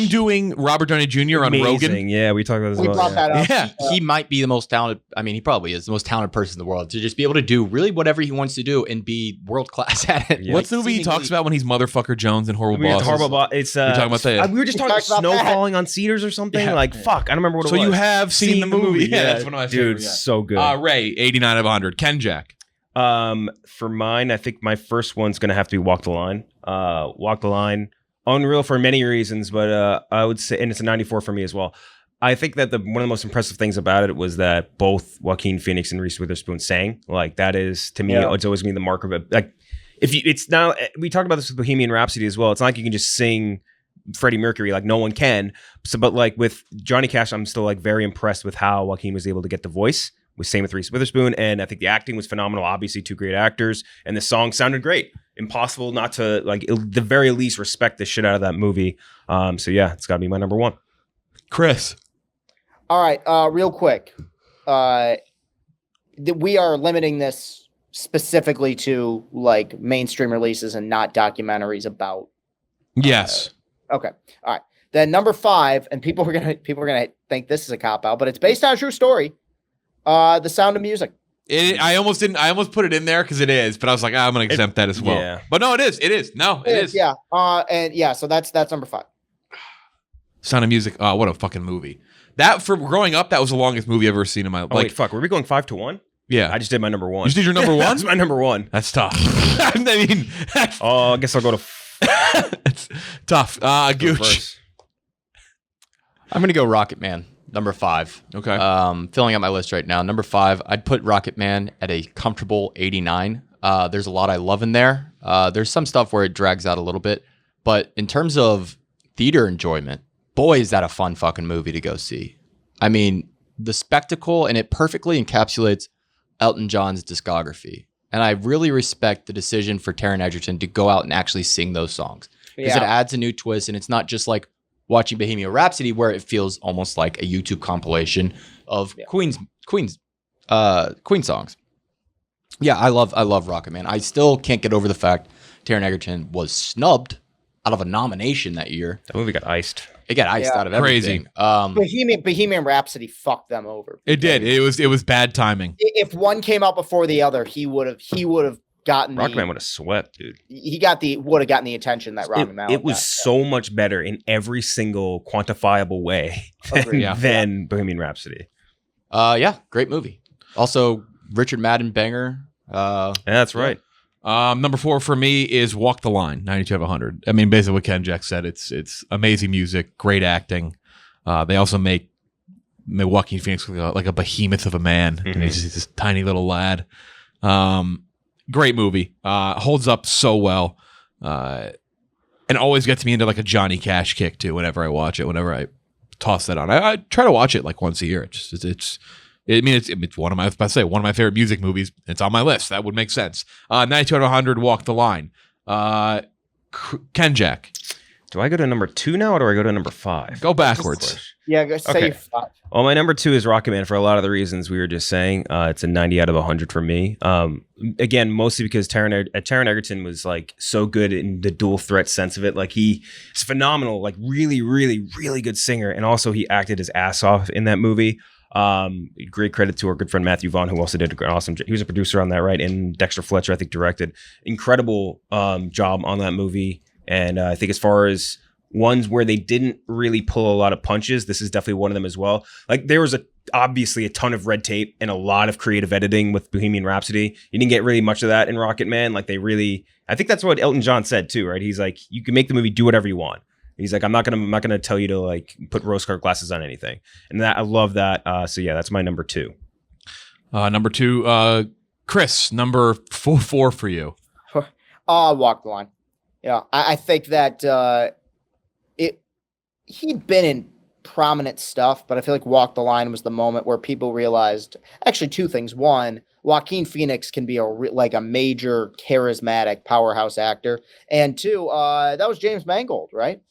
doing Robert Downey Jr. on Rogan. Yeah, we talked about this. We brought that up. Yeah. He might be the most talented. I mean, he probably is the most talented person in the world to just be able to do really whatever he wants to do and be world class at it. Yeah. What's the movie he talks about when he's Motherfucker Jones and Horrible Bosses? It's You're talking about that. we were just talking about snow falling on cedars or something. Yeah. Like fuck, I don't remember what it was. So you have seen the movie? Yeah, that's one of my dude, favorites. Yeah. so good. Ray, 89 out of 100. Ken Jack. For mine, I think my first one's gonna have to be Walk the Line. Walk the Line. Unreal for many reasons, but I would say, and it's a 94 for me as well. I think that one of the most impressive things about it was that both Joaquin Phoenix and Reese Witherspoon sang. Like that is, to me, it's always been the mark of it. Like it's now, we talked about this with Bohemian Rhapsody as well. It's not like you can just sing Freddie Mercury, like no one can. So, but like with Johnny Cash, I'm still like very impressed with how Joaquin was able to get the voice. Same with Reese Witherspoon, and I think the acting was phenomenal. Obviously, 2 great actors, and the song sounded great. Impossible not to, like, at the very least, respect the shit out of that movie. So yeah, it's got to be my number 1. Chris. All right, real quick. We are limiting this specifically to like mainstream releases and not documentaries about. Yes. Okay. All right. Then number 5, and people are gonna think this is a cop out, but it's based on a true story. The Sound of Music. I almost put it in there because it is, but I was like, I'm going to exempt that as well. Yeah. But no, it is. It is. No, it is. Yeah. So that's number 5. Sound of Music. Oh, what a fucking movie. That, for growing up, that was the longest movie I've ever seen in my life. Wait, fuck. Were we going 5 to 1? Yeah. I just did my number 1. You just did your number 1? That's my number 1. That's tough. I mean, I guess I'll go to. It's tough. Gooch. I'm going to go Rocket Man. Number 5. Okay. Filling out my list right now. Number 5, I'd put Rocket Man at a comfortable 89. There's a lot I love in there. There's some stuff where it drags out a little bit. But in terms of theater enjoyment, boy, is that a fun fucking movie to go see. I mean, the spectacle, and it perfectly encapsulates Elton John's discography. And I really respect the decision for Taron Egerton to go out and actually sing those songs. Because it adds a new twist, and it's not just like watching Bohemian Rhapsody, where it feels almost like a YouTube compilation of Queen songs. Yeah, I love Rocket Man. I still can't get over the fact Taron Egerton was snubbed out of a nomination that year. That movie got iced. It got iced out of Crazy. everything. Bohemian Rhapsody fucked them over. It did. It was bad timing. If one came out before the other, he would have gotten Rocketman would have swept, dude. would have gotten the attention that Rocket Man. It was so much better in every single quantifiable way than Bohemian Rhapsody. Yeah, great movie. Also, Richard Madden banger. Yeah, that's right. Number 4 for me is Walk the Line, 92 out of 100. I mean, basically what Ken Jack said. It's amazing music, great acting. They also make Joaquin Phoenix look like a behemoth of a man. Mm-hmm. And he's just this tiny little lad. Great movie. Holds up so well. And always gets me into like a Johnny Cash kick too whenever I watch it, whenever I toss that on. I try to watch it like once a year. It's one of my favorite music movies. It's on my list. That would make sense. 92 out of 100, Walk the Line. Ken Jack. Do I go to number 2 now, or do I go to number 5? Go backwards. Yeah, go say Okay. 5. Well, my number 2 is Rocket Man for a lot of the reasons we were just saying. It's a 90 out of 100 for me. Again, mostly because Taron Egerton was like so good in the dual threat sense of it. Like he's phenomenal, like really, really, really good singer, and also he acted his ass off in that movie. Great credit to our good friend Matthew Vaughn, who also did an awesome. He was a producer on that, right? And Dexter Fletcher, I think, directed. Incredible job on that movie. And I think as far as ones where they didn't really pull a lot of punches, this is definitely one of them as well. Like there was obviously a ton of red tape and a lot of creative editing with Bohemian Rhapsody. You didn't get really much of that in Rocket Man. Like I think that's what Elton John said too, right? He's like, you can make the movie, do whatever you want. He's like, I'm not gonna tell you to like put rose-colored glasses on anything. And that I love that. So yeah, that's my number 2. Number 2, Chris, number 4 for you. Walk the Line. Yeah, I think that he'd been in prominent stuff, but I feel like Walk the Line was the moment where people realized actually 2 things. One, Joaquin Phoenix can be a major charismatic powerhouse actor, and 2, that was James Mangold, right?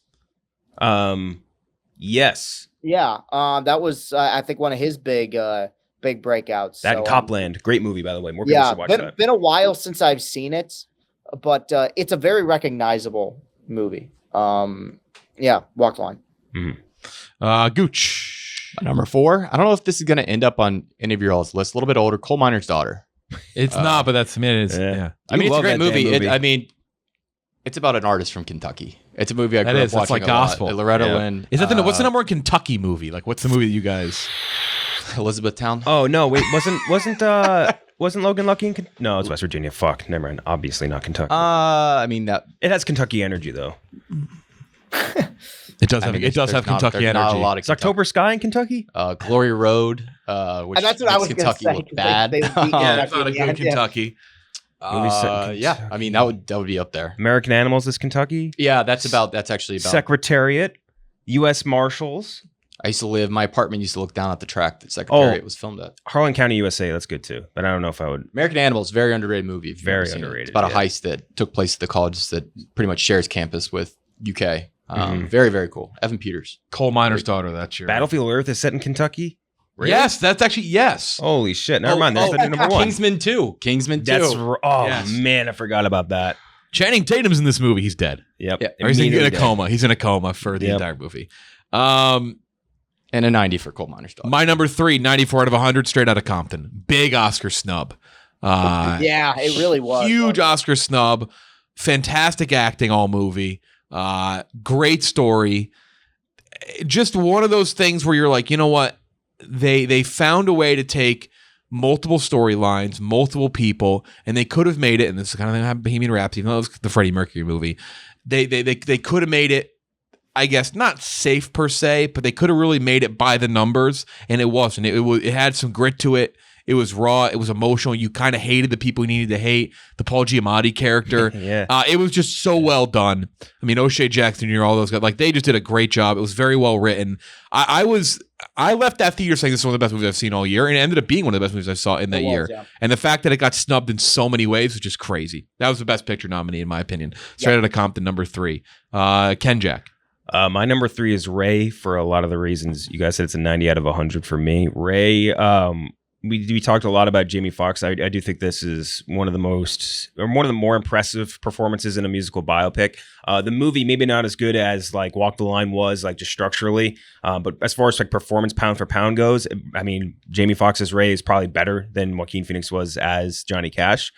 Yes. Yeah, that was I think one of his big breakouts. That and Copland, great movie by the way. More people should watch that. Been a while since I've seen it, but it's a very recognizable movie. Yeah, Walk the Line. Mm-hmm. Gooch. Number 4. I don't know if this is going to end up on any of your all's list. A little bit older. Coal Miner's Daughter. It's not, but that's yeah. I mean, it's a great movie. movie. It's about an artist from Kentucky. It's a movie I That grew is, up that's watching like a lot. gospel. Loretta Yeah. Lynn. Is that what's the number 1 Kentucky movie? Like, what's the movie that you guys? Elizabethtown. Oh no, wait, wasn't Logan Lucky in no, it's West Virginia. Fuck, never mind. Obviously not Kentucky. I mean that It has Kentucky energy though. It does have Kentucky there's energy. Not a lot of Is October Sky in Kentucky? Glory Road, which And that's what I was makes going to Kentucky say. look bad. Yeah, it's not a good Kentucky. Movie set in Yeah, Kentucky. I mean that would be up there. American Animals is Kentucky. Yeah, that's actually about. Secretariat, U.S. Marshals, My apartment used to look down at the track that Secretariat was filmed at. Harlan County, USA. That's good too, but I don't know if I would. American Animals, very underrated movie. if you've Very never seen it. underrated, It's about yeah. a heist that took place at the college that pretty much shares campus with UK. Mhm. Very, very cool. Evan Peters. Coal Miner's Daughter. That's your Battlefield Earth is set in Kentucky. Yes, that's actually yes. Holy shit! Never mind. That's the number 1. Kingsman 2. Kingsman 2. Yes. Man, I forgot about that. Channing Tatum's in this movie. He's dead. Yep. Yeah. Or he's in a Immediately coma. He's in a coma for the Yep. entire movie. And a 90 for Coal Miner's Daughter. My number 3, 94 out of 100, Straight Outta Compton. Big Oscar snub. Yeah, it really was. Huge Oscar snub. Fantastic acting all movie. Great story. Just one of those things where you're like, you know what? They found a way to take multiple storylines, multiple people, and they could have made it, and this is kind of how Bohemian Rhapsody, even though it was the Freddie Mercury movie, they could have made it, I guess, not safe per se, but they could have really made it by the numbers, and it wasn't. It had some grit to it. It was raw. It was emotional. You kind of hated the people you needed to hate. The Paul Giamatti character. Yeah. It was just so well done. I mean, O'Shea Jackson Jr., all those guys, like they just did a great job. It was very well written. I left that theater saying this is one of the best movies I've seen all year, and it ended up being one of the best movies I saw in that year. Yeah. And the fact that it got snubbed in so many ways was just crazy. That was the best picture nominee in my opinion. Straight Outta Compton, number 3. Ken Jack. My number 3 is Ray for a lot of the reasons you guys said. It's a 90 out of 100 for me. Ray, we talked a lot about Jamie Foxx. I do think this is one of the more impressive performances in a musical biopic. The movie maybe not as good as like Walk the Line was, like just structurally, but as far as like performance pound for pound goes, I mean, Jamie Foxx's Ray is probably better than Joaquin Phoenix was as Johnny Cash,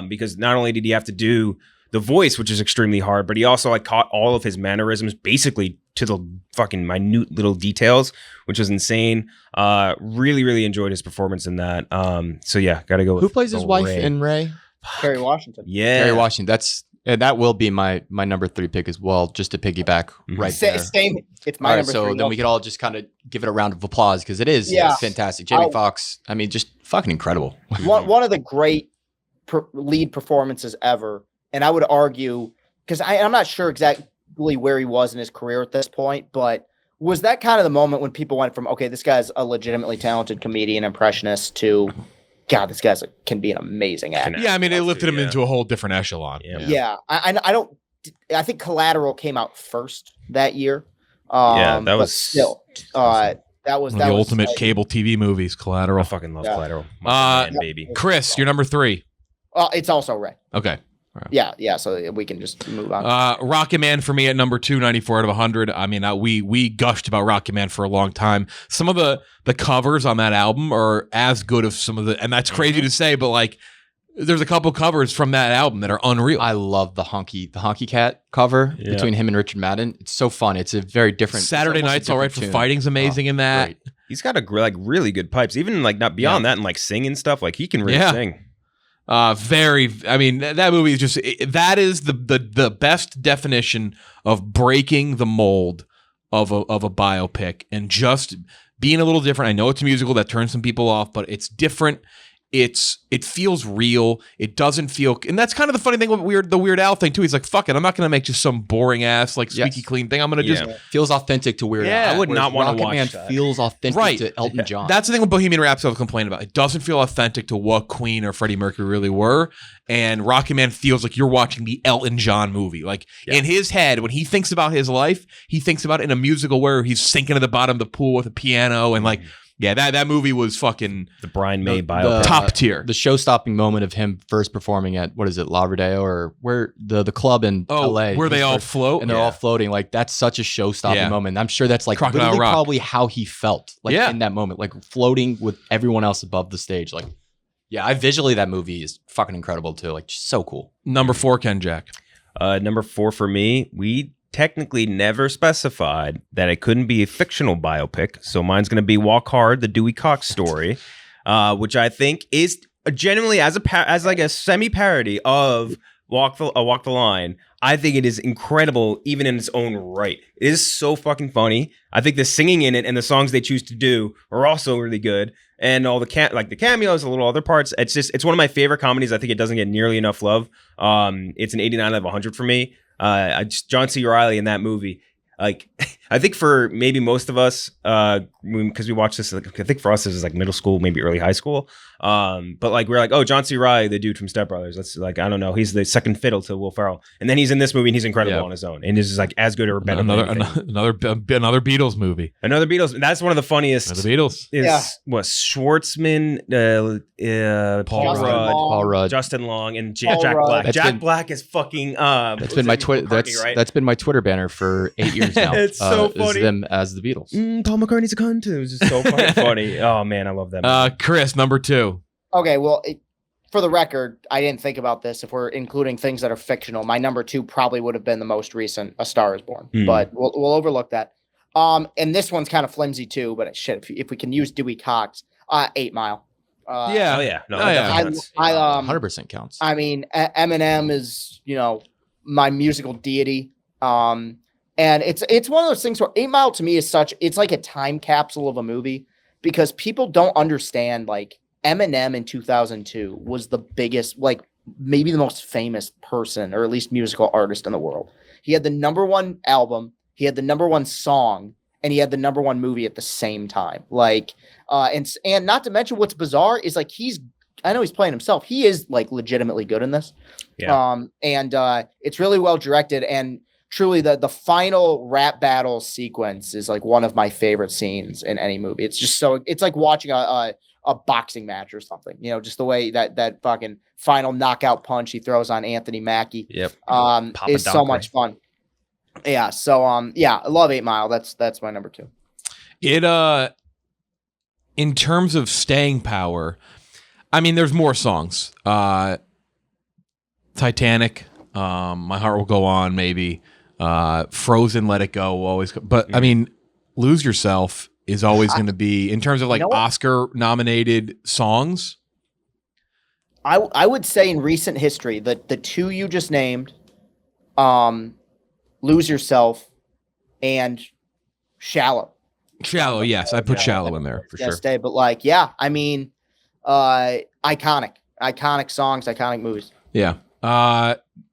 because not only did he have to do the voice, which is extremely hard, but he also like caught all of his mannerisms basically to the fucking minute little details, which was insane. Really, really enjoyed his performance in that. So yeah, gotta go with Who plays his the wife Ray. in Ray? Kerry Washington. Yeah. Kerry Washington. That will be my number 3 pick as well, just to piggyback right there. Same. It's my All right, number so 3. then we could all just kind of give it a round of applause because it is fantastic. Jamie Foxx, I mean, just fucking incredible. One of the great lead performances ever, and I would argue, because I'm not sure exactly where he was in his career at this point, but was that kind of the moment when people went from, okay, this guy's a legitimately talented comedian impressionist to, God, this guy can be an amazing actor. Yeah, I mean, it lifted him into a whole different echelon. Yeah. I think Collateral came out first that year. That but was still, that was One of the ultimate cable TV movies, I Collateral. fucking love Collateral. My man, baby. Chris, you're number 3. It's also Ray. Okay. Yeah. So we can just move on. Rocket Man for me at number 2, 94 out of 100. I mean, we gushed about Rocket Man for a long time. Some of the covers on that album are as good as some of the, and that's crazy to say, but like, there's a couple covers from that album that are unreal. I love the Honky Cat cover between him and Richard Madden. It's so fun. It's a very different. Saturday Night's All Right for Fighting's amazing in that. Great. He's got really good pipes, even like not beyond that and like singing stuff. Like he can really sing. I mean, that movie is just, that is the best definition of breaking the mold of a biopic and just being a little different. I know it's a musical that turns some people off, but it's different. It feels real. It doesn't feel, and that's kind of the funny thing with the Weird Al thing too. He's like, fuck it, I'm not gonna make just some boring ass like squeaky clean thing. I'm gonna just feels authentic to Weird Al. I would not want to Rocket watch Man that. feels authentic to Elton John. That's the thing with Bohemian Rhapsody I've complained about. It doesn't feel authentic to what Queen or Freddie Mercury really were. And Rocket Man feels like you're watching the Elton John movie. Like in his head, when he thinks about his life, he thinks about it in a musical where he's sinking to the bottom of the pool with a piano and like. Yeah, that movie was fucking the Brian May biopic. Top tier. The show-stopping moment of him first performing at, what is it, La Rodeo or where the club in LA. Where they all float. And they're all floating. Like, that's such a show-stopping moment. I'm sure that's like Crocodile literally Rock. probably how he felt like in that moment, like floating with everyone else above the stage. Like, yeah, visually that movie is fucking incredible too. Like, just so cool. Number 4, Ken Jack. Number 4 for me, we technically never specified that it couldn't be a fictional biopic. So mine's going to be Walk Hard, the Dewey Cox story, which I think is genuinely as like a semi-parody of Walk the Line. I think it is incredible even in its own right. It is so fucking funny. I think the singing in it and the songs they choose to do are also really good. And all the cameos, the little other parts. It's one of my favorite comedies. I think it doesn't get nearly enough love. It's an 89 out of 100 for me. John C. Reilly in that movie, like I think for maybe most of us, because we watched this, like, I think for us this is like middle school, maybe early high school. But like we're like, oh, John C. Reilly, the dude from Step Brothers. That's like, I don't know, he's the second fiddle to Will Ferrell, and then he's in this movie and he's incredible on his own, and this is like as good or better. Another Beatles movie. Another Beatles. That's one of the funniest. The Beatles. Was Schwartzman, Paul Rudd, Justin Long, and Jack Black. Jack Black is fucking. That's been my Twitter. That's been my Twitter banner for 8 years now. It's so funny. Is them as the Beatles. Paul McCartney's a cunt. It was just so fucking funny. Oh man, I love that movie. Chris, number 2. Okay, well, for the record, I didn't think about this. If we're including things that are fictional, my number 2 probably would have been the most recent, A Star Is Born. But we'll overlook that. And this one's kind of flimsy too. But shit, if we can use Dewey Cox, 8 Mile. No, 100% counts. I mean, Eminem is my musical deity. And it's one of those things where 8 Mile to me is it's like a time capsule of a movie, because people don't understand, like, Eminem in 2002 was the biggest, like maybe the most famous person, or at least musical artist in the world. He had the number 1 album, he had the number 1 song, and he had the number 1 movie at the same time. Like, and not to mention what's bizarre is like I know he's playing himself. He is like legitimately good in this. Yeah. And it's really well directed. And truly the final rap battle sequence is like one of my favorite scenes in any movie. It's just so it's like watching a boxing match or something, you know, just the way that fucking final knockout punch he throws on Anthony Mackie. Yep. Is so much fun. Yeah. So yeah, I love 8 Mile. That's my number 2. It in terms of staying power, I mean, there's more songs. Titanic, My Heart Will Go On, maybe. Frozen, Let It Go will always go. But I mean, Lose Yourself is always going to be, in terms of like Oscar nominated songs. I would say in recent history that the 2 you just named, Lose Yourself and Shallow. Shallow, yes. I put Shallow in there for sure. Stay, but like, yeah, I mean, iconic songs, iconic movies. Yeah.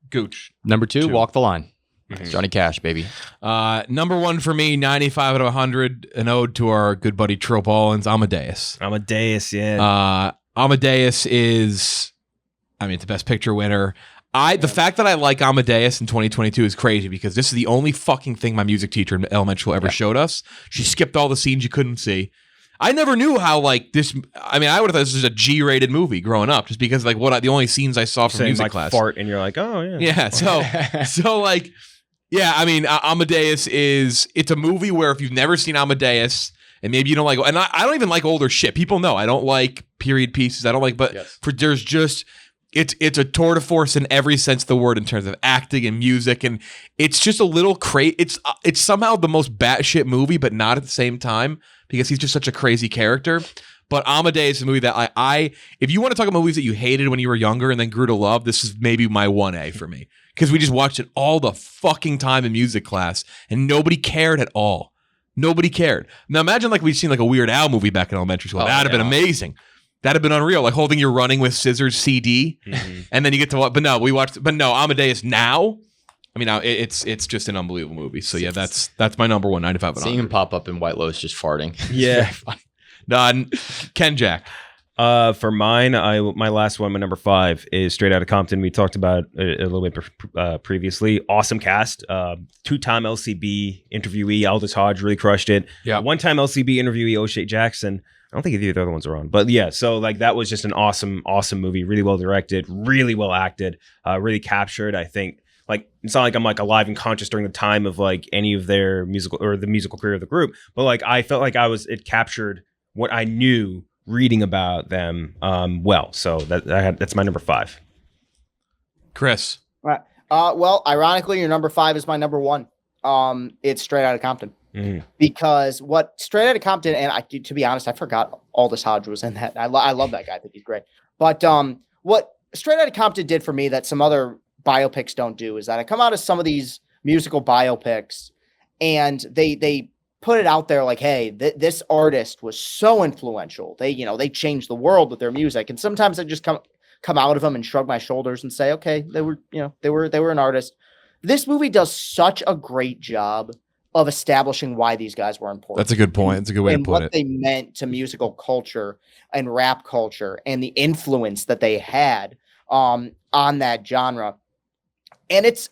Gooch. Number 2, Walk the Line. Johnny Cash, baby. Number 1 for me, 95 out of 100, an ode to our good buddy Trill Ballins, Amadeus. Yeah. Amadeus is, I mean, it's the best picture winner. The fact that I like Amadeus in 2022 is crazy because this is the only fucking thing my music teacher in elementary school ever showed us. She skipped all the scenes you couldn't see. I never knew how like this. I mean, I would have thought this was a G-rated movie growing up, just because like the only scenes I saw from music like class. Fart, and you're like, oh yeah, yeah. So like, yeah. I mean, Amadeus it's a movie where if you've never seen Amadeus and maybe you don't like, and I don't even like older shit. People know I don't like period pieces. I don't like, but there's just. It's a tour de force in every sense of the word in terms of acting and music, and it's just a little crazy. It's somehow the most batshit movie, but not at the same time because he's just such a crazy character. But Amadeus is a movie that I if you want to talk about movies that you hated when you were younger and then grew to love, this is maybe my 1A for me because we just watched it all the fucking time in music class and nobody cared at all. Nobody cared. Now imagine like we'd seen like a Weird Al movie back in elementary school. That'd have been amazing. That'd have been unreal, like holding your Running with Scissors CD, and then you get to watch. But no, Amadeus now. I mean, now it's just an unbelievable movie. So yeah, that's my number 1, 95. Seeing him pop up in White Lotus just farting. Yeah. Ken Jack. For mine, my last one, my number 5 is Straight Outta Compton. We talked about it a little bit previously. Awesome cast. 2-time LCB interviewee Aldous Hodge really crushed it. Yeah. 1-time LCB interviewee O'Shea Jackson. I don't think either of the other ones are on, but yeah. So like that was just an awesome movie. Really well directed, really well acted, really captured. I think like it's not like I'm like alive and conscious during the time of like any of their musical or the musical career of the group, but like I felt like it captured what I knew reading about them well. So that's my number 5. Chris. Right. Well, ironically, your number 5 is my number 1. It's Straight Outta Compton. Because what Straight Outta Compton, and to be honest, I forgot Aldous Hodge was in that. I love that guy. I think he's great. But what Straight Outta Compton did for me that some other biopics don't do is that I come out of some of these musical biopics and they put it out there like, hey, this artist was so influential. They changed the world with their music. And sometimes I just come out of them and shrug my shoulders and say, okay, they were an artist. This movie does such a great job of establishing why these guys were important. That's a good point. That's a good way to put it. And what they meant to musical culture and rap culture and the influence that they had on that genre. And it's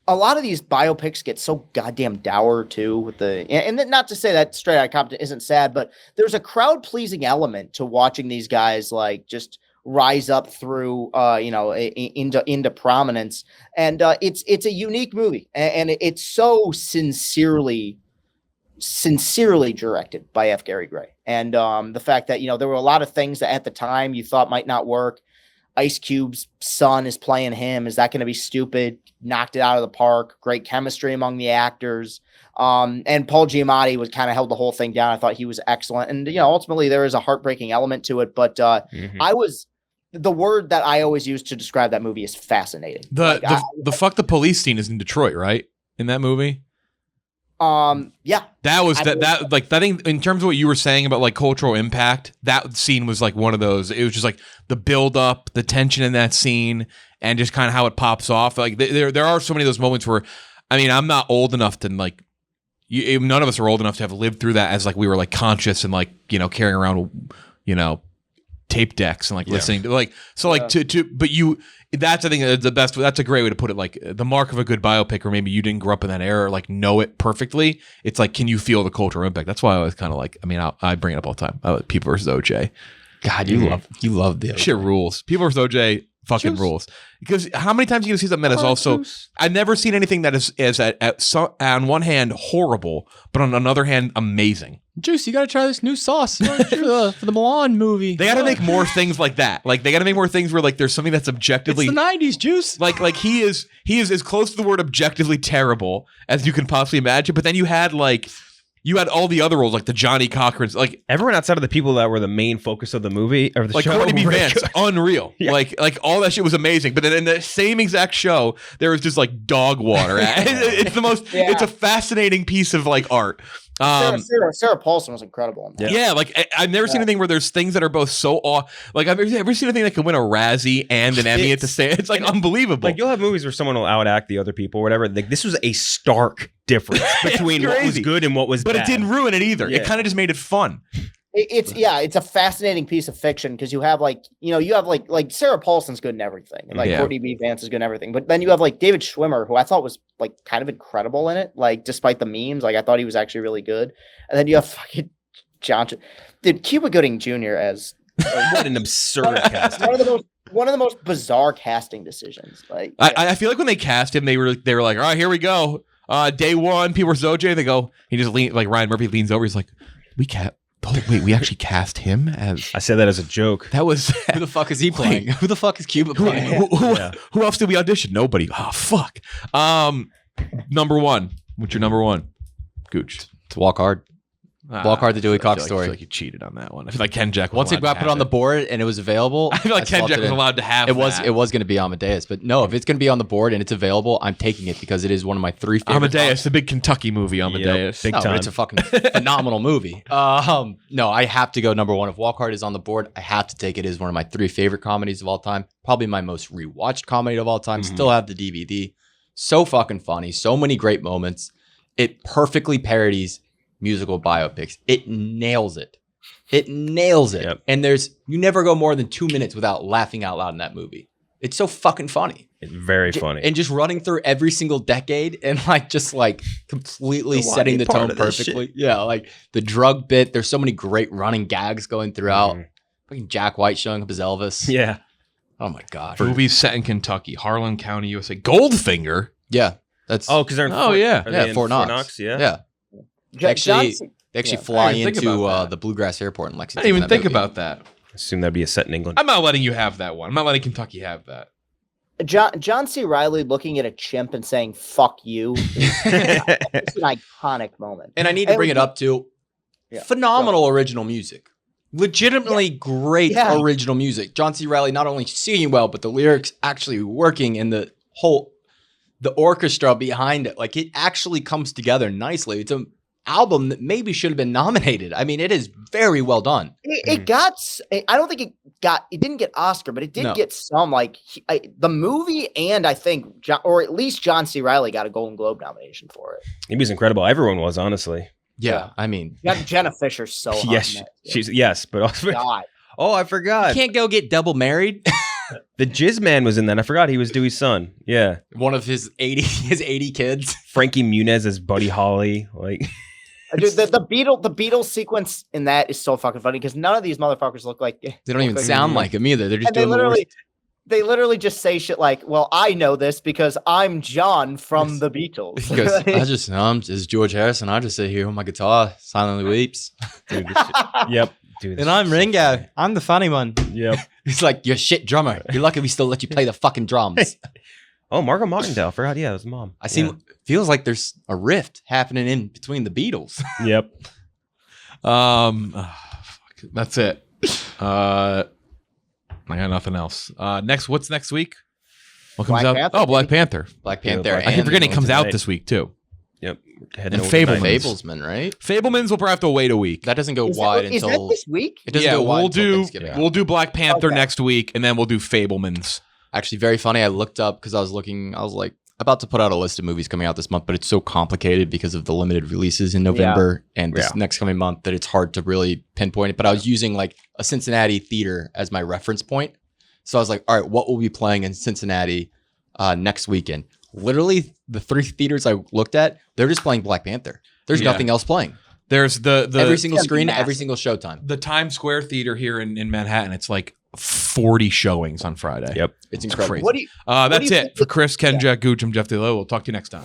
a lot of these biopics get so goddamn dour too with and not to say that Straight Outta Compton isn't sad, but there's a crowd pleasing element to watching these guys like just rise up through into prominence, and it's a unique movie, and it's so sincerely directed by F. Gary Gray, and the fact that there were a lot of things that at the time you thought might not work. Ice Cube's son is playing him. Is that going to be stupid? Knocked it out of the park. Great chemistry among the actors. And Paul Giamatti was kind of held the whole thing down. I thought he was excellent, and ultimately there is a heartbreaking element to it, but the word that I always use to describe that movie is fascinating. The fuck the police scene is in Detroit, right? In that movie? Yeah. That was that like that thing in terms of what you were saying about like cultural impact, that scene was like one of those. It was just like the build up, the tension in that scene, and just kind of how it pops off. Like there are so many of those moments where, I mean, I'm not old enough to like, none of us are old enough to have lived through that as like we were like conscious and like, carrying around, tape decks and like listening to like but you that's I think the best. That's a great way to put it. Like the mark of a good biopic, or maybe you didn't grow up in that era, or like know it perfectly. It's like, can you feel the cultural impact? That's why I was kind of like. I mean, I bring it up all the time. People versus OJ. God, you love the shit rules. People versus OJ fucking rules. Because how many times are you gonna see something that is also? I've never seen anything that is on one hand horrible, but on another hand amazing. Juice, you got to try this new sauce for the Milan movie. They got to make more things like that. Like they got to make more things where like there's something that's objectively. It's the '90s, Juice. Like he is as close to the word objectively terrible as you can possibly imagine. But then you had all the other roles, like the Johnny Cochran's, like everyone outside of the people that were the main focus of the movie or the like show. Courtney B. Vance, unreal. Yeah. Like all that shit was amazing. But then in the same exact show, there was just like dog water. It's the most. Yeah. It's a fascinating piece of like art. Sarah Paulson was incredible. In that. Yeah, like I've never seen anything where there's things that are both so like I've ever seen anything that can win a Razzie and an Emmy at the same. It's like unbelievable. Like you'll have movies where someone will outact the other people or whatever. Like this was a stark difference between what was good and what was but bad. it didn't ruin it either. Yeah. It kind of just made it fun. It's a fascinating piece of fiction because you have like Sarah Paulson's good in everything, and like Courtney B. Vance is good in everything, but then you have like David Schwimmer, who I thought was like kind of incredible in it, like despite the memes, like I thought he was actually really good, and then you have fucking Cuba Gooding Jr. as what an absurd cast. One of the most bizarre casting decisions. Like I feel like when they cast him, they were like, all right, here we go, day one, people versus OJ. They go, he just like Ryan Murphy leans over, he's like, we actually cast him as. I said that as a joke. That was who the fuck is he playing? Who the fuck is Cuba playing? Who else did we audition? Nobody. Oh fuck. Number one. What's your number one? Gooch. To Walk Hard. Walk Hard, the Dewey Cox story. I feel like you cheated on that one. I feel like Ken Jack was once it got put on the board and it was available. I feel like Ken Jack was allowed to have it. It was going to be Amadeus, but no, if it's going to be on the board and it's available, I'm taking it because it is one of my 3 favorite. Amadeus, the big Kentucky movie. Amadeus, big time. It's a fucking phenomenal movie. No, I have to go number one. If Walk Hard is on the board, I have to take it as one of my 3 favorite comedies of all time. Probably my most rewatched comedy of all time. Still have the DVD. So fucking funny. So many great moments. It perfectly parodies musical biopics. It nails it. Yep. And you never go more than 2 minutes without laughing out loud in that movie. It's so fucking funny. It's very funny. And just running through every single decade and like completely setting the tone perfectly. Yeah, like the drug bit. There's so many great running gags going throughout. Fucking Jack White showing up as Elvis. Yeah. Oh my gosh. Movies set in Kentucky, Harlan County, USA. Goldfinger. Yeah. That's because they're in Fort Knox. Yeah. They actually fly into the Bluegrass Airport in Lexington. I didn't even think about that. I assume that'd be a set in England. I'm not letting you have that one. I'm not letting Kentucky have that. John C. Reilly looking at a chimp and saying "fuck you." It's an iconic moment. And I need to bring it up too. Phenomenal original music. Legitimately great original music. John C. Reilly not only singing well, but the lyrics actually working and the orchestra behind it. Like it actually comes together nicely. It's an album that maybe should have been nominated. I mean, it is very well done. It I don't think it didn't get Oscar, but it did get some, like the movie, and I think or at least John C. Reilly got a Golden Globe nomination for it. He was incredible. Everyone was, honestly. Yeah. I mean, Jenna Fisher's so hot. Yes, she's but also, God. Oh, I forgot. You can't go get double married. The Jizz Man was in that. I forgot he was Dewey's son. Yeah. One of his 80 kids. Frankie Muniz as Buddy Holly. Like Dude, the Beatles sequence in that is so fucking funny because none of these motherfuckers look like they don't even sound like him either. They're just doing they literally just say shit like, "Well, I know this because I'm John from the Beatles." He goes, it's George Harrison. I just sit here with my guitar, silently weeps. Dude, yep. Dude, and I'm Ringo. I'm the funny one. Yep. He's like, you're shit drummer. You're lucky we still let you play the fucking drums. Oh, Margot Martindale. Forgot. Yeah, it was mom. Feels like there's a rift happening in between the Beatles. Yep. That's it. I got nothing else. What's next week? What comes out? Panther. Oh, Black Panther. Black Panther. I keep forgetting it comes out this week too. Yep. And Fablemans. Fablesman, right? Fablemans will probably have to wait a week. That doesn't go wide Is until that this week? It doesn't go wide until Thanksgiving. We'll do Black Panther next week, and then we'll do Fablemans. Actually, very funny. I looked up because I was like, about to put out a list of movies coming out this month, but it's so complicated because of the limited releases in November and this next coming month that it's hard to really pinpoint it. But I was using like a Cincinnati theater as my reference point. So I was like, all right, what will be playing in Cincinnati next weekend? Literally the 3 theaters I looked at, they're just playing Black Panther. There's nothing else playing. There's the every single screen, every single showtime. The Times Square Theater here in Manhattan, it's like 40 showings on Friday. Yep. It's incredible. Crazy. That's it for Chris, Ken, Jack Gooch. I'm Jeff DeLo. We'll talk to you next time.